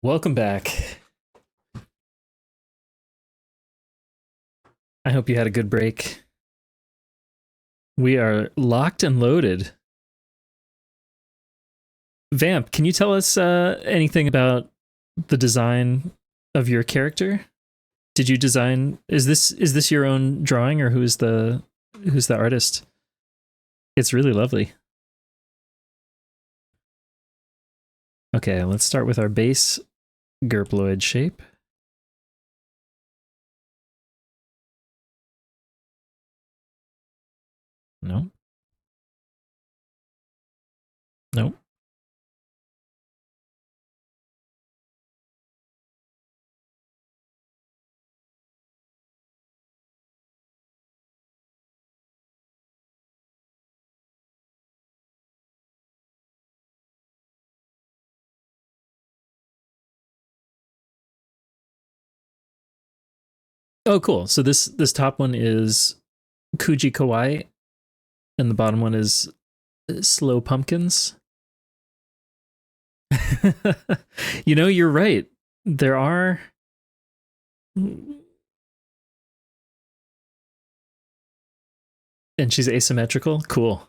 Welcome back. I hope you had a good break. We are locked and loaded. Vamp, can you tell us anything about the design of your character? Did you design? Is this your own drawing, or who's the artist? It's really lovely. Okay, let's start with our base gurploid shape. No. Nope. Oh, cool. So this top one is Kuji Kawaii, and the bottom one is Slow Pumpkins. You know, you're right. There are. And she's asymmetrical. Cool.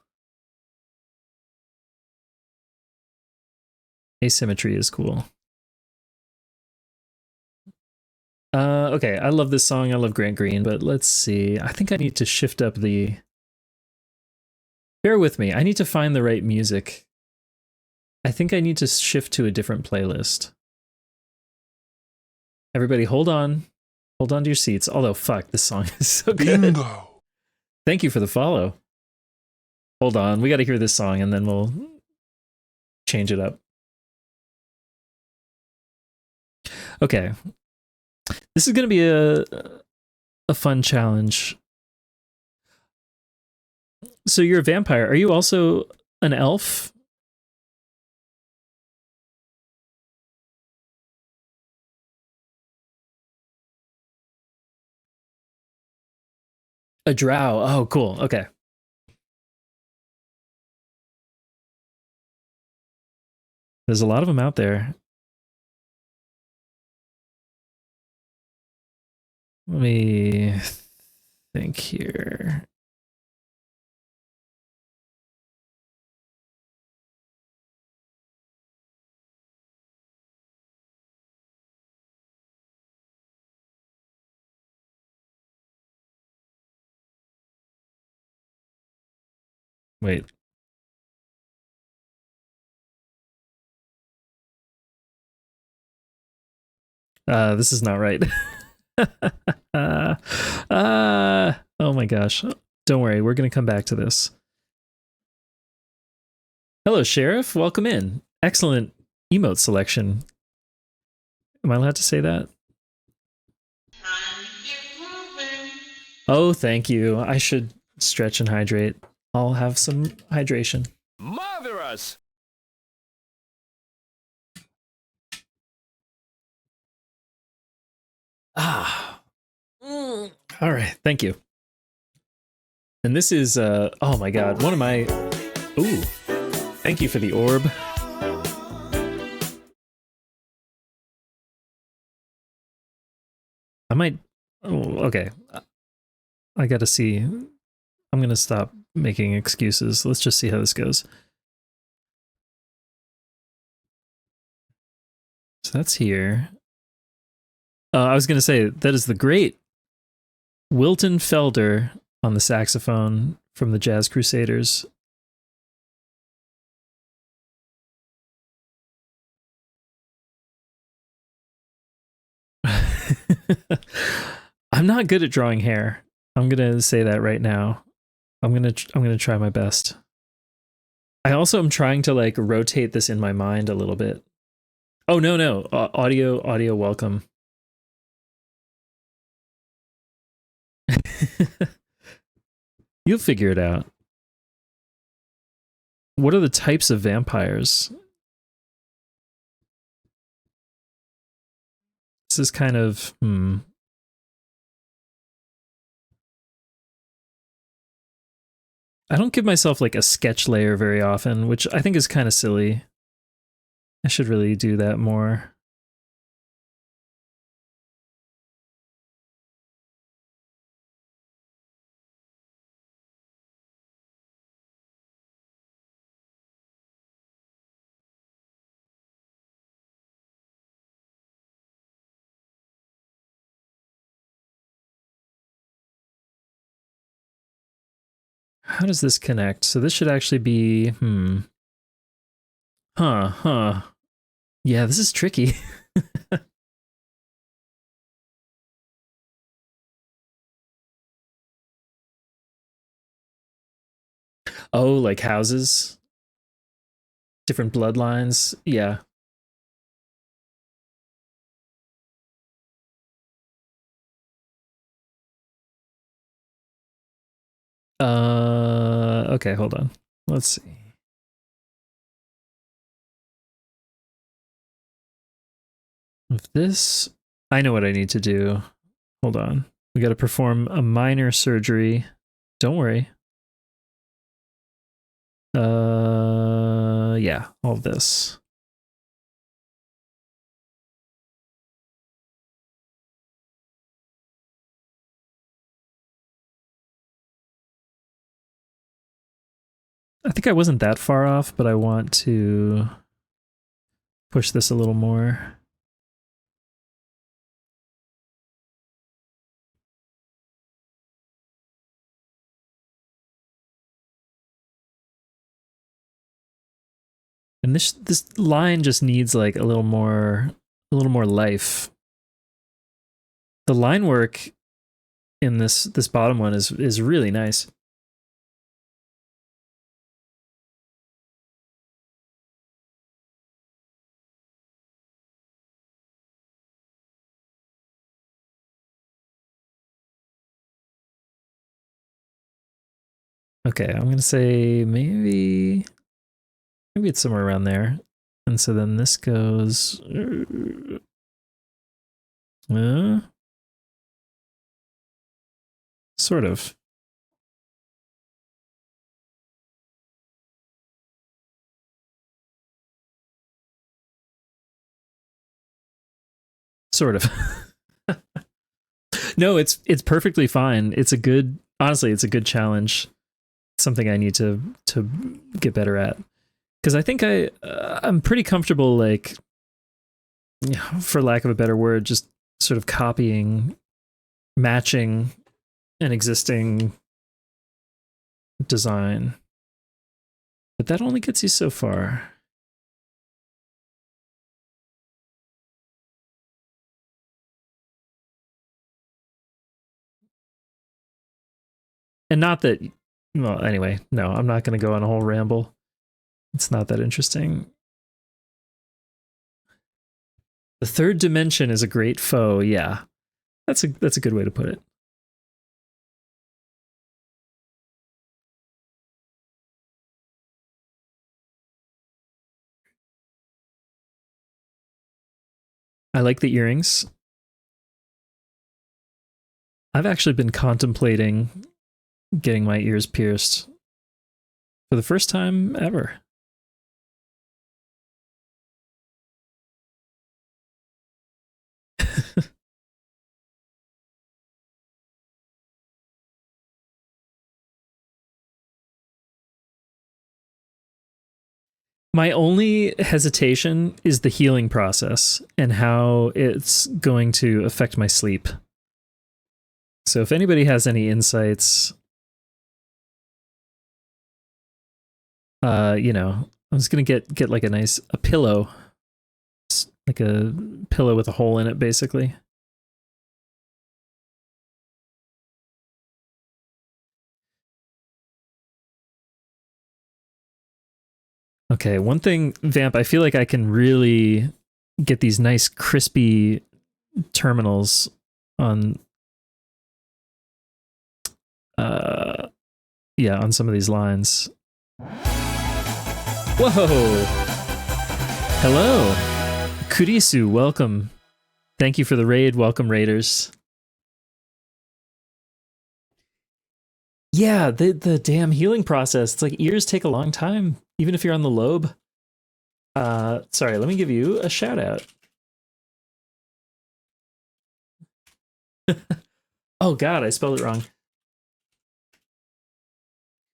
Asymmetry is cool. Okay, I love this song. I love Grant Green, but let's see. I think I need to shift up the. Bear with me. I need to find the right music. I think I need to shift to a different playlist. Everybody, hold on. Hold on to your seats. Although, fuck, this song is so good. Bingo. Thank you for the follow. Hold on. We got to hear this song and then we'll change it up. Okay. This is going to be a fun challenge. So you're a vampire. Are you also an elf? A drow. Oh, cool. Okay. There's a lot of them out there. Let me think here. Wait. This is not right. Oh my gosh. Don't worry, we're gonna come back to this. Hello, Sheriff. Welcome in. Excellent emote selection. Am I allowed to say that? Oh, thank you. I should stretch and hydrate. I'll have some hydration. Marvelous! Ah. All right. Thank you. And this is, oh my God, one of my, ooh, thank you for the orb. I might, oh, okay. I gotta see. I'm gonna stop making excuses. Let's just see how this goes. So that's here. I was gonna say, that is the great Wilton Felder on the saxophone from the Jazz Crusaders. I'm not good at drawing hair. I'm gonna say that right now. I'm gonna try my best. I also am trying to like rotate this in my mind a little bit. Oh no, audio welcome. You'll figure it out. What are the types of vampires? This is kind of I don't give myself like a sketch layer very often, which I think is kind of silly. I should really do that more. How does this connect? So this should actually be, Yeah, this is tricky. Oh, like houses, different bloodlines. Yeah. Okay, hold on. Let's see. If this, I know what I need to do. Hold on. We got to perform a minor surgery. Don't worry. Yeah, all of this. I think I wasn't that far off, but I want to push this a little more. And this line just needs like a little more life. The line work in this bottom one is really nice. Okay, I'm gonna say maybe it's somewhere around there. And so then this goes sort of. Sort of. No, it's perfectly fine. It's a good, honestly, it's a good challenge. It's something I need to get better at. Because I think I'm pretty comfortable, like, for lack of a better word, just sort of copying, matching an existing design. But that only gets you so far. And not that, well, anyway, no, I'm not going to go on a whole ramble. It's not that interesting. The third dimension is a great foe. Yeah, that's a good way to put it. I like the earrings. I've actually been contemplating getting my ears pierced for the first time ever. My only hesitation is the healing process and how it's going to affect my sleep. So if anybody has any insights, you know, I was gonna get like a pillow, like a pillow with a hole in it, basically. Okay, one thing, Vamp, I feel like I can really get these nice crispy terminals on yeah, on some of these lines. Whoa! Hello! Kurisu, welcome. Thank you for the raid. Welcome, raiders. Yeah, the damn healing process. It's like ears take a long time, even if you're on the lobe. Sorry, let me give you a shout out. Oh god, I spelled it wrong.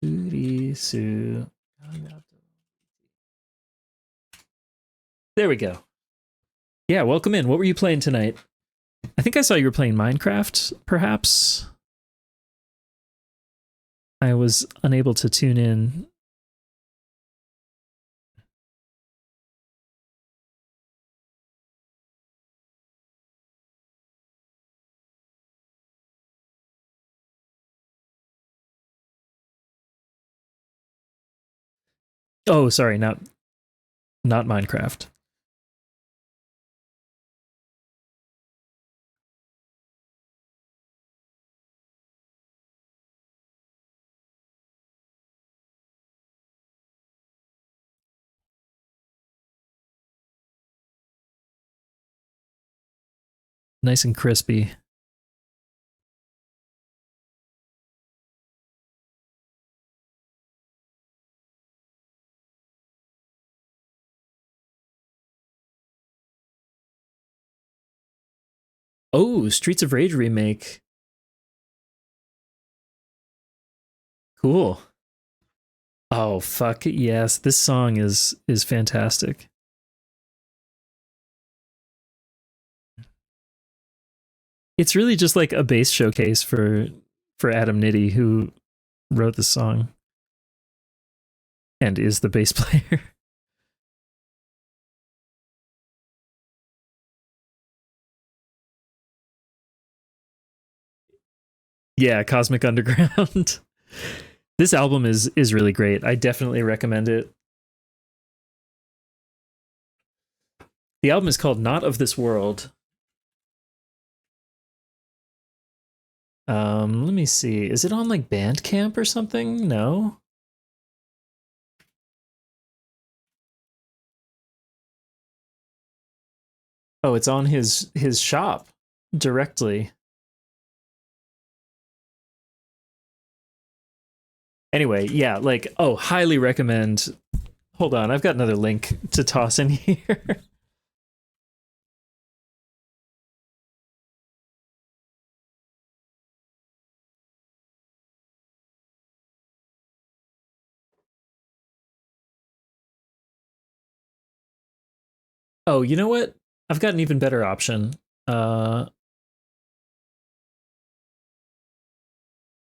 Kurisu. There we go. Yeah, welcome in. What were you playing tonight? I think I saw you were playing Minecraft, perhaps. I was unable to tune in. Oh, sorry, not Minecraft. Nice and crispy. Oh, Streets of Rage remake. Cool. Oh, fuck yes. This song is fantastic. It's really just like a bass showcase for Adam Nitty, who wrote the song and is the bass player. Yeah, Cosmic Underground. This album is really great. I definitely recommend it. The album is called Not of This World. Let me see. Is it on like Bandcamp or something? No. Oh, it's on his shop directly. Anyway, yeah, like, oh, highly recommend. Hold on, I've got another link to toss in here. Oh, you know what? I've got an even better option.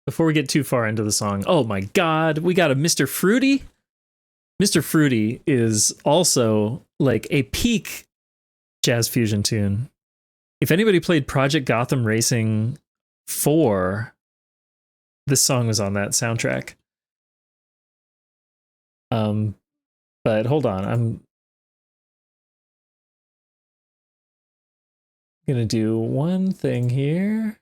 Before we get too far into the song, oh my god, we got a Mr. Fruity. Mr. Fruity is also like a peak jazz fusion tune. If anybody played Project Gotham Racing 4, this song was on that soundtrack. But hold on, I'm gonna do one thing here.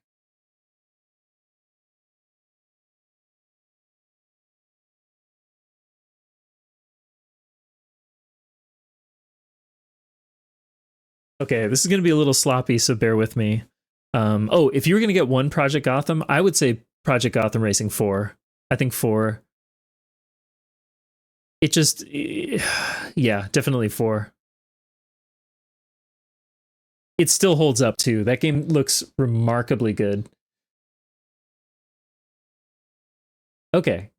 Okay, this is gonna be a little sloppy, so bear with me. Oh, if you were gonna get one Project Gotham, I would say Project Gotham Racing 4. I think 4. It just, yeah, definitely 4. It still holds up too. That game looks remarkably good. Okay,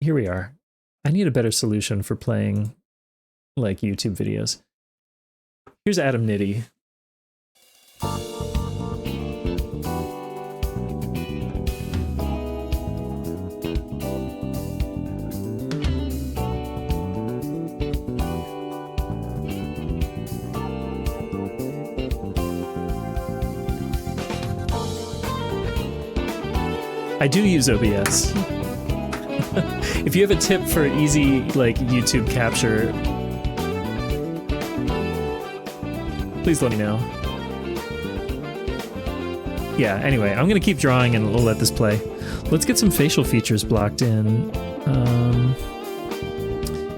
here we are. I need a better solution for playing like YouTube videos. Here's Adam Nitty. I do use OBS. If you have a tip for easy like YouTube capture, please let me know. Yeah, anyway, I'm gonna keep drawing and we'll let this play. Let's get some facial features blocked in.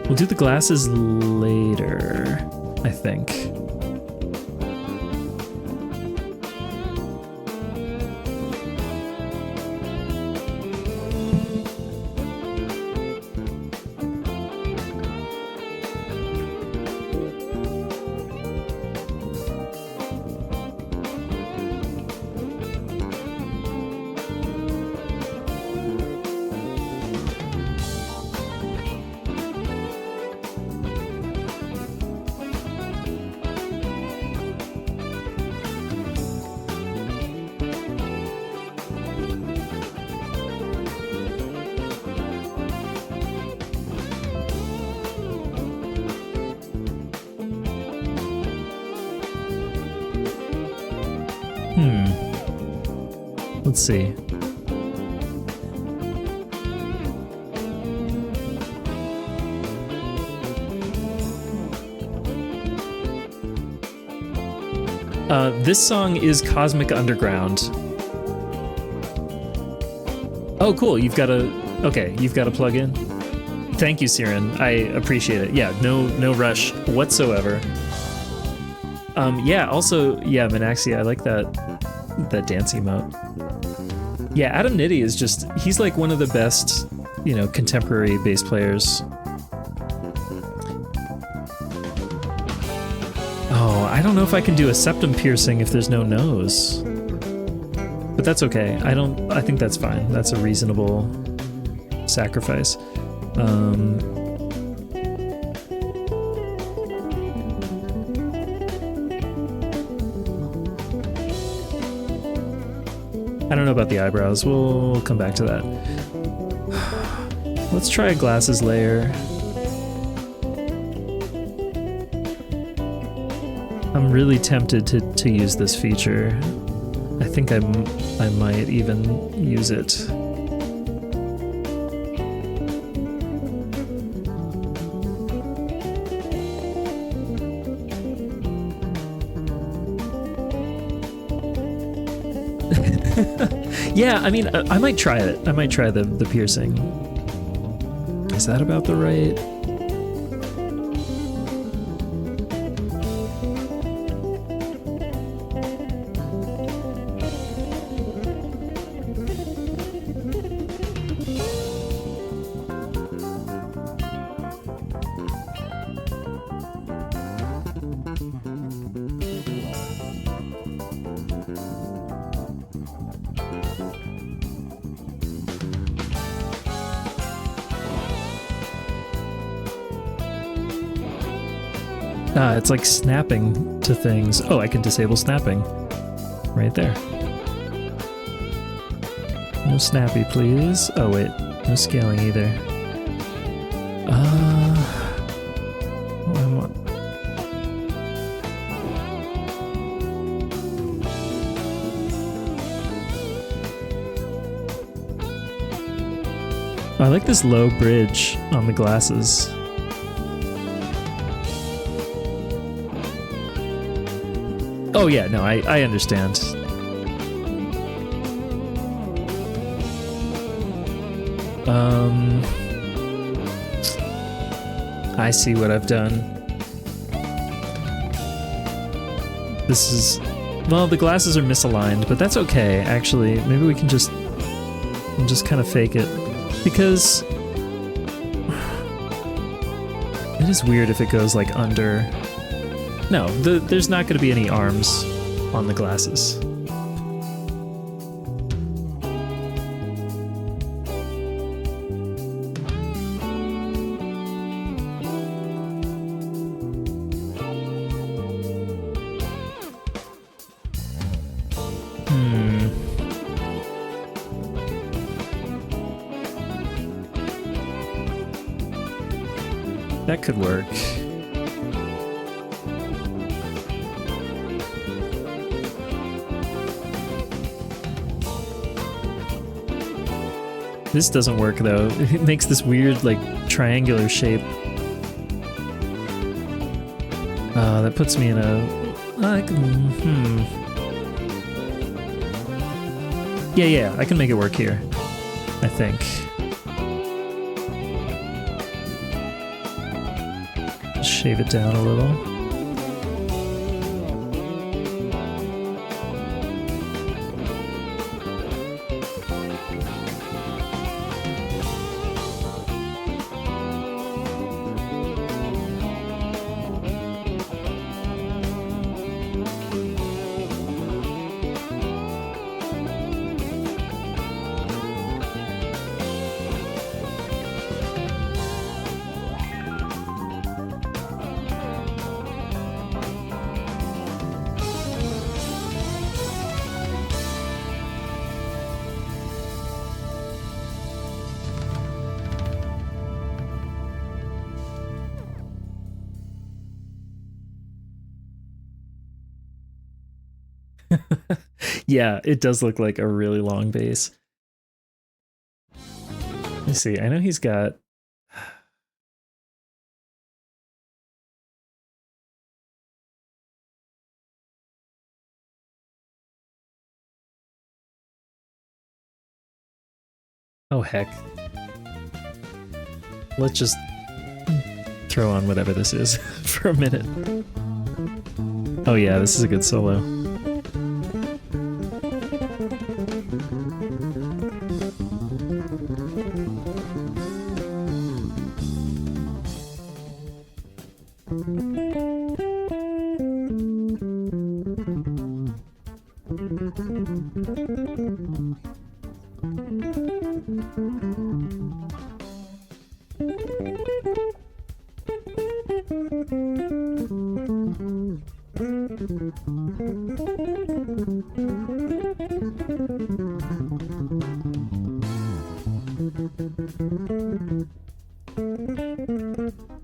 We'll do the glasses later, I think. Let's see. This song is Cosmic Underground. Oh, cool. You've got a plug-in. Thank you, Siren. I appreciate it. Yeah, no rush whatsoever. Yeah, also, yeah, Minaxia, I like that dance emote. Yeah, Adam Nitty is just, he's like one of the best, contemporary bass players. Oh, I don't know if I can do a septum piercing if there's no nose. But that's okay. I think that's fine. That's a reasonable sacrifice. I don't know about the eyebrows. We'll come back to that. Let's try a glasses layer. I'm really tempted to use this feature. I think I might even use it. Yeah, I mean, I might try it. I might try the piercing. Is that about the right? It's like snapping to things. Oh, I can disable snapping. Right there. No snappy, please. Oh, wait. No scaling either. What do I want? I like this low bridge on the glasses. Oh yeah, no, I understand. I see what I've done. This is... Well, the glasses are misaligned, but that's okay, actually. Maybe we can just kind of fake it. Because... It is weird if it goes, like, under... No, there's not going to be any arms on the glasses. That could work. This doesn't work though. It makes this weird, like, triangular shape. That puts me in a... Yeah, I can make it work here. I think. Shave it down a little. Yeah, it does look like a really long bass. Let's see, I know he's got... Oh, heck. Let's just throw on whatever this is for a minute. Oh yeah, this is a good solo.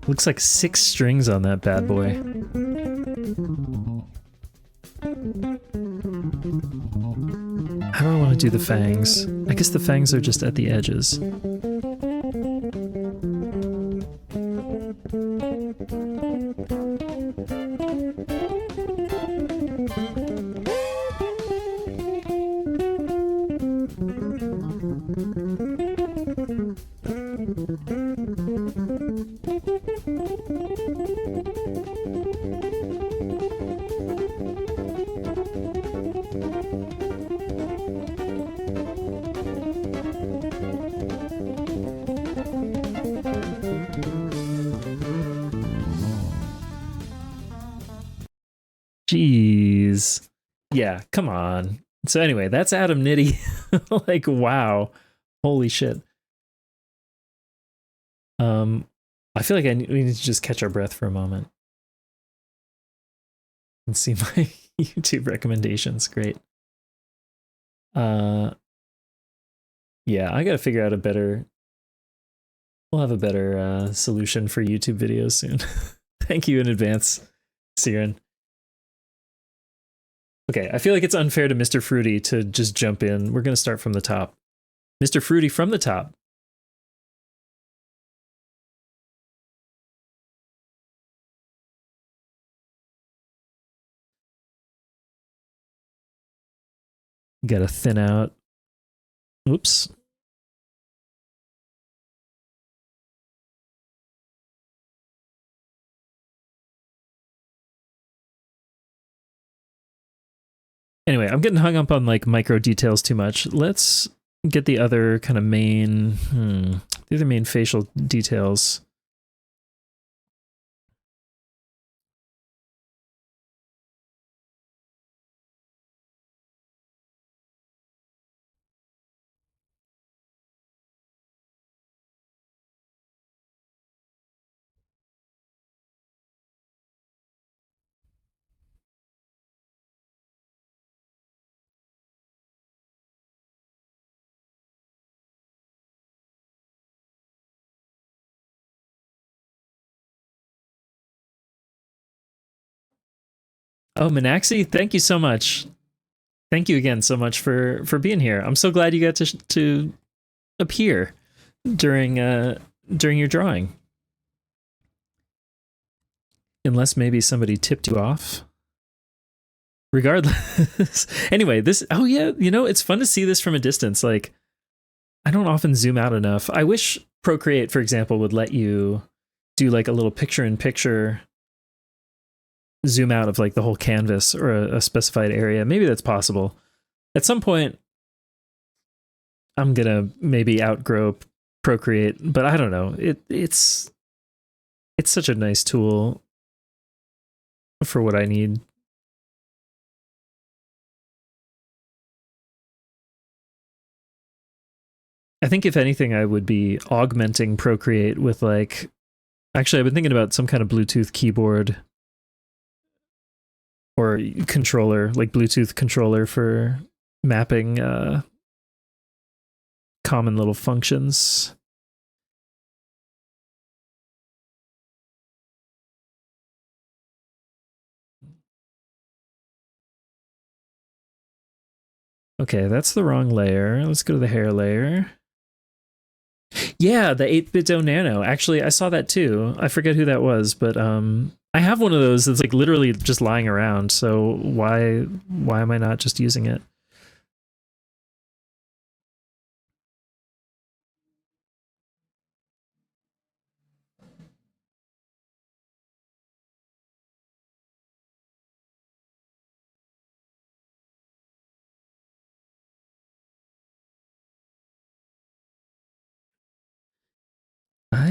Looks like 6 strings on that bad boy. How do I want to do the fangs? I guess the fangs are just at the edges. Jeez. Yeah, come on. So anyway, that's Adam Nitty. Like, wow. Holy shit. I feel like we need to just catch our breath for a moment. And see my YouTube recommendations. Great. Yeah, I gotta figure out a better... We'll have a better solution for YouTube videos soon. Thank you in advance, Siren. Okay, I feel like it's unfair to Mr. Fruity to just jump in. We're going to start from the top. Mr. Fruity from the top. Gotta thin out. Oops. Anyway, I'm getting hung up on like micro details too much. Let's get the other kind of main, the other main facial details. Oh, Minaxi, thank you so much. Thank you again so much for being here. I'm so glad you got to appear during your drawing. Unless maybe somebody tipped you off. Regardless. Anyway, this, oh yeah, you know, it's fun to see this from a distance. Like, I don't often zoom out enough. I wish Procreate, for example, would let you do like a little picture-in-picture zoom out of like the whole canvas or a specified area. Maybe that's possible. At some point, I'm gonna maybe outgrow Procreate, but I don't know. It's such a nice tool for what I need. I think if anything, I would be augmenting Procreate with like, actually, I've been thinking about some kind of Bluetooth keyboard or controller, like Bluetooth controller for mapping common little functions. Okay, that's the wrong layer. Let's go to the hair layer. Yeah, the 8BitDo Nano. Actually, I saw that too. I forget who that was, but I have one of those that's like literally just lying around. So why am I not just using it?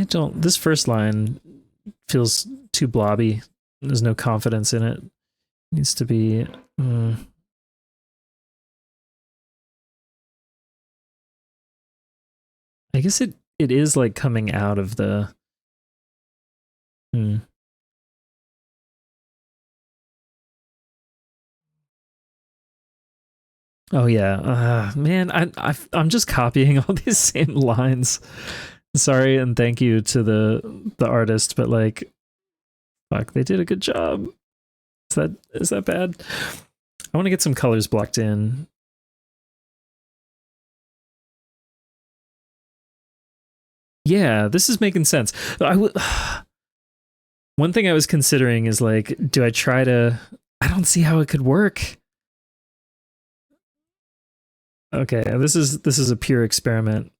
I don't. This first line feels too blobby. There's no confidence in it. It needs to be. I guess it is like coming out of the. Oh yeah, man. I'm just copying all these same lines. Sorry and thank you to the artist, but like, fuck, they did a good job. Is that bad? I want to get some colors blocked in. Yeah, this is making sense. One thing I was considering is like, do I try to? I don't see how it could work. Okay, this is a pure experiment.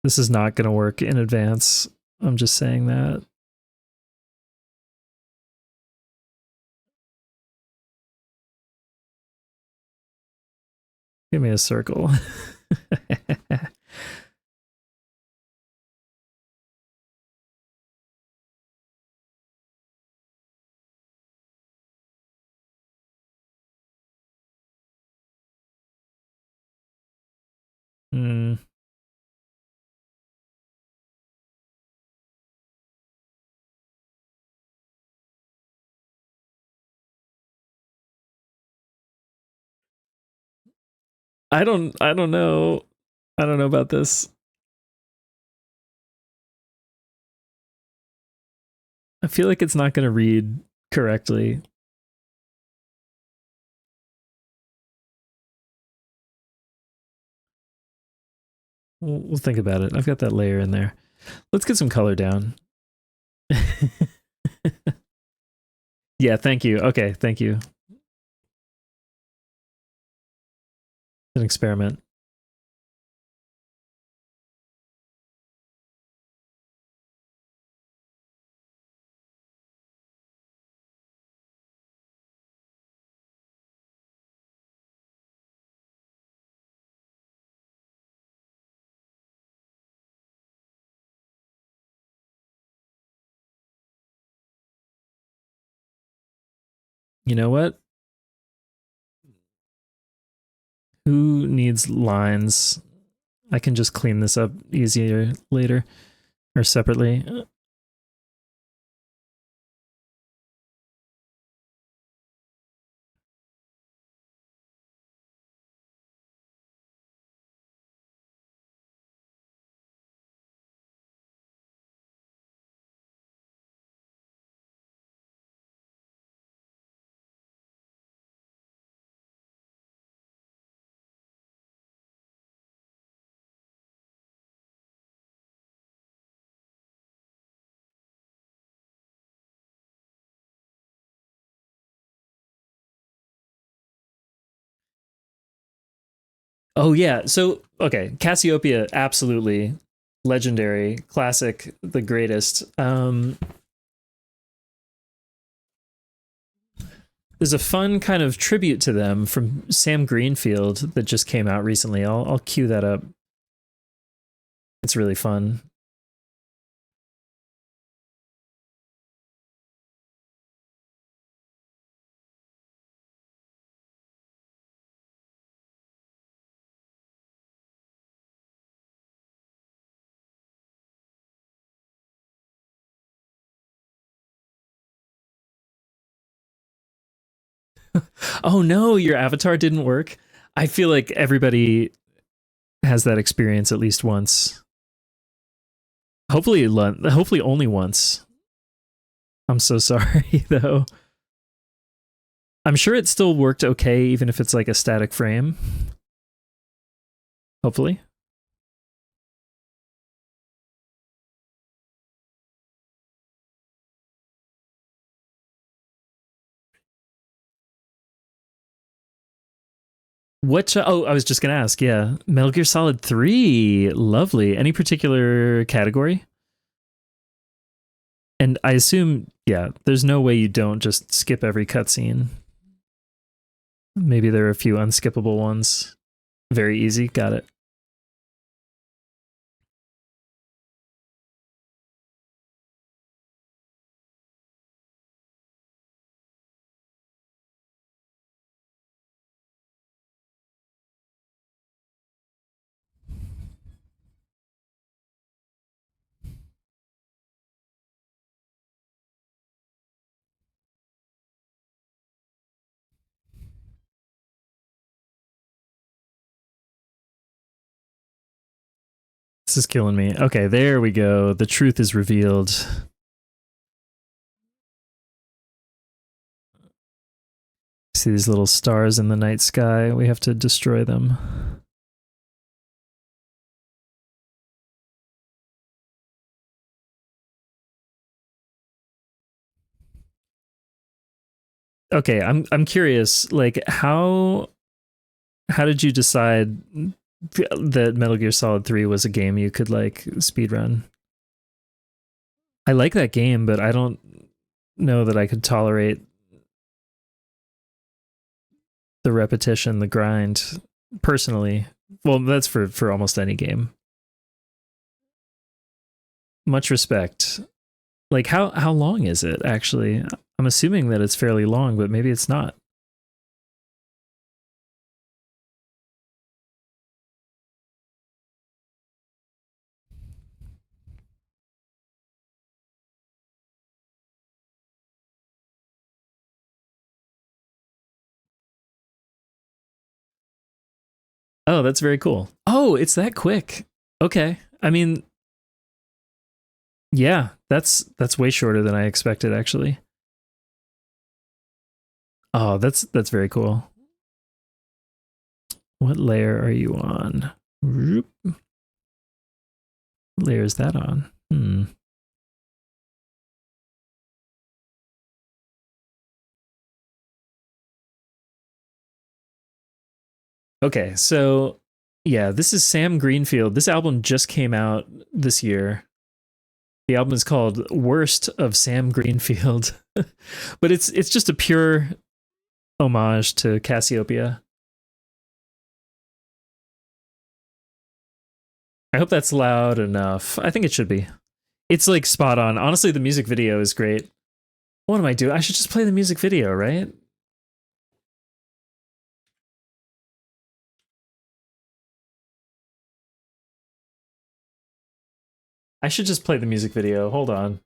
This is not going to work in advance. I'm just saying that. Give me a circle. Hmm. I don't know. I don't know about this. I feel like it's not going to read correctly. We'll think about it. I've got that layer in there. Let's get some color down. Yeah, thank you. Okay, thank you. An experiment. You know what? Who needs lines? I can just clean this up easier later or separately. Oh yeah. So okay, Cassiopeia, absolutely legendary, classic, the greatest. There's a fun kind of tribute to them from Sam Greenfield that just came out recently. I'll cue that up. It's really fun. Oh no, your avatar didn't work. I feel like everybody has that experience at least once. Hopefully only once. I'm so sorry though. I'm sure it still worked okay even if it's like a static frame. Hopefully. What? Oh, I was just gonna ask. Yeah, Metal Gear Solid 3, lovely. Any particular category? And I assume, yeah, there's no way you don't just skip every cutscene. Maybe there are a few unskippable ones. Very easy. Got it. This is killing me. Okay, there we go. The truth is revealed. See these little stars in the night sky? We have to destroy them. Okay, I'm curious, like how did you decide that Metal Gear Solid 3 was a game you could like speedrun? I like that game, but I don't know that I could tolerate the repetition, the grind, personally. Well, that's for almost any game. Much respect. Like how long is it actually? I'm assuming that it's fairly long, but maybe it's not. Oh, that's very cool. Oh, it's that quick. Okay. I mean, yeah, that's way shorter than I expected actually. Oh, that's very cool. What layer are you on? What layer is that on? Okay, so yeah, this is Sam Greenfield. This album just came out this year. The album is called Worst of Sam Greenfield. But it's just a pure homage to Cassiopeia. I hope that's loud enough. I think it should be. It's like spot on. Honestly, the music video is great. What am I doing? I should just play the music video, right? I should just play the music video. Hold on.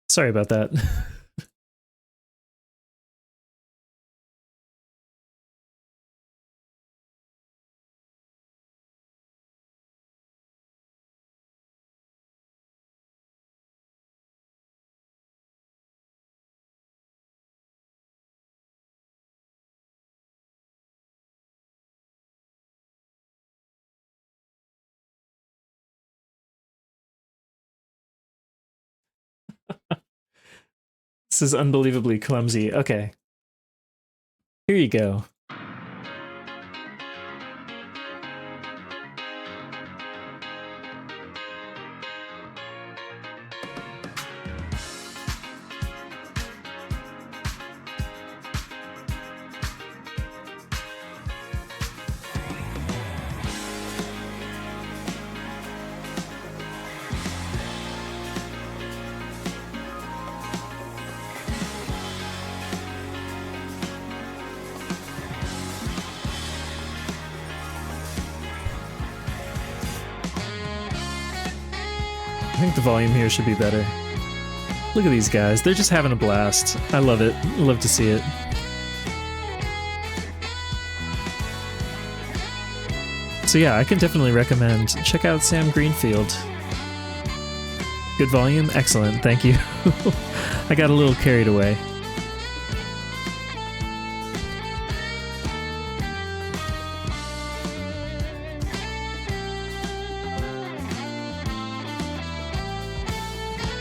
Sorry about that. This is unbelievably clumsy. Okay. Here you go. I think the volume here should be better. Look at these guys. They're just having a blast. I love it. I love to see it. So yeah, I can definitely recommend. Check out Sam Greenfield. Good volume? Excellent. Thank you. I got a little carried away.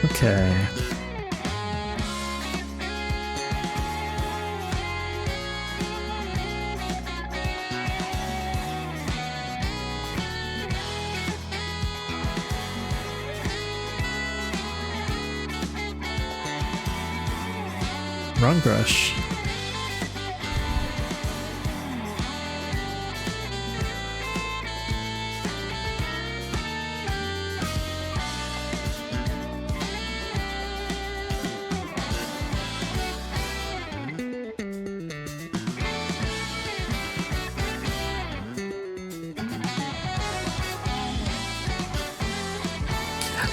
Okay. Wrong brush.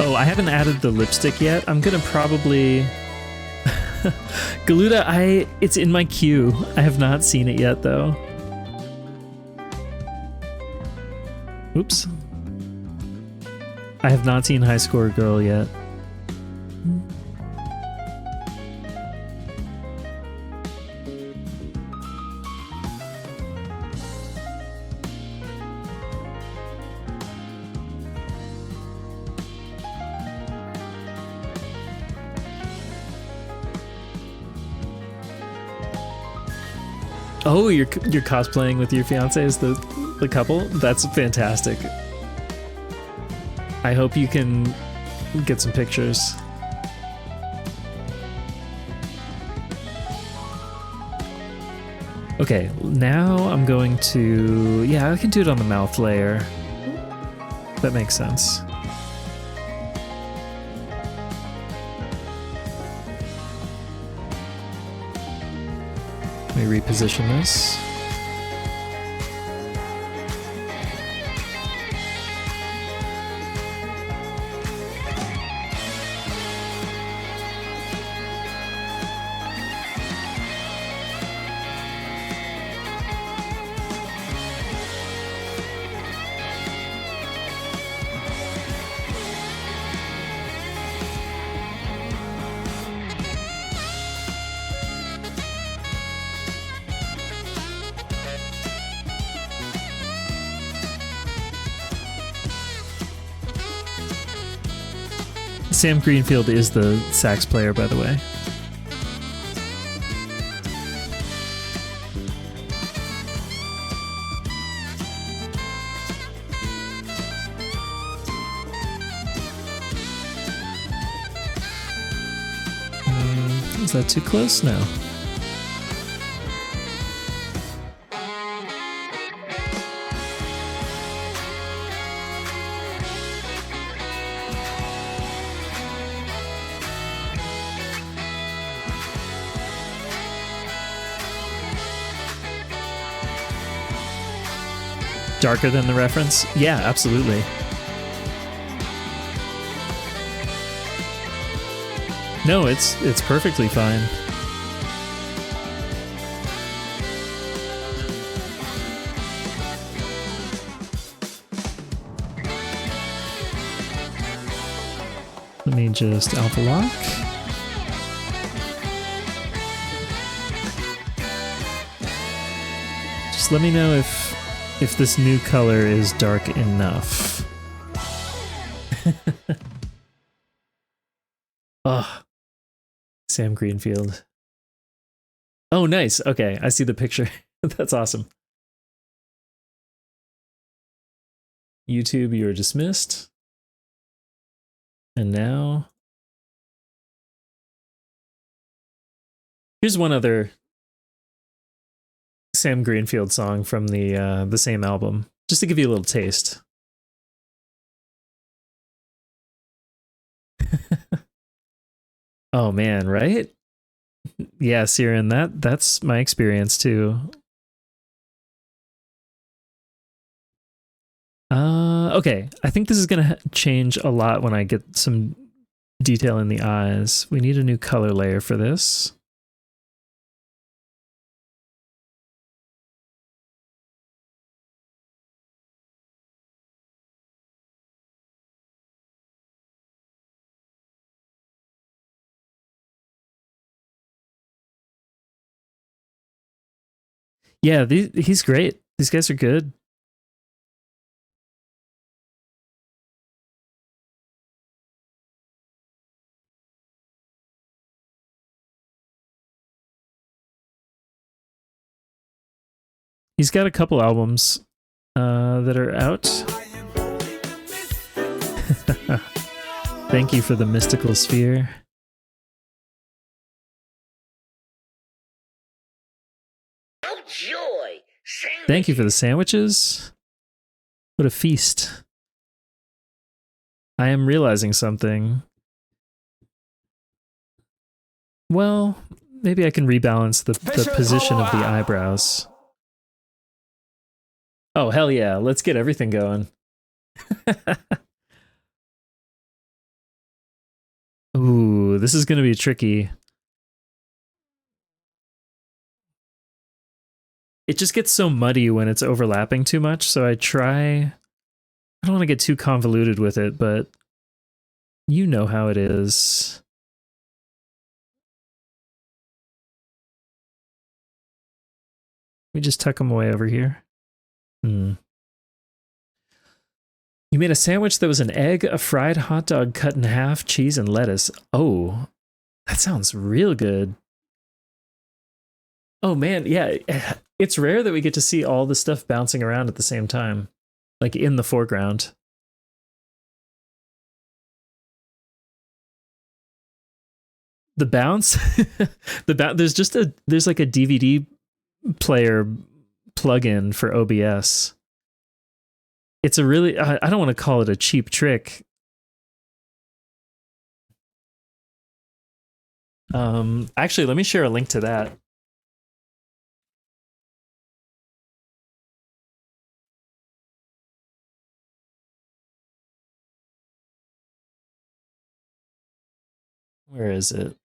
Oh, I haven't added the lipstick yet. I'm gonna probably Galuda, it's in my queue. I have not seen it yet though. Oops. I have not seen High Score Girl yet. Oh, you're cosplaying with your fiance as the couple? That's fantastic. I hope you can get some pictures. Okay, now I'm going to... Yeah, I can do it on the mouth layer. That makes sense. Let me reposition this. Sam Greenfield is the sax player, by the way. Is that too close? No. Darker than the reference? Yeah, absolutely. No, it's perfectly fine. Let me just alpha lock. Just let me know if this new color is dark enough. Oh, Sam Greenfield. Oh, nice. Okay, I see the picture. That's awesome. YouTube, you're dismissed. And now... Here's one other Sam Greenfield song from the same album, just to give you a little taste. Oh man, right? Yeah, Siren, that's my experience too. Okay, I think this is gonna change a lot when I get some detail in the eyes. We need a new color layer for this. Yeah, he's great. These guys are good. He's got a couple albums that are out. Thank you for the mystical sphere. Oh joy! Thank you for the sandwiches. What a feast. I am realizing something. Well, maybe I can rebalance the position of the eyebrows. Oh, hell yeah. Let's get everything going. Ooh, this is going to be tricky. it just gets so muddy when it's overlapping too much. So I don't want to get too convoluted with it, but you know how it is. We just tuck them away over here. You made a sandwich that was an egg, a fried hot dog cut in half, cheese, and lettuce. Oh, that sounds real good. Oh man, yeah. It's rare that we get to see all the stuff bouncing around at the same time, like in the foreground. The bounce, there's like a DVD player plugin for OBS. It's a really, I don't want to call it a cheap trick. Actually, let me share a link to that. Where is it?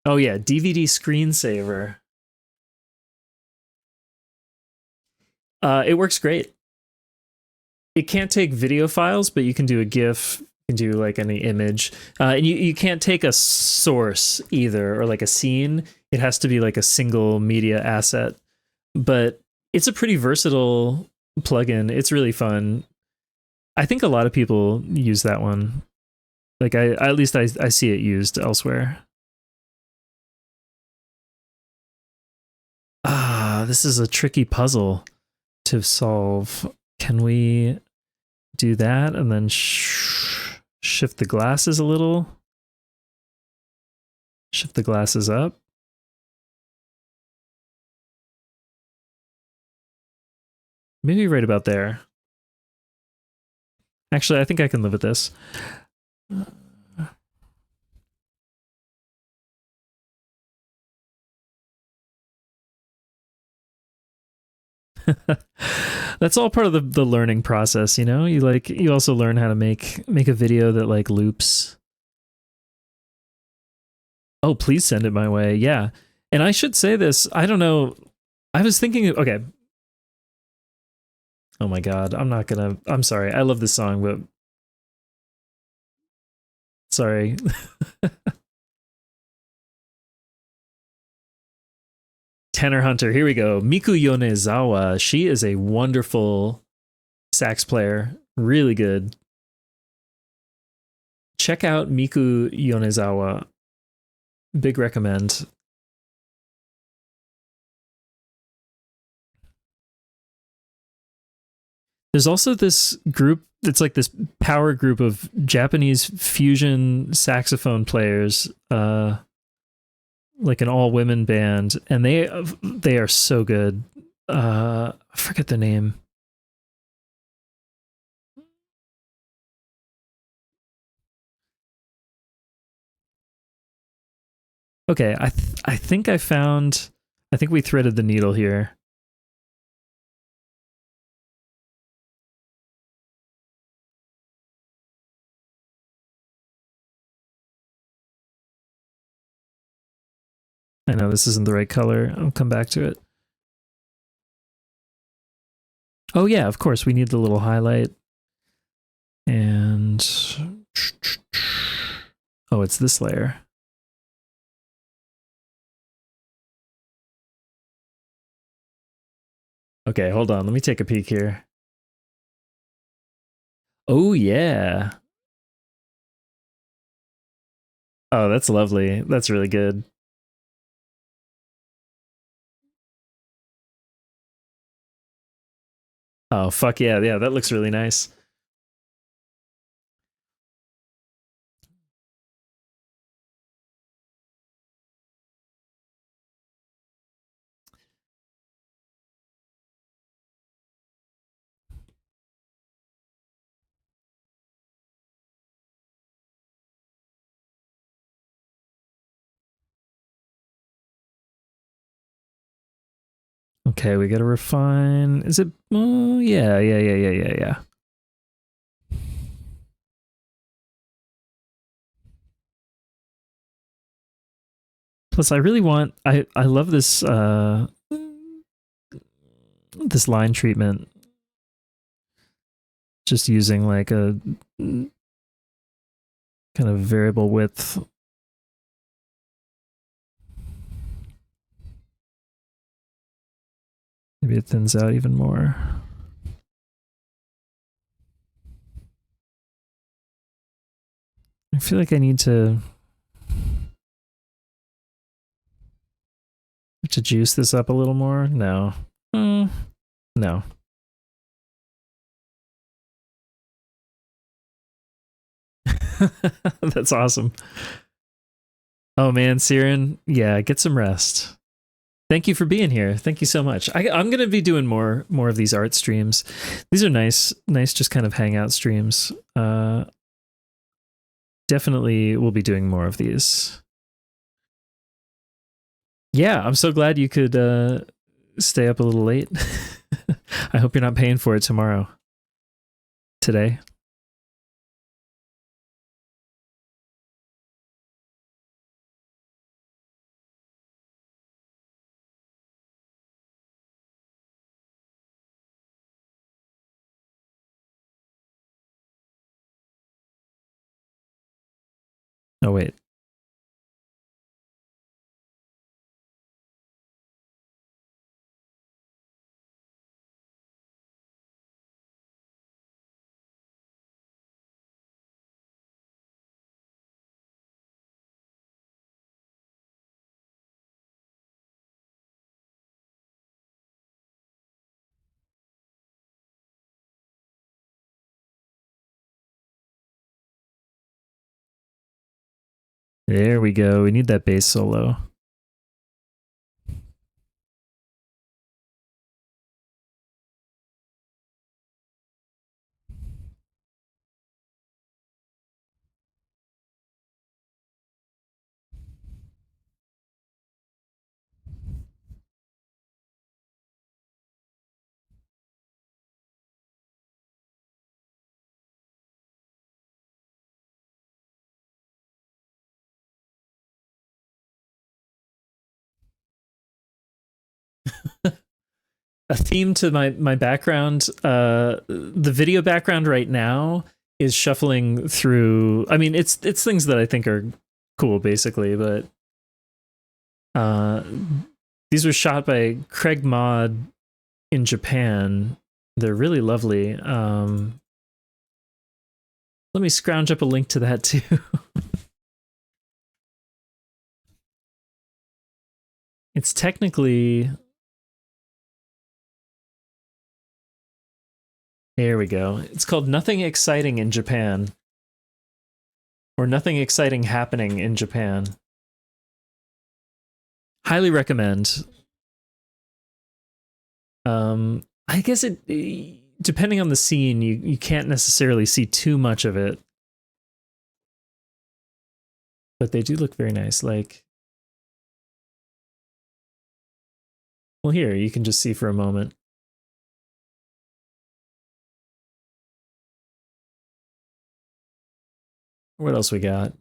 Oh yeah, DVD screensaver. It works great. It can't take video files, but you can do a GIF, you can do like any image. And you can't take a source either, or like a scene. It has to be like a single media asset. But it's a pretty versatile plugin. It's really fun. I think a lot of people use that one. Like at least I see it used elsewhere. This is a tricky puzzle to solve. Can we do that and then shift the glasses a little? Shift the glasses up. Maybe right about there. Actually, I think I can live with this. That's all part of the learning process, you know? You also learn how to make a video that like loops. Oh, please send it my way. Yeah. And I should say this, I don't know. I was thinking, okay. Oh my God. I'm sorry. I love this song, but sorry. Tenor Hunter. Here we go. Miku Yonezawa. She is a wonderful sax player. Really good. Check out Miku Yonezawa. Big recommend. There's also this group that's like this power group of Japanese fusion saxophone players, like an all-women band, and they are so good. I forget the name. Okay, I think I found. I think we threaded the needle here. I know this isn't the right color. I'll come back to it. Oh yeah, of course we need the little highlight. And oh, it's this layer. Okay, hold on. Let me take a peek here. Oh yeah. Oh, that's lovely. That's really good. Oh, fuck yeah. Yeah, that looks really nice. Okay, we gotta refine. Is it? Oh, yeah. Plus, I really want. I love this this line treatment. Just using like a kind of variable width. Maybe it thins out even more. I feel like I need to juice this up a little more. No. No. That's awesome. Oh man, Siren, yeah, get some rest. Thank you for being here. Thank you so much. I'm gonna be doing more of these art streams. These are nice, just kind of hangout streams. Definitely, we'll be doing more of these. Yeah, I'm so glad you could stay up a little late. I hope you're not paying for it tomorrow. Today. Oh wait. There we go. We need that bass solo. A theme to my background. The video background right now is shuffling through. I mean, it's things that I think are cool, basically, but these were shot by Craig Mod in Japan. They're really lovely. Let me scrounge up a link to that too. It's technically. There we go. It's called Nothing Exciting in Japan. Or Nothing Exciting Happening in Japan. Highly recommend. I guess it, depending on the scene, you can't necessarily see too much of it. But they do look very nice. Like, well, here, you can just see for a moment. What else we got?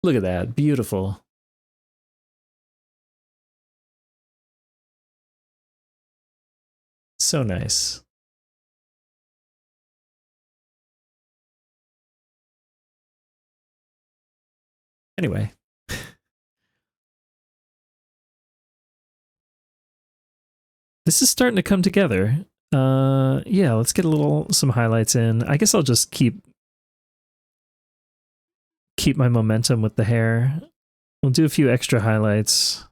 Look at that. Beautiful. So nice. Anyway. This is starting to come together. Yeah, let's get some highlights in. I guess I'll just keep my momentum with the hair. We'll do a few extra highlights.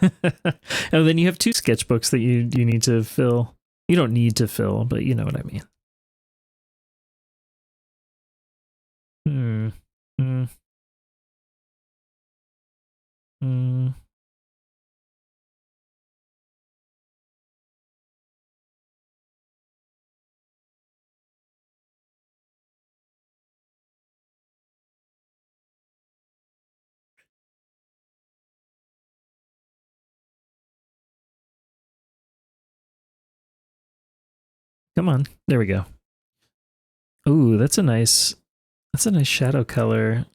And then you have 2 sketchbooks that you need to fill. You don't need to fill, but you know what I mean. Hmm. Hmm. Hmm. Come on. There we go. Ooh, that's a nice shadow color.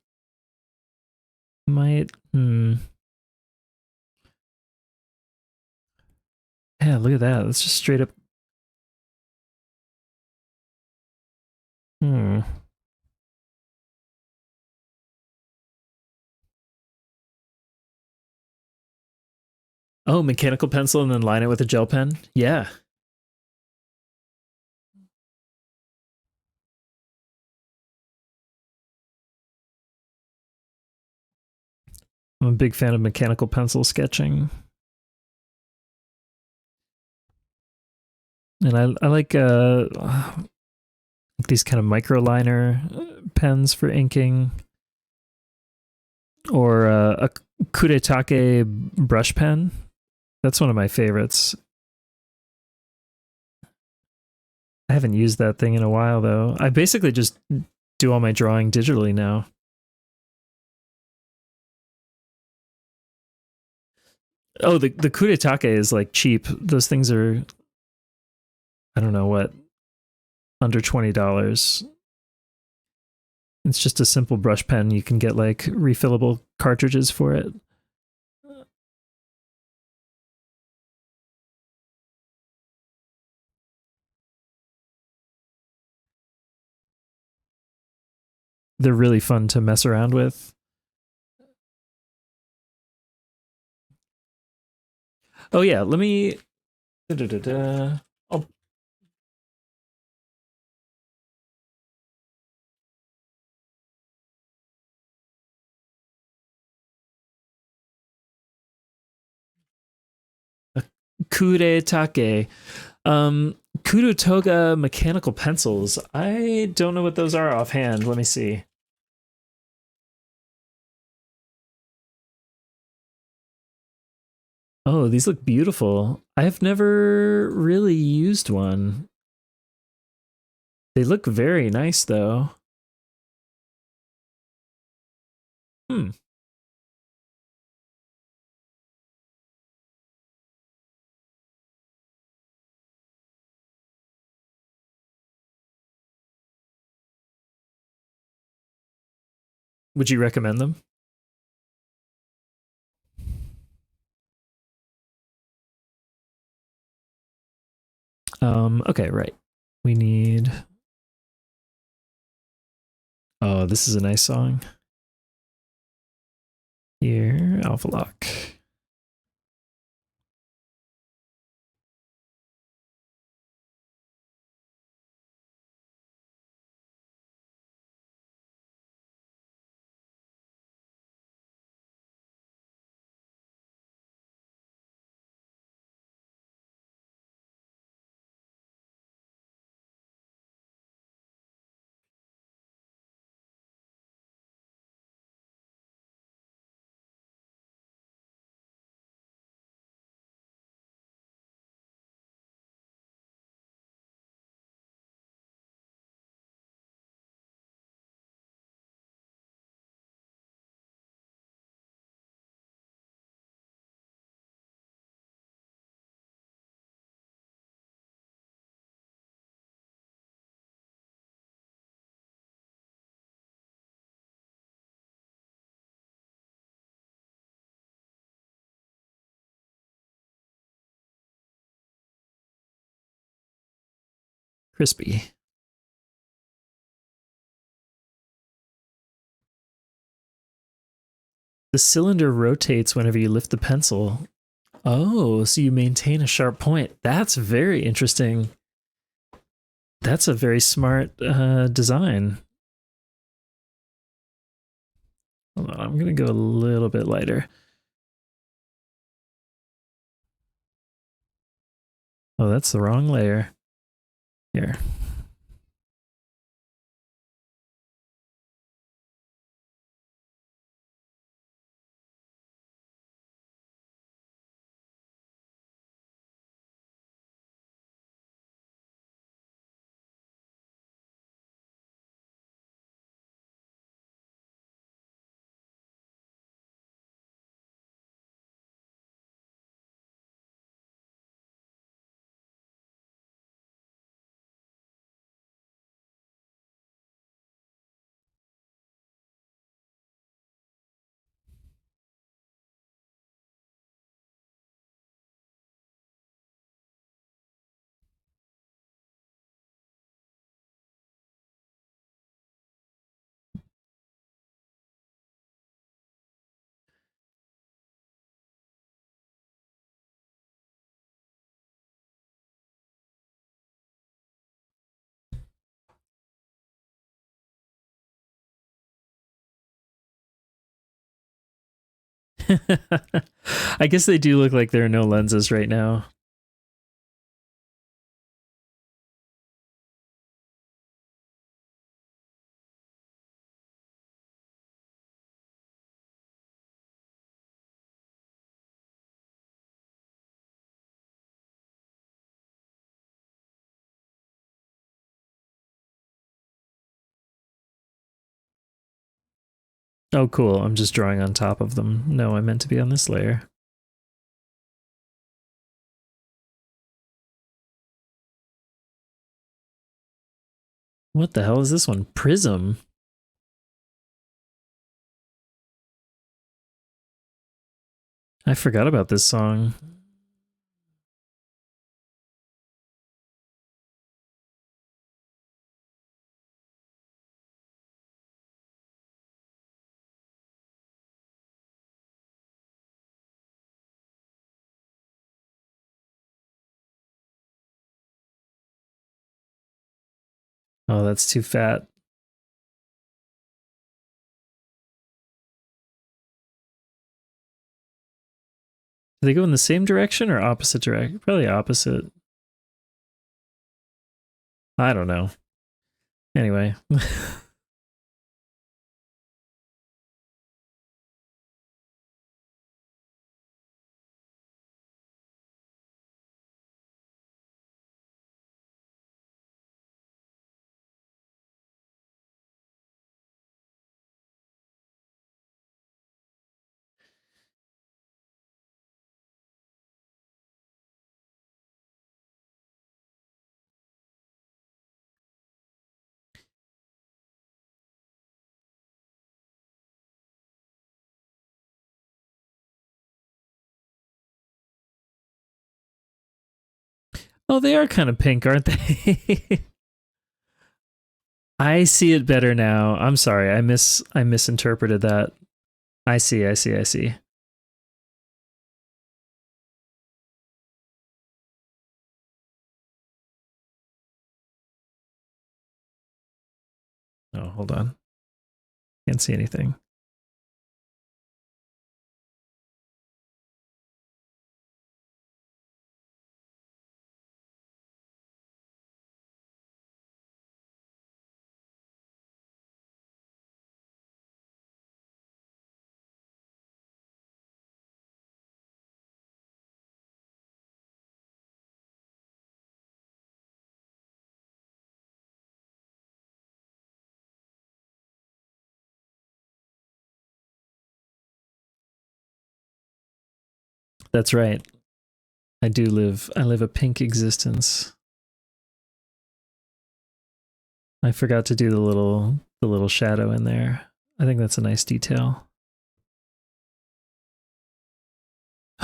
Might Yeah, look at that. That's just straight up. Hmm. Oh, mechanical pencil and then line it with a gel pen? Yeah. I'm a big fan of mechanical pencil sketching. And I like these kind of microliner pens for inking, or a kuretake brush pen. That's one of my favorites. I haven't used that thing in a while though. I basically just do all my drawing digitally now. Oh, the kuretake is like cheap. Those things are, I don't know what, under $20. It's just a simple brush pen. You can get like refillable cartridges for it. They're really fun to mess around with. Oh yeah, let me. Oh, kuretake. Kurutoga mechanical pencils. I don't know what those are offhand. Let me see. Oh, these look beautiful. I've never really used one. They look very nice though. Hmm. Would you recommend them? Okay, right. We need. Oh, this is a nice song. Here, Alpha Lock. Crispy. The cylinder rotates whenever you lift the pencil. Oh, so you maintain a sharp point. That's very interesting. That's a very smart design. Hold on, I'm going to go a little bit lighter. Oh, that's the wrong layer. Here. I guess they do look like there are no lenses right now. Oh, cool. I'm just drawing on top of them. No, I meant to be on this layer. What the hell is this one? Prism? I forgot about this song. Oh, that's too fat. Do they go in the same direction or opposite direction? Probably opposite. I don't know. Anyway. Oh, they are kind of pink, aren't they? I see it better now. I'm sorry. I misinterpreted that. I see. Oh, hold on. Can't see anything. That's right. I live a pink existence. I forgot to do the little shadow in there. I think that's a nice detail.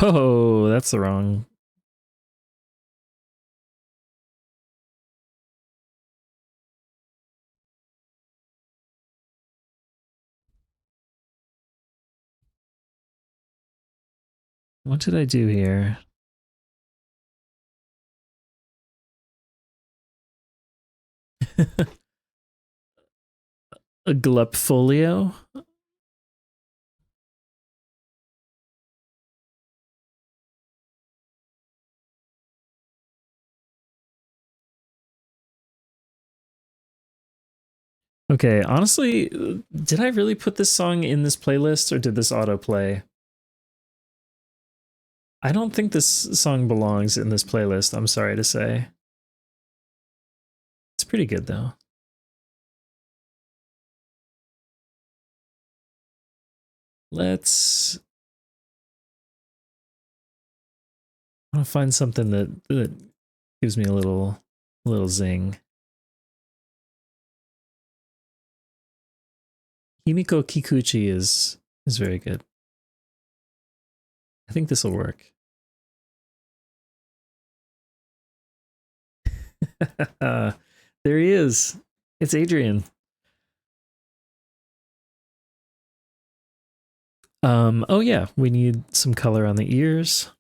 Oh, that's the wrong. What did I do here? A glepfolio? Okay, honestly, did I really put this song in this playlist or did this autoplay? I don't think this song belongs in this playlist, I'm sorry to say. It's pretty good though. Let's I want to find something that gives me a little zing. Himiko Kikuchi is very good. I think this will work. There he is. It's Adrian. Oh yeah, we need some color on the ears.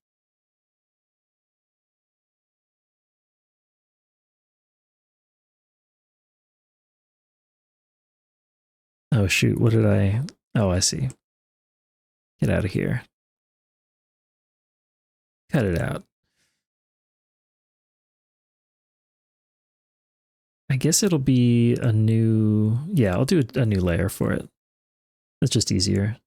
Oh shoot, what did I... Oh, I see. Get out of here. Cut it out. I guess it'll be a new... Yeah, I'll do a new layer for it. It's just easier.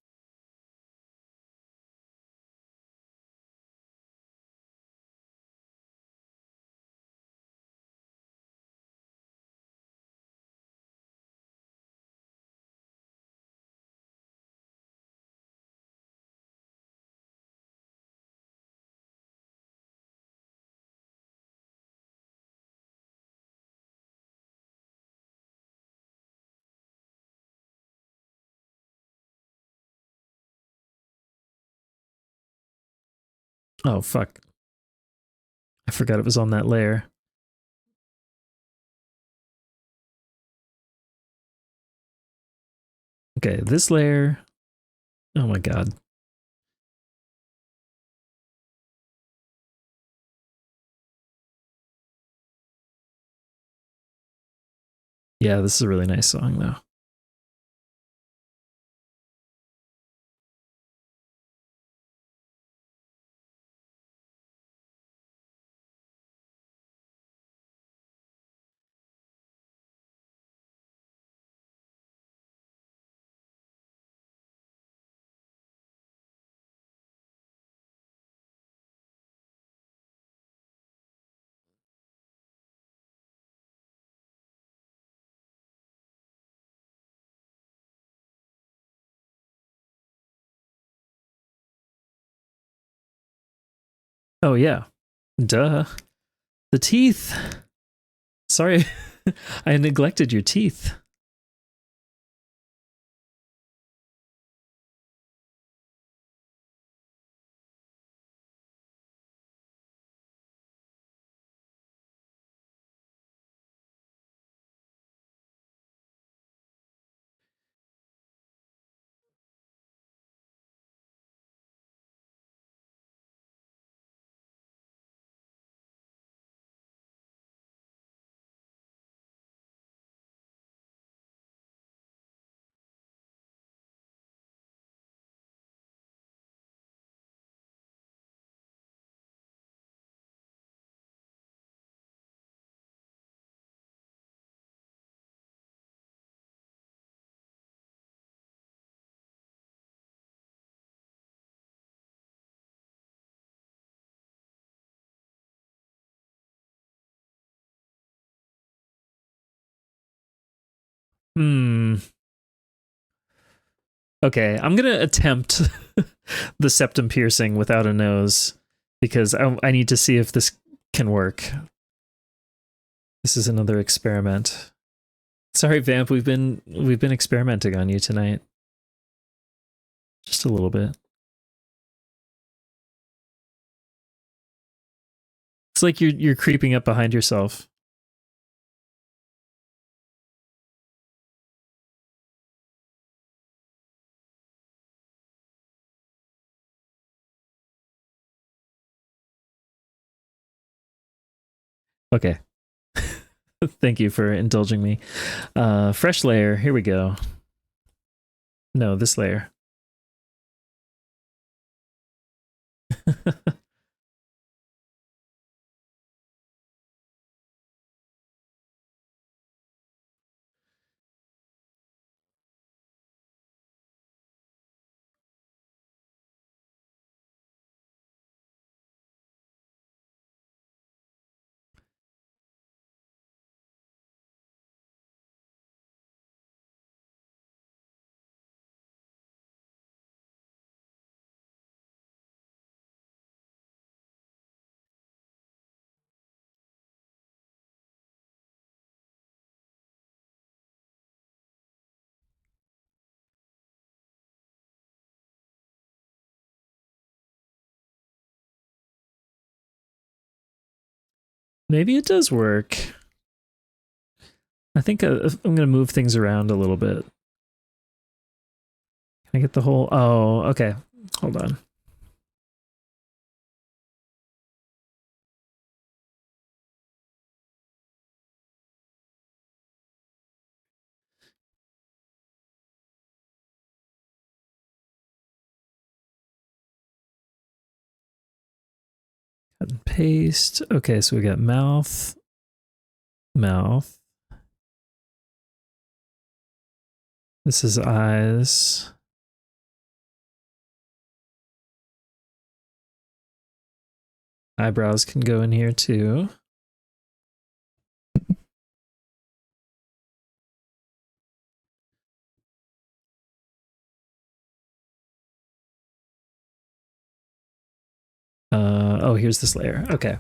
Oh, fuck. I forgot it was on that layer. Okay, this layer... Oh my god. Yeah, this is a really nice song, though. Oh, yeah. Duh. The teeth. Sorry, I neglected your teeth. Hmm. Okay, I'm gonna attempt the septum piercing without a nose because I need to see if this can work. This is another experiment. Sorry, Vamp, we've been experimenting on you tonight. Just a little bit. It's like you're creeping up behind yourself. Okay. Thank you for indulging me. Fresh layer. Here we go. No, this layer. Maybe it does work. I think I'm going to move things around a little bit. Can I get the whole... Oh, okay. Hold on. Cut and paste. Okay, so we got mouth. Mouth. This is eyes. Eyebrows can go in here too. Oh, here's this layer. Okay.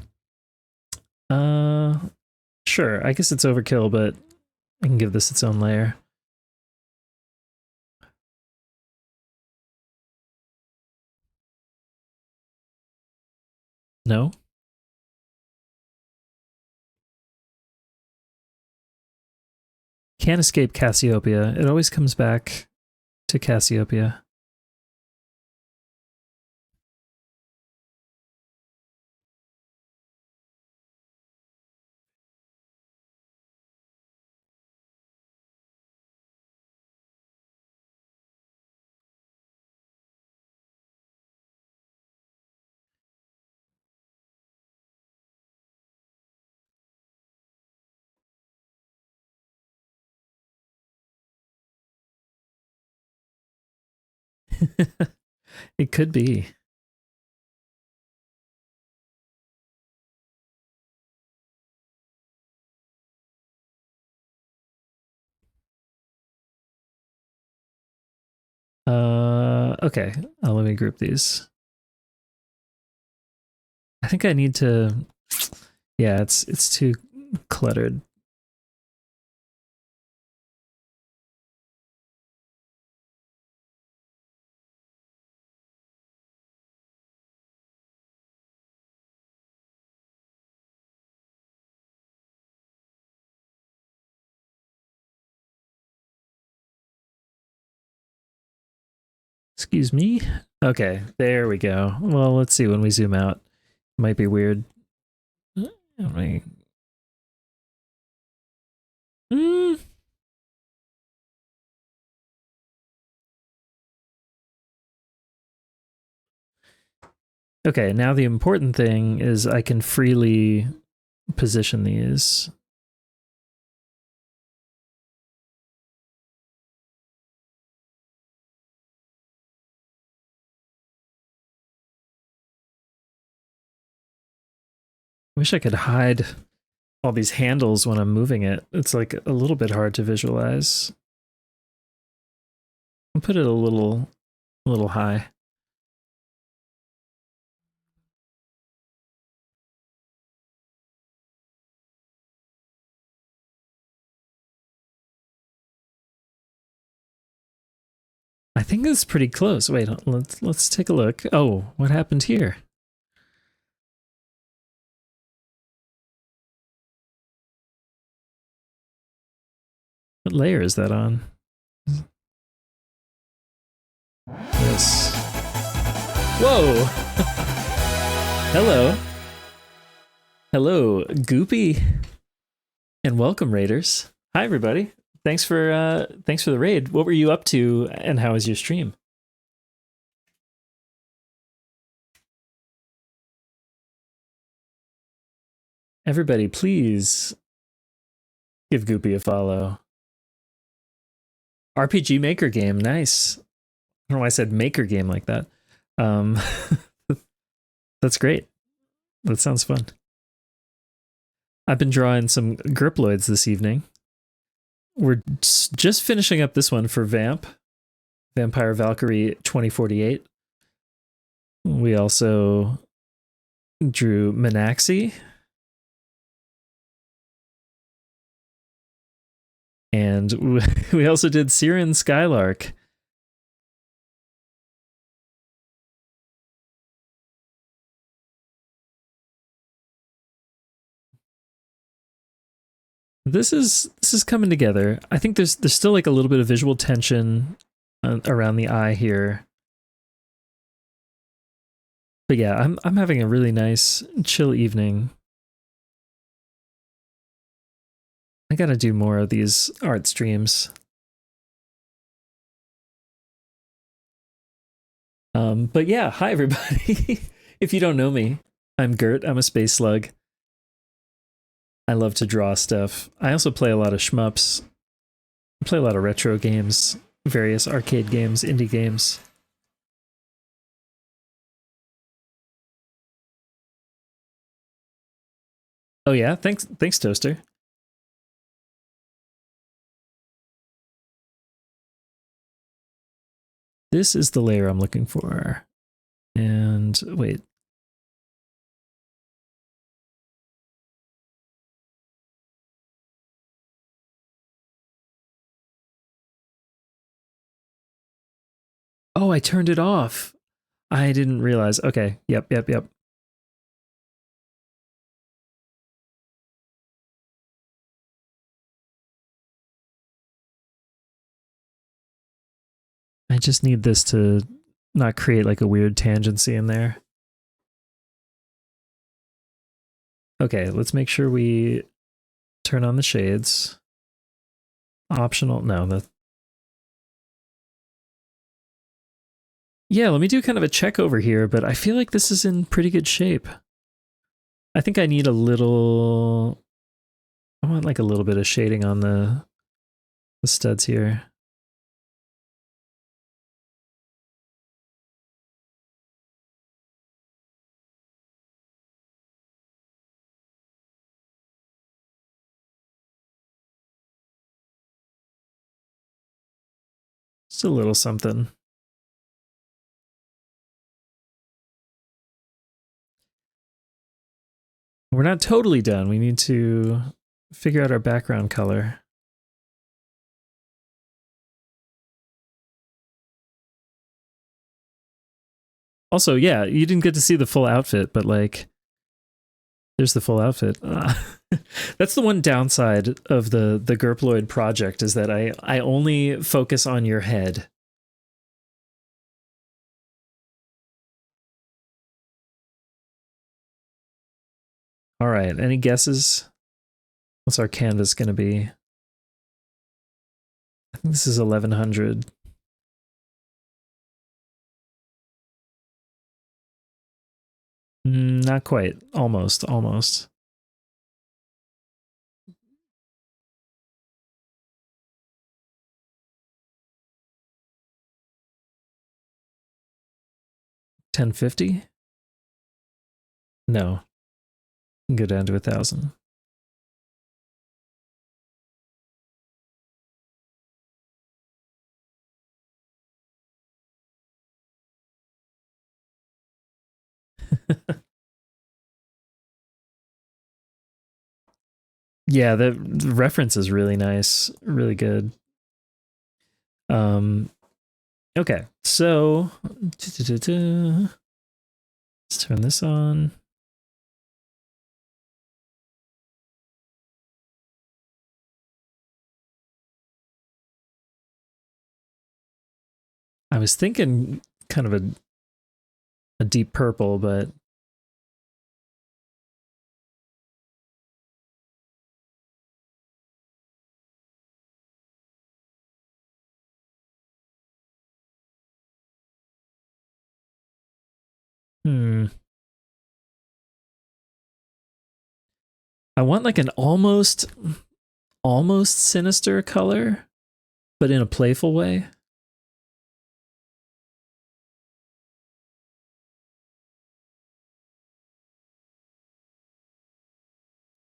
Sure. I guess it's overkill, but I can give this its own layer. No? Can't escape Cassiopeia. It always comes back to Cassiopeia. It could be. Okay. Let me group these. I think I need to... Yeah, it's too cluttered. Excuse me. Okay, there we go. Well, let's see when we zoom out. It might be weird. Mm. Okay, now the important thing is I can freely position these. Wish I could hide all these handles when I'm moving it. It's like a little bit hard to visualize. I'll put it a little high. I think it's pretty close. Wait, let's take a look. Oh, what happened here? What layer is that on? This. Whoa! Hello. Hello, Goopy. And welcome, Raiders. Hi, everybody. Thanks for the raid. What were you up to, and how was your stream? Everybody, please give Goopy a follow. RPG Maker game, nice. I don't know why I said maker game like that. That's great. That sounds fun. I've been drawing some gurploids this evening. We're just finishing up this one for Vampire Valkyrie 2048. We also drew Minaxi. And we also did Siren Skylark. This is coming together. I think there's still like a little bit of visual tension around the eye here. But yeah, I'm having a really nice chill evening. I gotta do more of these art streams. But yeah, hi everybody. If you don't know me, I'm Gert. I'm a space slug. I love to draw stuff. I also play a lot of shmups. I play a lot of retro games, various arcade games, indie games. Oh yeah, thanks Toaster. This is the layer I'm looking for. And wait. Oh, I turned it off. I didn't realize. Okay. Yep. I just need this to not create like a weird tangency in there. Okay, let's make sure we turn on the shades. Optional. No, yeah, let me do kind of a check over here, but I feel like this is in pretty good shape. I think I need a little... I want like a little bit of shading on the studs here. Just a little something. We're not totally done. We need to figure out our background color. Also, yeah, you didn't get to see the full outfit, but like, there's the full outfit. That's the one downside of the gurploid project, is that I only focus on your head. All right, any guesses? What's our canvas going to be? I think this is 1100. Not quite. Almost. 1050? No. Go down to 1000. Yeah, the reference is really nice, really good. Okay, so let's turn this on. I was thinking kind of a deep purple, but I want like an almost sinister color, but in a playful way.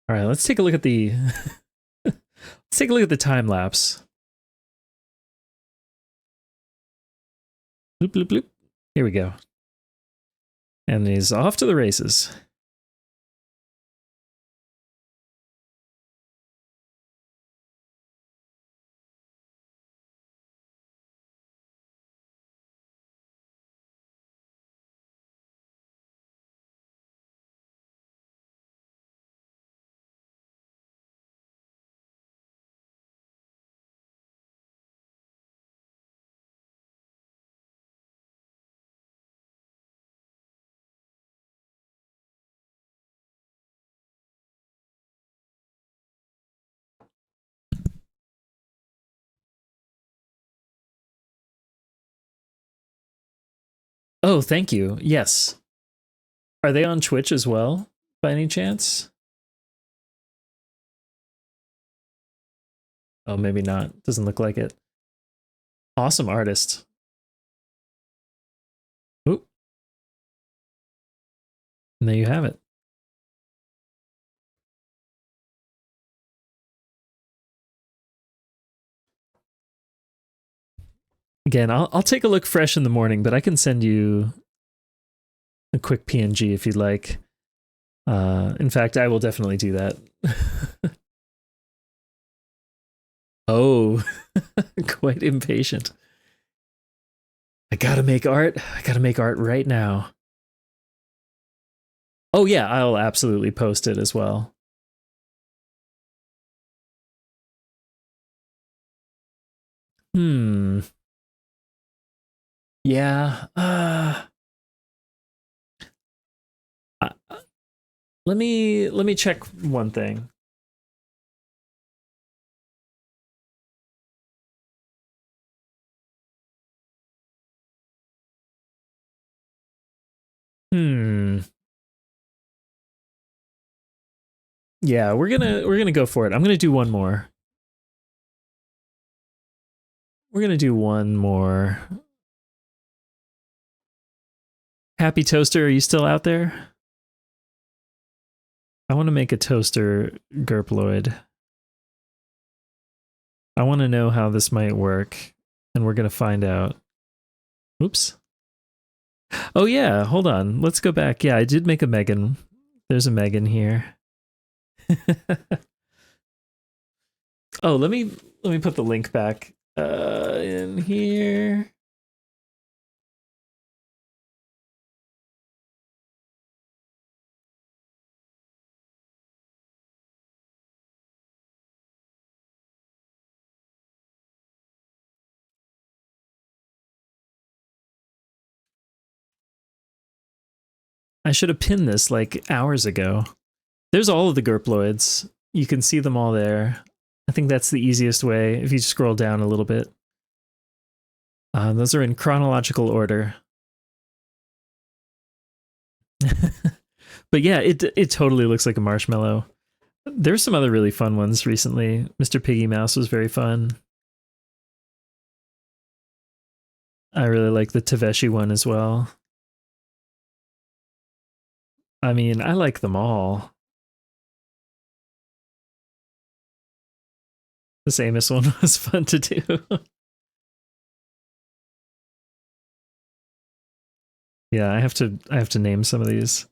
All right, let's take a look at the let's take a look at the time lapse. Bloop bloop bloop. Here we go. And he's off to the races. Oh, thank you. Yes. Are they on Twitch as well, by any chance? Oh, maybe not. Doesn't look like it. Awesome artist. Oop. And there you have it. Again, I'll take a look fresh in the morning, but I can send you a quick PNG if you'd like. In fact, I will definitely do that. Oh, quite impatient. I gotta make art. I gotta make art right now. Oh yeah, I'll absolutely post it as well. Hmm. Yeah. Uh, let me check one thing. Hmm. Yeah, we're gonna go for it. I'm gonna do one more. We're gonna do one more. Happy Toaster, are you still out there? I want to make a toaster gurploid. I want to know how this might work, and we're gonna find out. Oops. Oh yeah, hold on. Let's go back. Yeah, I did make a Megan. There's a Megan here. Oh, let me put the link back in here. I should have pinned this like hours ago. There's all of the gurploids. You can see them all there. I think that's the easiest way if you scroll down a little bit. Those are in chronological order. But yeah, it totally looks like a marshmallow. There's some other really fun ones recently. Mr. Piggy Mouse was very fun. I really like the Taveshi one as well. I mean, I like them all. The Amos one was fun to do. Yeah, I have to name some of these.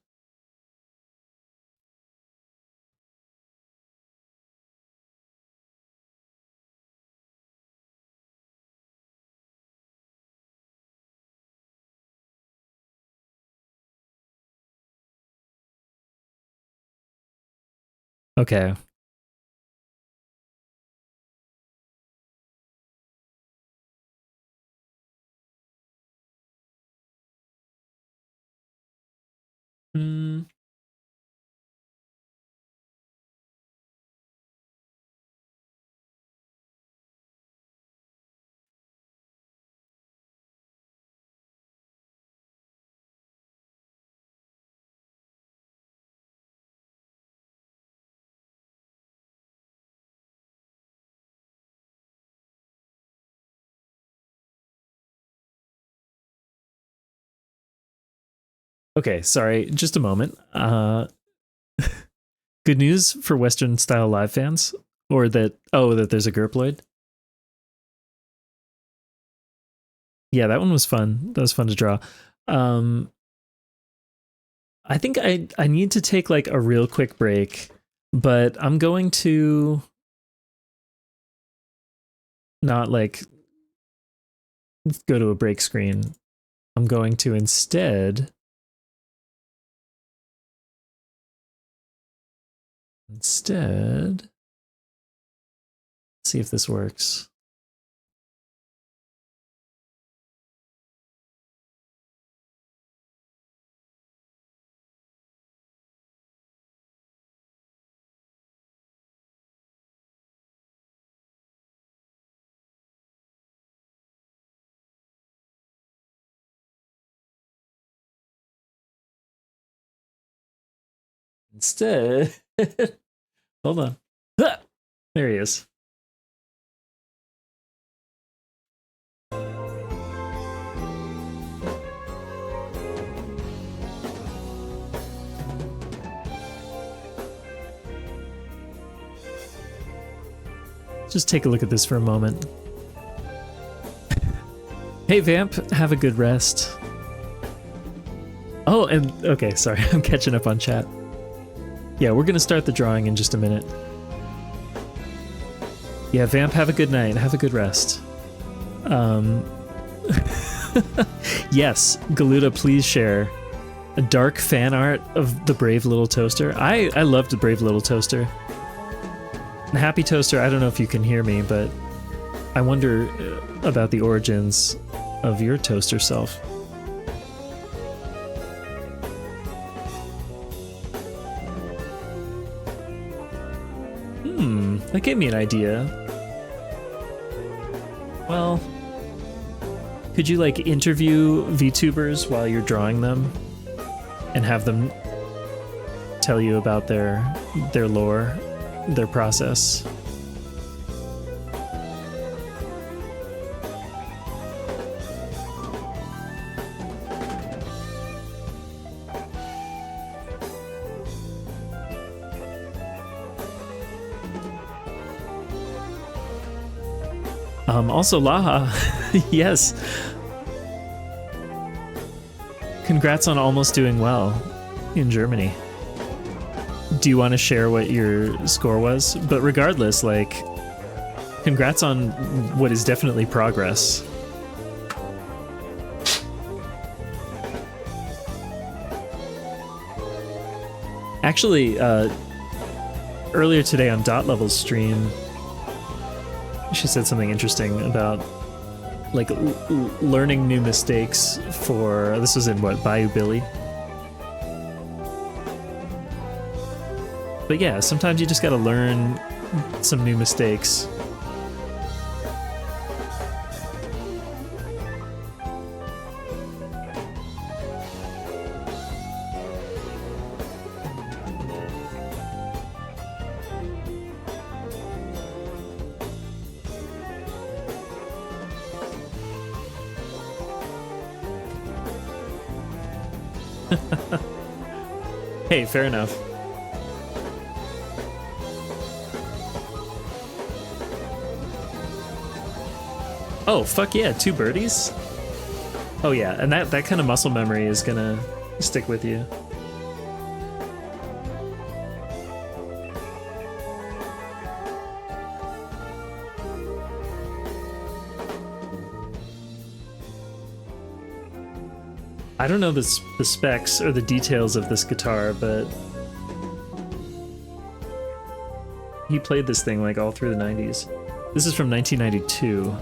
Okay. Mm, okay, sorry, just a moment. Good news for Western style live fans, or that there's a gurploid. Yeah, that one was fun. That was fun to draw. Um, I think I need to take like a real quick break, but I'm going to not like go to a break screen. I'm going to instead see if this works. Instead, hold on. Ah! There he is. Just take a look at this for a moment. Hey Vamp, have a good rest. Oh, and okay, sorry, I'm catching up on chat. Yeah, we're gonna start the drawing in just a minute. Yeah, Vamp, have a good night, have a good rest. Yes, Galuda, please share a dark fan art of the Brave Little Toaster. I loved the Brave Little Toaster. Happy Toaster, I don't know if you can hear me, but I wonder about the origins of your toaster self. That gave me an idea. Well, could you like interview VTubers while you're drawing them and have them tell you about their lore, their process? Also, Laha, yes. Congrats on almost doing well in Germany. Do you want to share what your score was? But regardless, like, congrats on what is definitely progress. Actually, earlier today on Dot Level's stream, she said something interesting about like learning new mistakes for, this was in what, Bayou Billy? But yeah, sometimes you just gotta learn some new mistakes. Hey, fair enough. Oh, fuck yeah, 2 birdies? Oh yeah, and that kind of muscle memory is gonna stick with you. I don't know the specs or the details of this guitar, but he played this thing like all through the 90s. This is from 1992.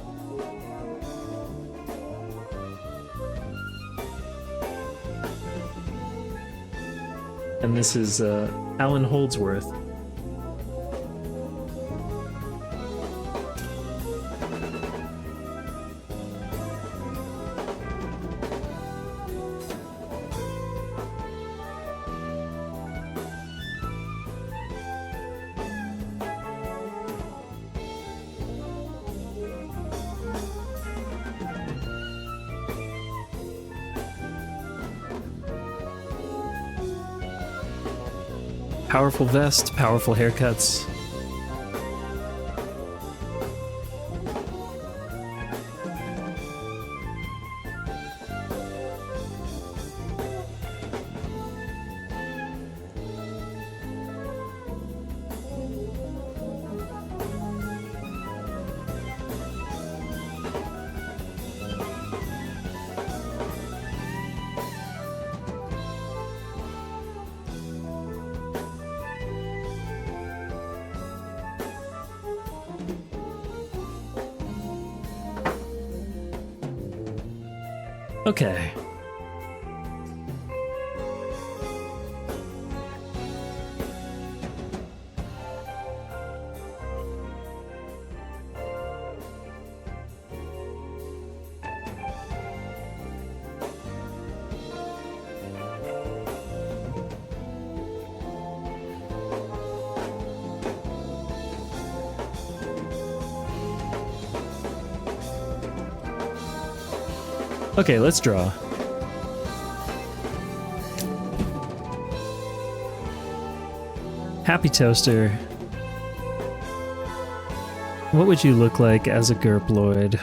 And this is Alan Holdsworth. Powerful vest, powerful haircuts. Okay. Okay, let's draw. Happy Toaster. What would you look like as a gurploid?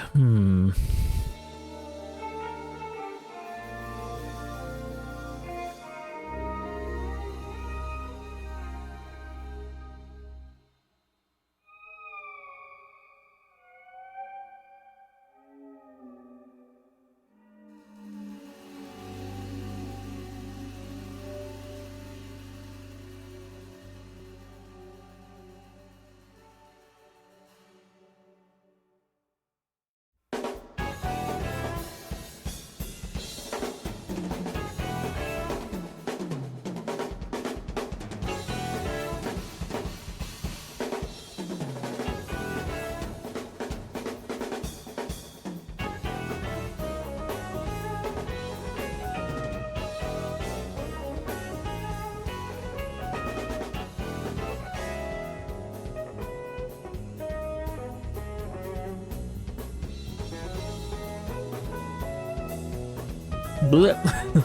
Blip.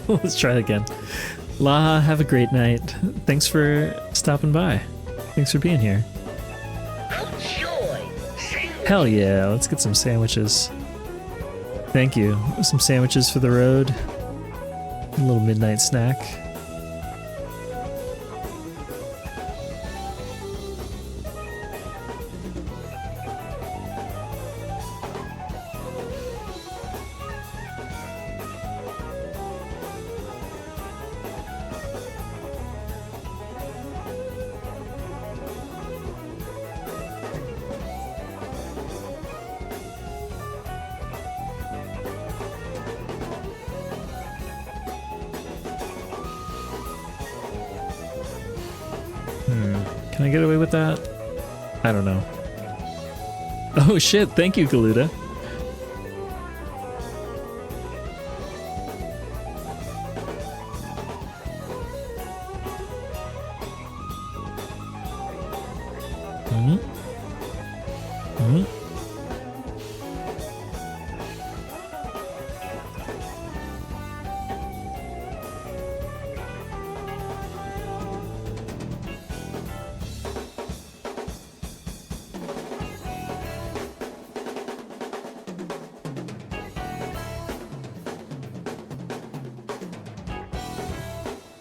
Let's try it again. La, have a great night. Thanks for stopping by. Thanks for being here. Enjoy. Hell yeah, let's get some sandwiches. Thank you. Some sandwiches for the road. A little midnight snack. Can I get away with that? I don't know. Oh shit, thank you, Galuda.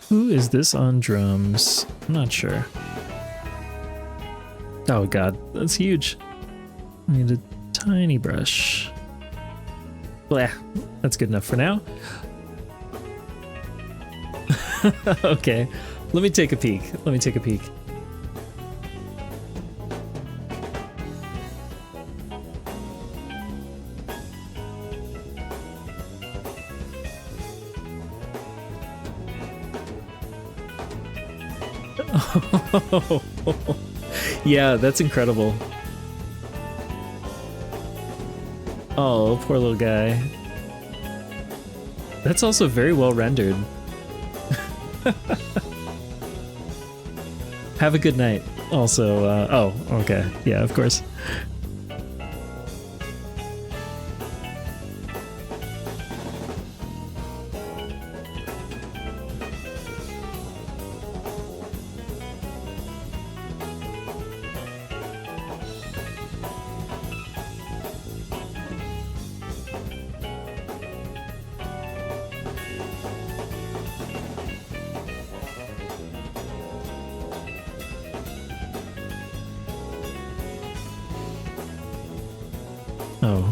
Who is this on drums? I'm not sure. Oh god, that's huge. I need a tiny brush. Blah, that's good enough for now. Okay, let me take a peek. Let me take a peek. Yeah, that's incredible. Oh, poor little guy. That's also very well rendered. Have a good night. Also, oh, okay. Yeah, of course. Oh.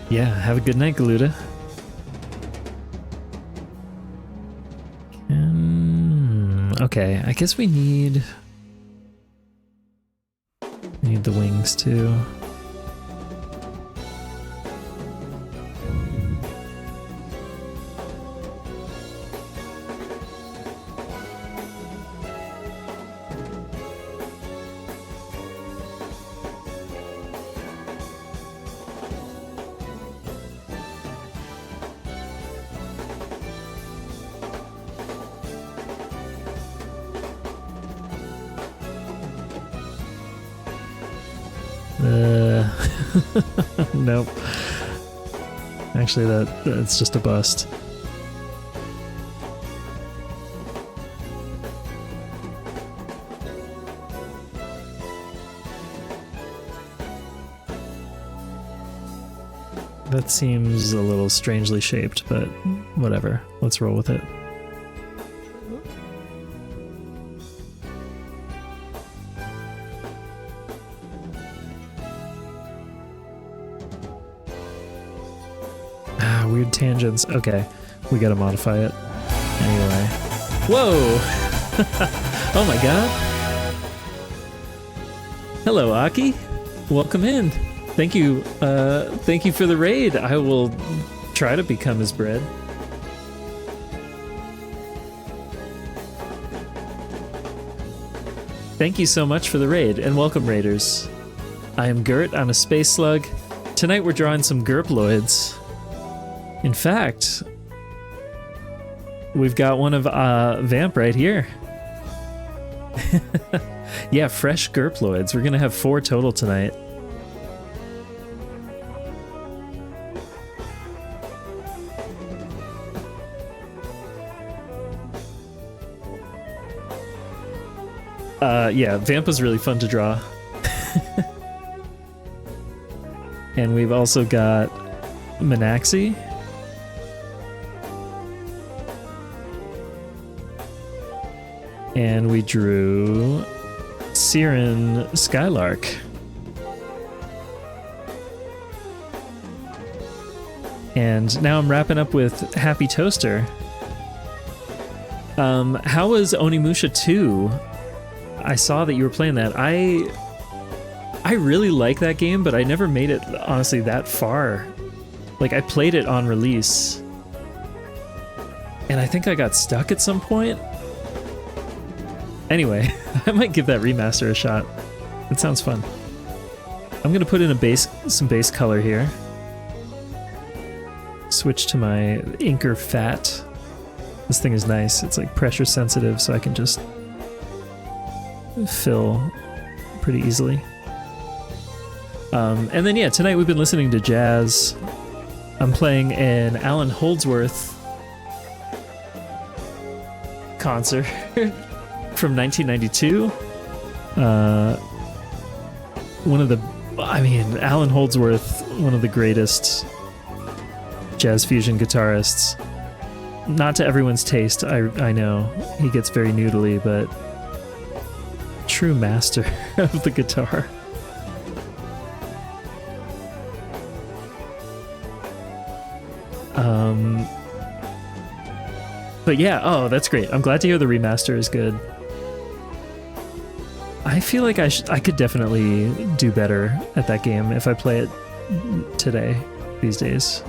Yeah, have a good night, Galuda. Okay, I guess we need the wings too. Nope. Actually, that's just a bust. That seems a little strangely shaped, but whatever. Let's roll with it. Weird tangents. Okay, we gotta modify it. Anyway. Whoa! Oh my god. Hello, Aki. Welcome in. Thank you for the raid. I will try to become his bread. Thank you so much for the raid, and welcome, raiders. I am Gurt, I'm a space slug. Tonight we're drawing some gurploids. In fact, we've got one of Vamp right here. Yeah, fresh gurploids. We're gonna have 4 total tonight. Yeah, Vamp was really fun to draw. And we've also got Manaxi. And we drew Siren Skylark. And now I'm wrapping up with Happy Toaster. How was Onimusha 2? I saw that you were playing that. I really like that game, but I never made it, honestly, that far. Like, I played it on release. And I think I got stuck at some point. Anyway, I might give that remaster a shot. It sounds fun. I'm gonna put in some base color here. Switch to my inker fat. This thing is nice. It's like pressure sensitive, so I can just fill pretty easily. And then yeah, tonight we've been listening to jazz. I'm playing an Alan Holdsworth concert from 1992. Alan Holdsworth, one of the greatest jazz fusion guitarists. Not to everyone's taste, I know. He gets very noodly, but true master of the guitar. But yeah, oh, that's great. I'm glad to hear the remaster is good. I feel like I could definitely do better at that game if I play it today, these days.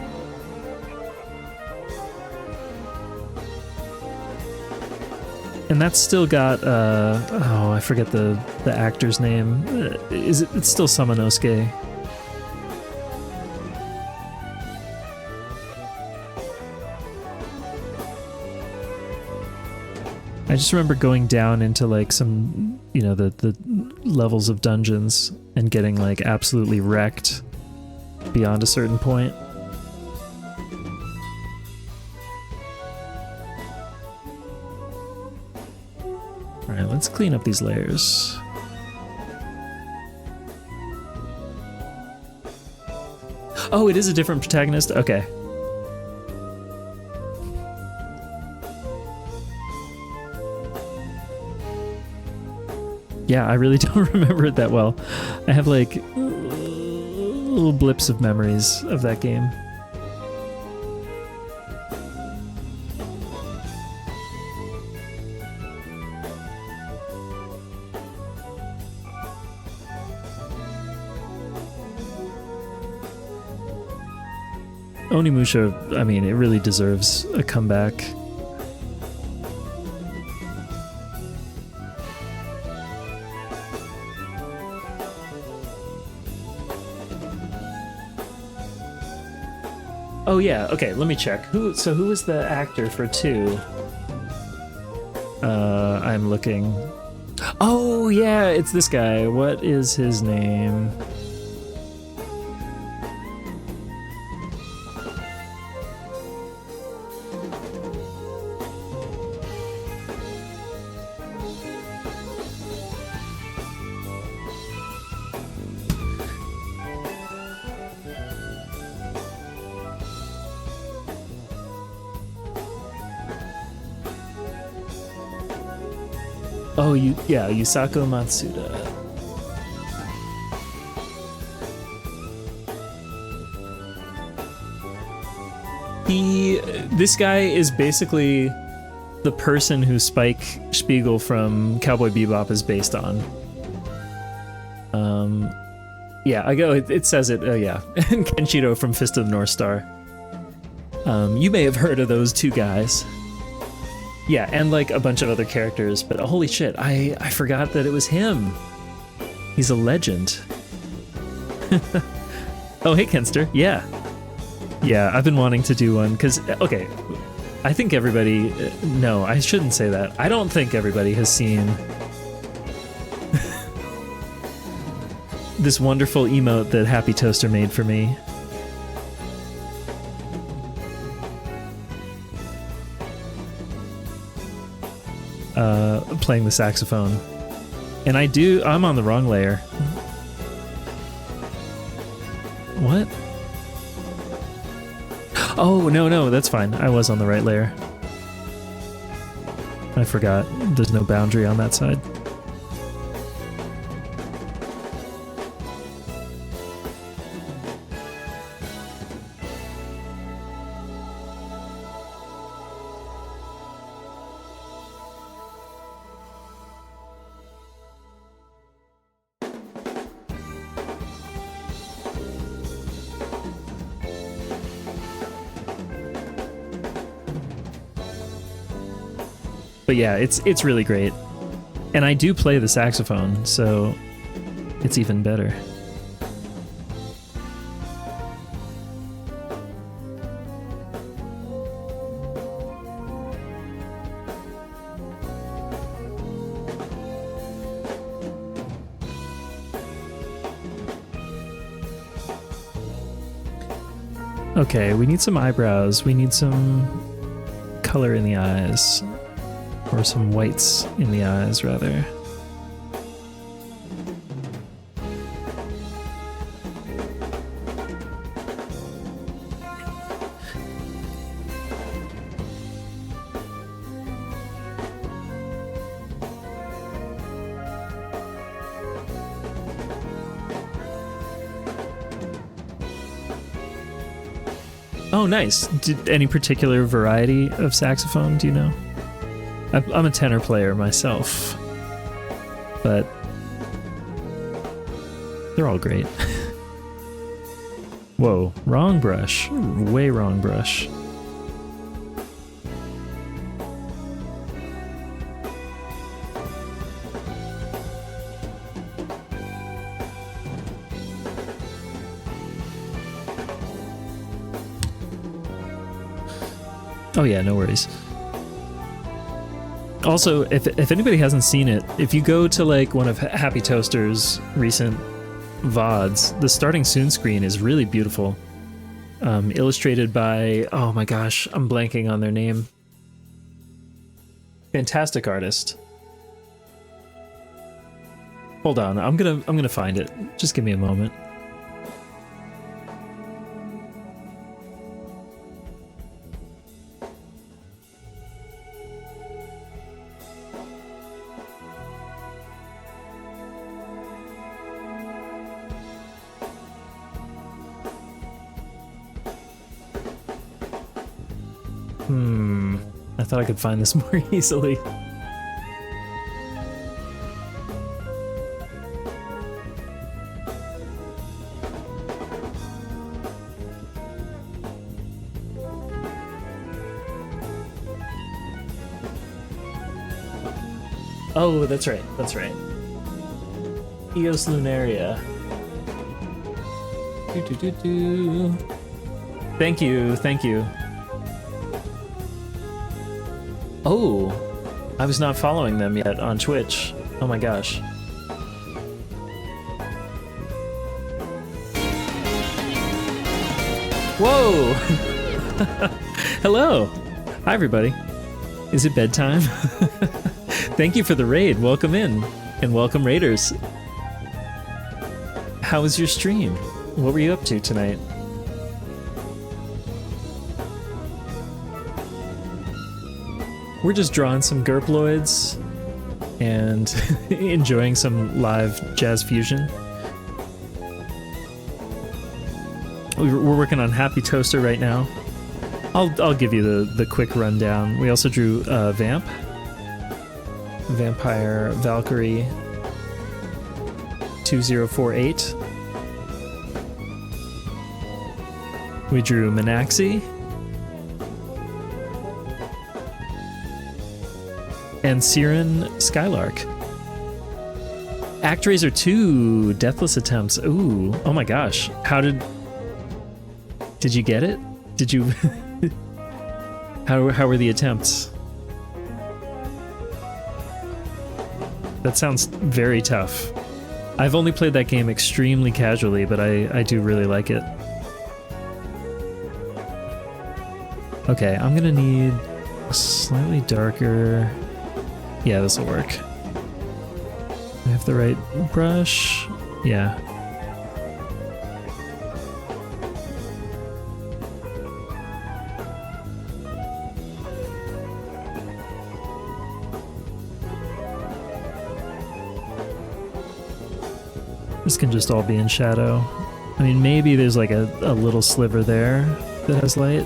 And that's still got, oh, I forget the actor's name. It's still Samanosuke. I just remember going down into like some, you know, the levels of dungeons and getting like absolutely wrecked beyond a certain point. Alright, let's clean up these layers. Oh, it is a different protagonist? Okay. Yeah, I really don't remember it that well. I have like little blips of memories of that game. Onimusha, I mean, it really deserves a comeback. Oh yeah, okay, let me check. Who was the actor for 2? I'm looking. Oh yeah, it's this guy. What is his name? Oh, yeah, Yusako Matsuda. This guy is basically the person who Spike Spiegel from Cowboy Bebop is based on. Yeah, it says it, yeah. And Kenshiro from Fist of the North Star. You may have heard of those two guys. Yeah, and like a bunch of other characters, but holy shit, I forgot that it was him. He's a legend. Oh, hey, Kenster. Yeah. Yeah, I've been wanting to do one, because, okay, I think everybody... no, I shouldn't say that. I don't think everybody has seen this wonderful emote that Happy Toaster made for me. Playing the saxophone. And I'm on the wrong layer. What? Oh, no, that's fine. I was on the right layer. I forgot. There's no boundary on that side. But yeah, it's really great. And I do play the saxophone, so it's even better. Okay, we need some eyebrows. We need some color in the eyes. Or some whites in the eyes, rather. Oh, nice. Any particular variety of saxophone, do you know? I'm a tenor player myself, but they're all great. Whoa, wrong brush. Way wrong brush. Oh yeah, no worries. Also, if anybody hasn't seen it, if you go to like one of Happy Toaster's recent VODs, the starting soon screen is really beautiful. Illustrated by, oh my gosh, I'm blanking on their name. Fantastic artist. Hold on, I'm gonna find it. Just give me a moment. I thought I could find this more easily. Oh, that's right. That's right. Eos Lunaria. Thank you. Thank you. Oh, I was not following them yet on Twitch. Oh my gosh. Whoa! Hello! Hi everybody. Is it bedtime? Thank you for the raid. Welcome in. And welcome raiders. How was your stream? What were you up to tonight? We're just drawing some gurploids. and enjoying some live jazz fusion. We're working on Happy Toaster right now. I'll give you the quick rundown. We also drew Vampire Valkyrie 2048. We drew Manaxi. And Siren Skylark. ActRaiser 2 Deathless Attempts. Ooh, oh my gosh. How did you get it? Did you how were the attempts? That sounds very tough. I've only played that game extremely casually, but I do really like it. Okay, I'm gonna need a slightly darker. Yeah, this will work. I have the right brush. Yeah. This can just all be in shadow. I mean, maybe there's like a little sliver there that has light.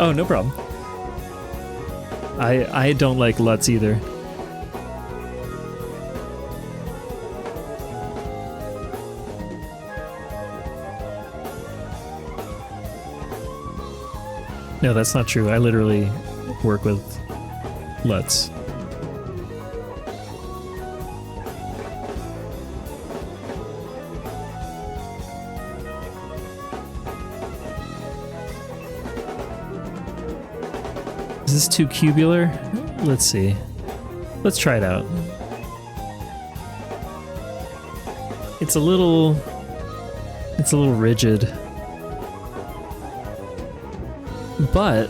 Oh, no problem. I don't like LUTs either. No, that's not true. I literally work with LUTs. Is this too cubular? Let's see. Let's try it out. It's a little rigid. But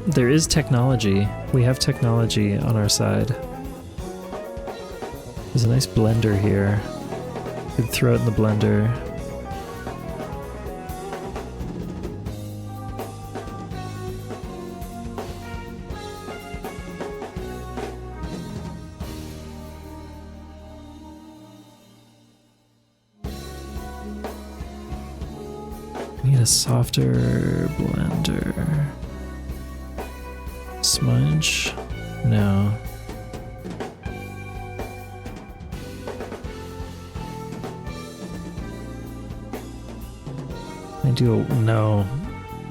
there is technology. We have technology on our side. There's a nice blender here. You could throw it in the blender. Need a softer blender. Smudge? No. No,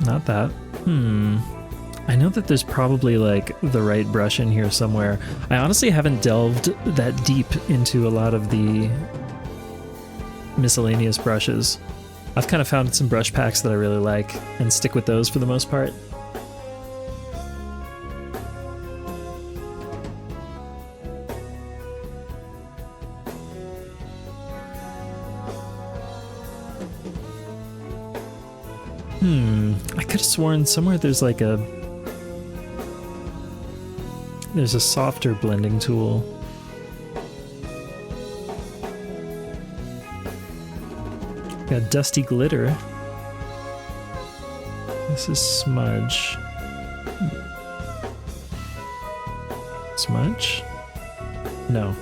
not that. I know that there's probably like the right brush in here somewhere. I honestly haven't delved that deep into a lot of the miscellaneous brushes. I've kind of found some brush packs that I really like and stick with those for the most part. I could have sworn somewhere there's like there's a softer blending tool. Got Dusty Glitter. This is Smudge. Smudge? No.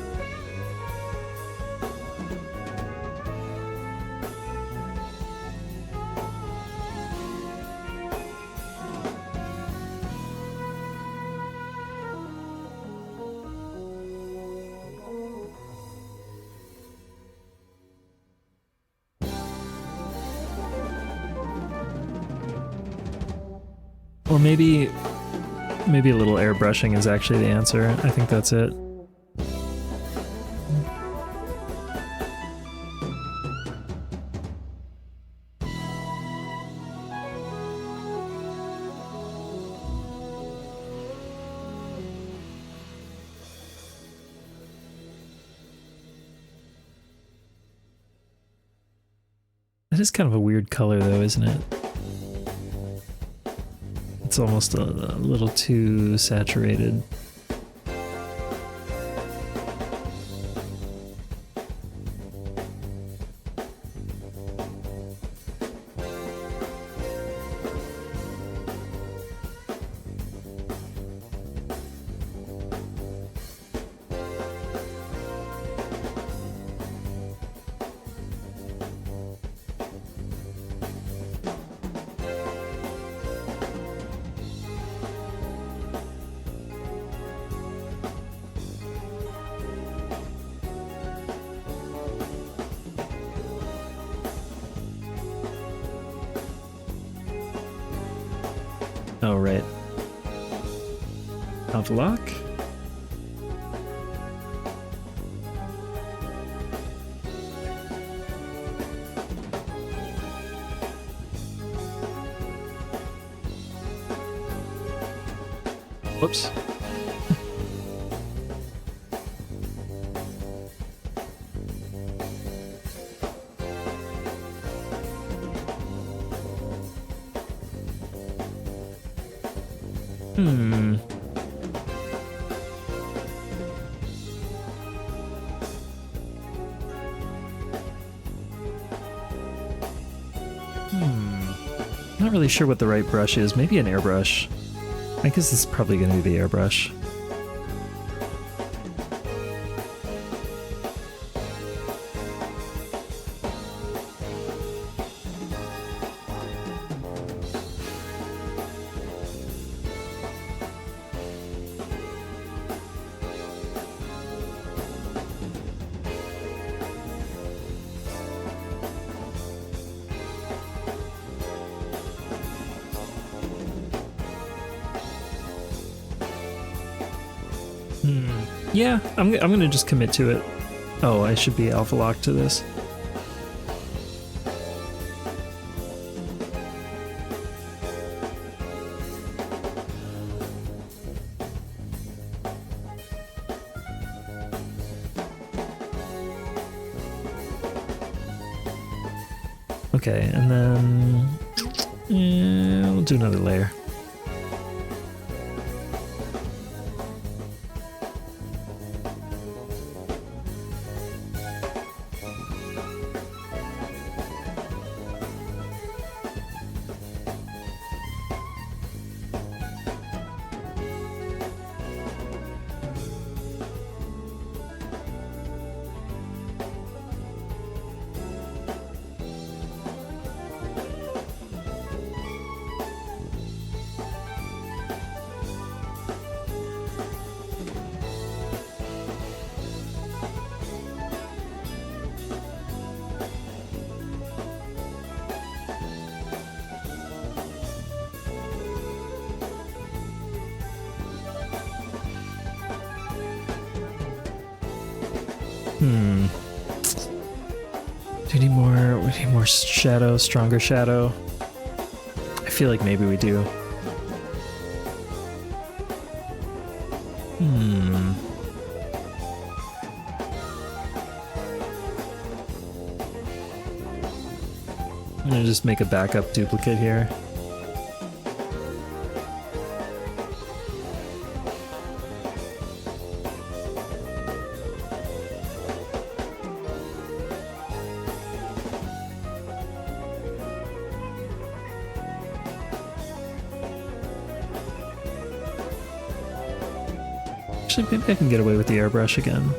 Or maybe a little airbrushing is actually the answer. I think that's it. That is kind of a weird color though, isn't it? It's almost a little too saturated. Oh, right. Alpha lock. Whoops. Hmm. Not really sure what the right brush is. Maybe an airbrush. I guess this is probably going to be the airbrush. Yeah, I'm gonna just commit to it. Oh, I should be alpha locked to this. Okay, and then we'll do another layer. Do we need more shadow, stronger shadow? I feel like maybe we do. I'm gonna just make a backup duplicate here. Actually, maybe I can get away with the airbrush again.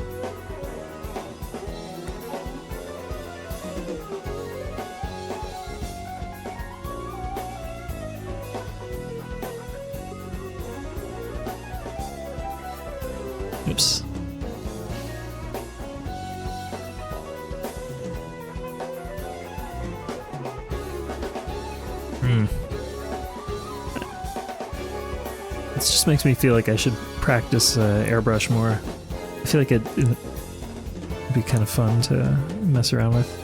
Oops. This just makes me feel like I should practice airbrush more. I feel like it'd be kind of fun to mess around with.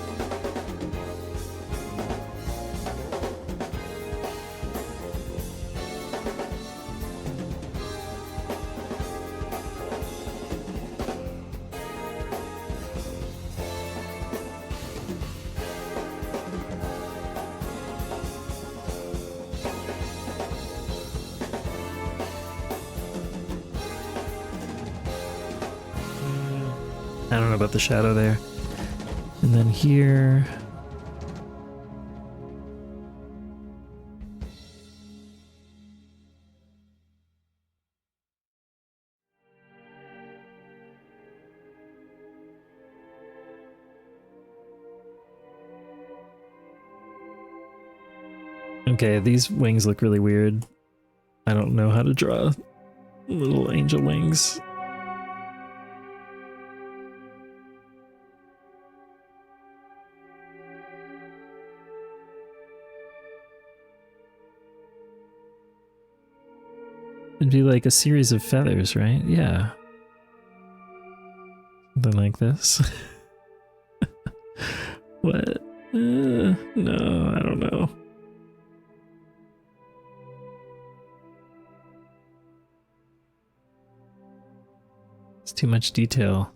I don't know about the shadow there. And then here... Okay, these wings look really weird. I don't know how to draw little angel wings. It'd be like a series of feathers, right? Yeah. Something like this. What? No, I don't know. It's too much detail.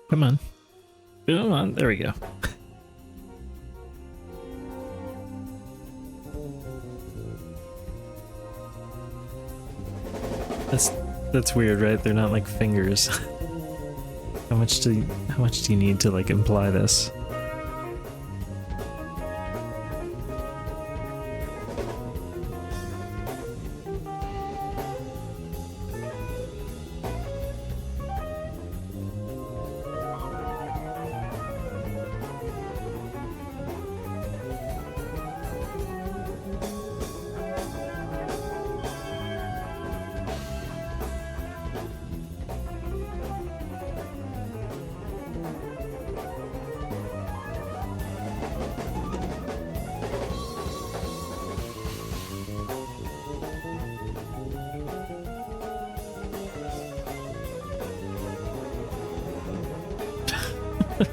Come on. Come on. There we go. That's weird, right? They're not like fingers. How much do you need to like imply this?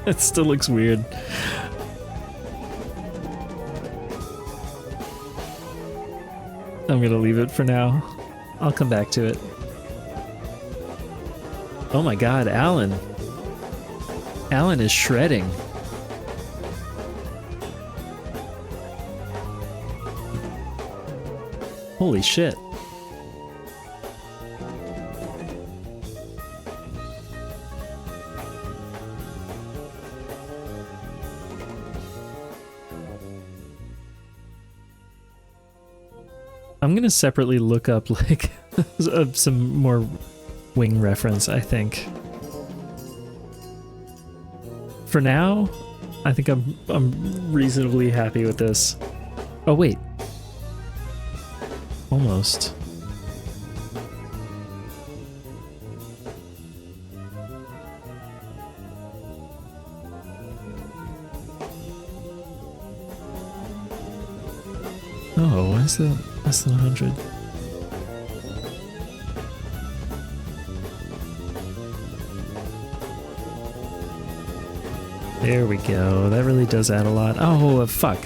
It still looks weird. I'm gonna leave it for now. I'll come back to it. Oh my god, Alan. Alan is shredding. Holy shit. I'm gonna separately look up like some more wing reference, I think. For now, I think I'm reasonably happy with this. Oh wait. Almost. Oh, why is that less than 100? There we go. That really does add a lot. Oh, fuck.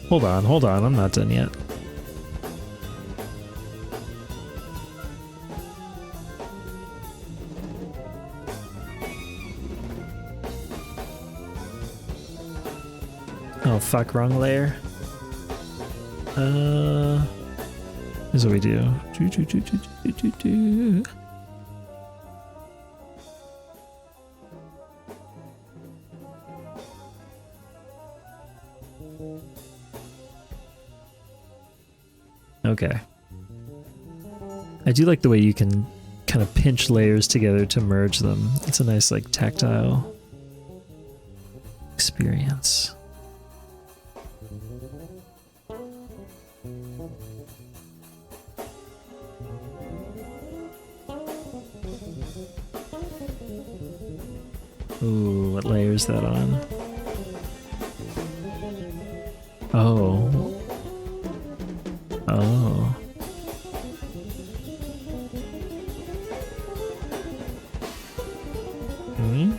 Hold on. I'm not done yet. Oh, fuck. Wrong layer. Here's what we do. Okay. I do like the way you can kind of pinch layers together to merge them. It's a nice, like, tactile experience. Ooh, what layer is that on? Oh. Oh. Hmm?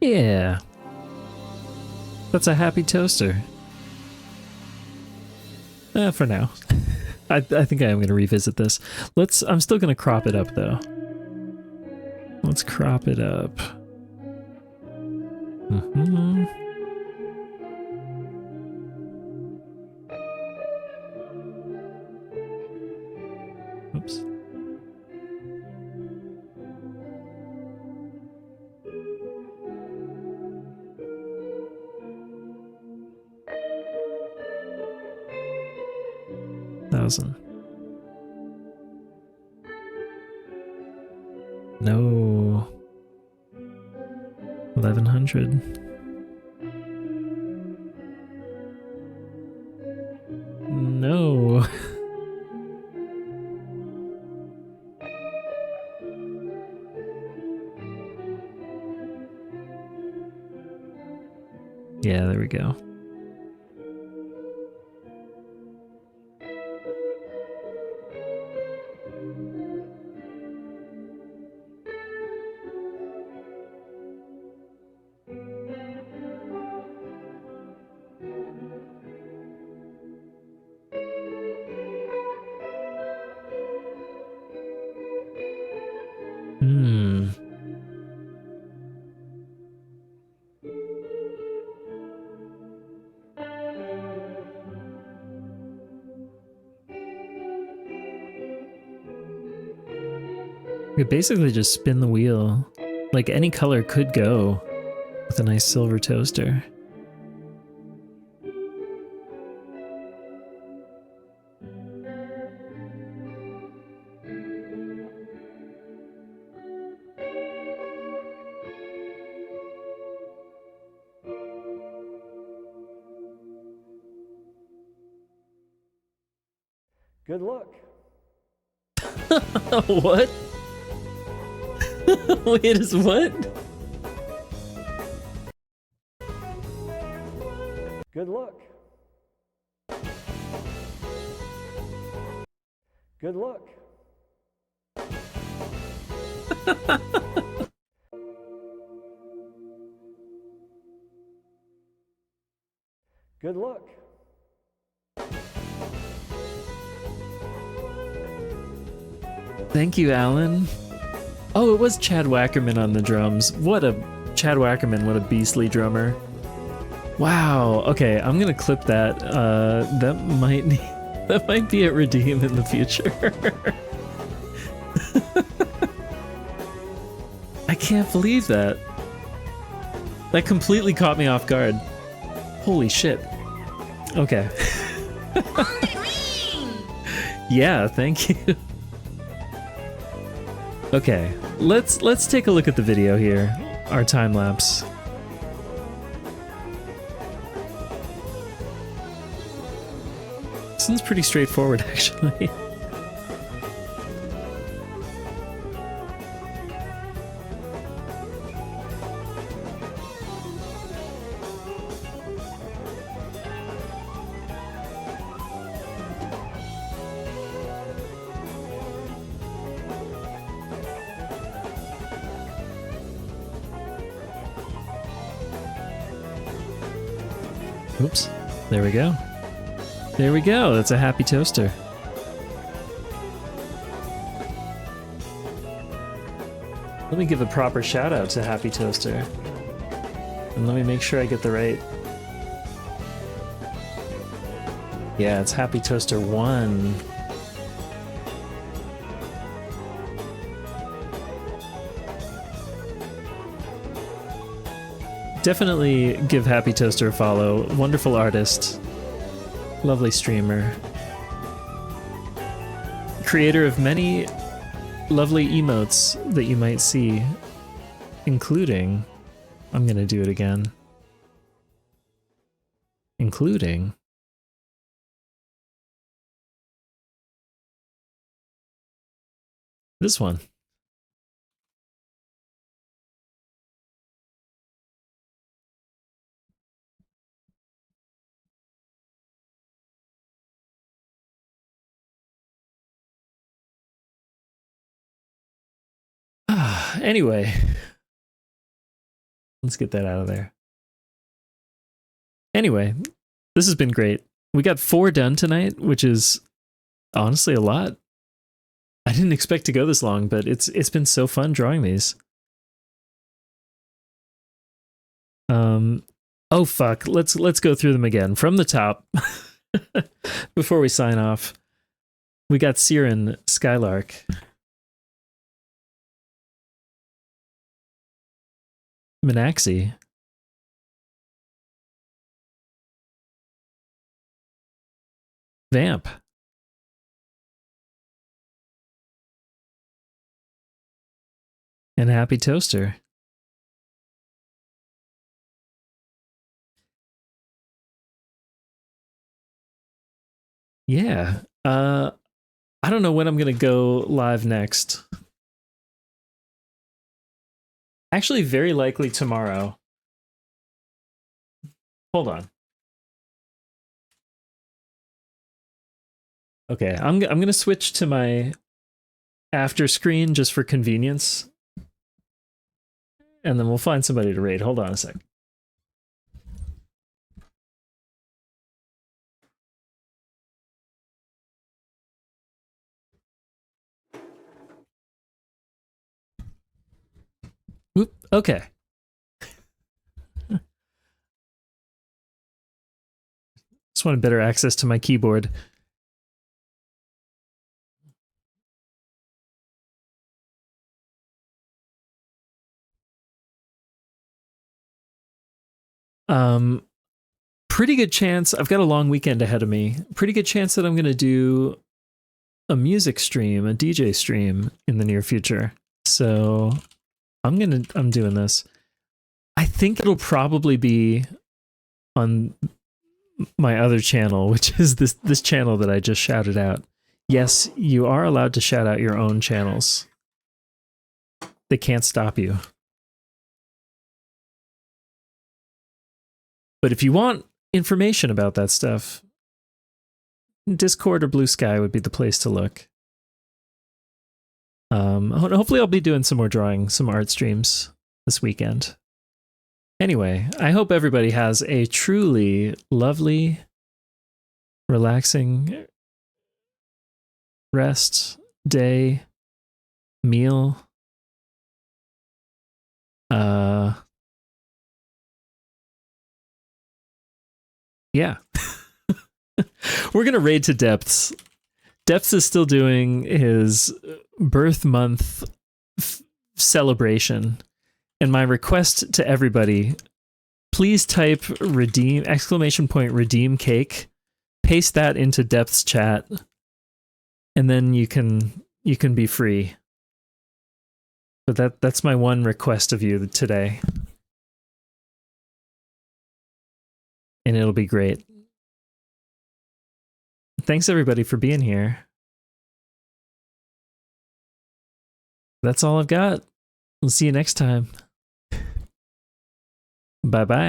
Yeah. That's a happy toaster. For now. I think I am going to revisit this. I'm still going to crop it up though. Let's crop it up. Mm-hmm. Oops. Thousand. No. 1100. No. Yeah, there we go. You basically just spin the wheel. Like any color could go with a nice silver toaster. Good luck. What? Wait, is what? Good luck. Good luck. Good luck. Thank you, Alan. Oh, it was Chad Wackerman on the drums. Chad Wackerman, what a beastly drummer. Wow. Okay, I'm gonna clip that. That might be at Redeem in the future. I can't believe that. That completely caught me off guard. Holy shit. Okay. Yeah, thank you. Okay, let's take a look at the video here. Our time lapse. This one's pretty straightforward, actually. Oops. There we go. There we go. That's a happy toaster. Let me give a proper shout out to Happy Toaster. And let me make sure I get the right. Yeah, it's Happy Toaster 1. Definitely give Happy Toaster a follow. Wonderful artist. Lovely streamer. Creator of many lovely emotes that you might see, including, I'm gonna do it again, including this one. Anyway, let's get that out of there. Anyway, this has been great. We got 4 done tonight, which is honestly a lot. I didn't expect to go this long, but it's been so fun drawing these. Oh fuck, let's go through them again from the top before we sign off. We got Siren Skylark. Minaxi. Vamp. And Happy Toaster. Yeah. I don't know when I'm gonna go live next. Actually, very likely tomorrow. Hold on. Okay, I'm gonna switch to my after screen just for convenience, and then we'll find somebody to raid. Hold on a sec. Oop, okay. Just wanted better access to my keyboard. Pretty good chance, I've got a long weekend ahead of me. Pretty good chance that I'm going to do a music stream, a DJ stream in the near future. So I'm doing this. I think it'll probably be on my other channel, which is this channel that I just shouted out. Yes, you are allowed to shout out your own channels. They can't stop you. But if you want information about that stuff, Discord or Blue Sky would be the place to look. Hopefully I'll be doing some more drawing, some art streams this weekend. Anyway, I hope everybody has a truly lovely, relaxing rest, day, meal. Yeah. We're gonna raid to Depths. Depths is still doing his birth month celebration. And my request to everybody, please type redeem, ! Redeem cake, paste that into Depths chat, and then you can be free. But that's my one request of you today. And it'll be great. Thanks everybody for being here. That's all I've got. We'll see you next time. Bye-bye.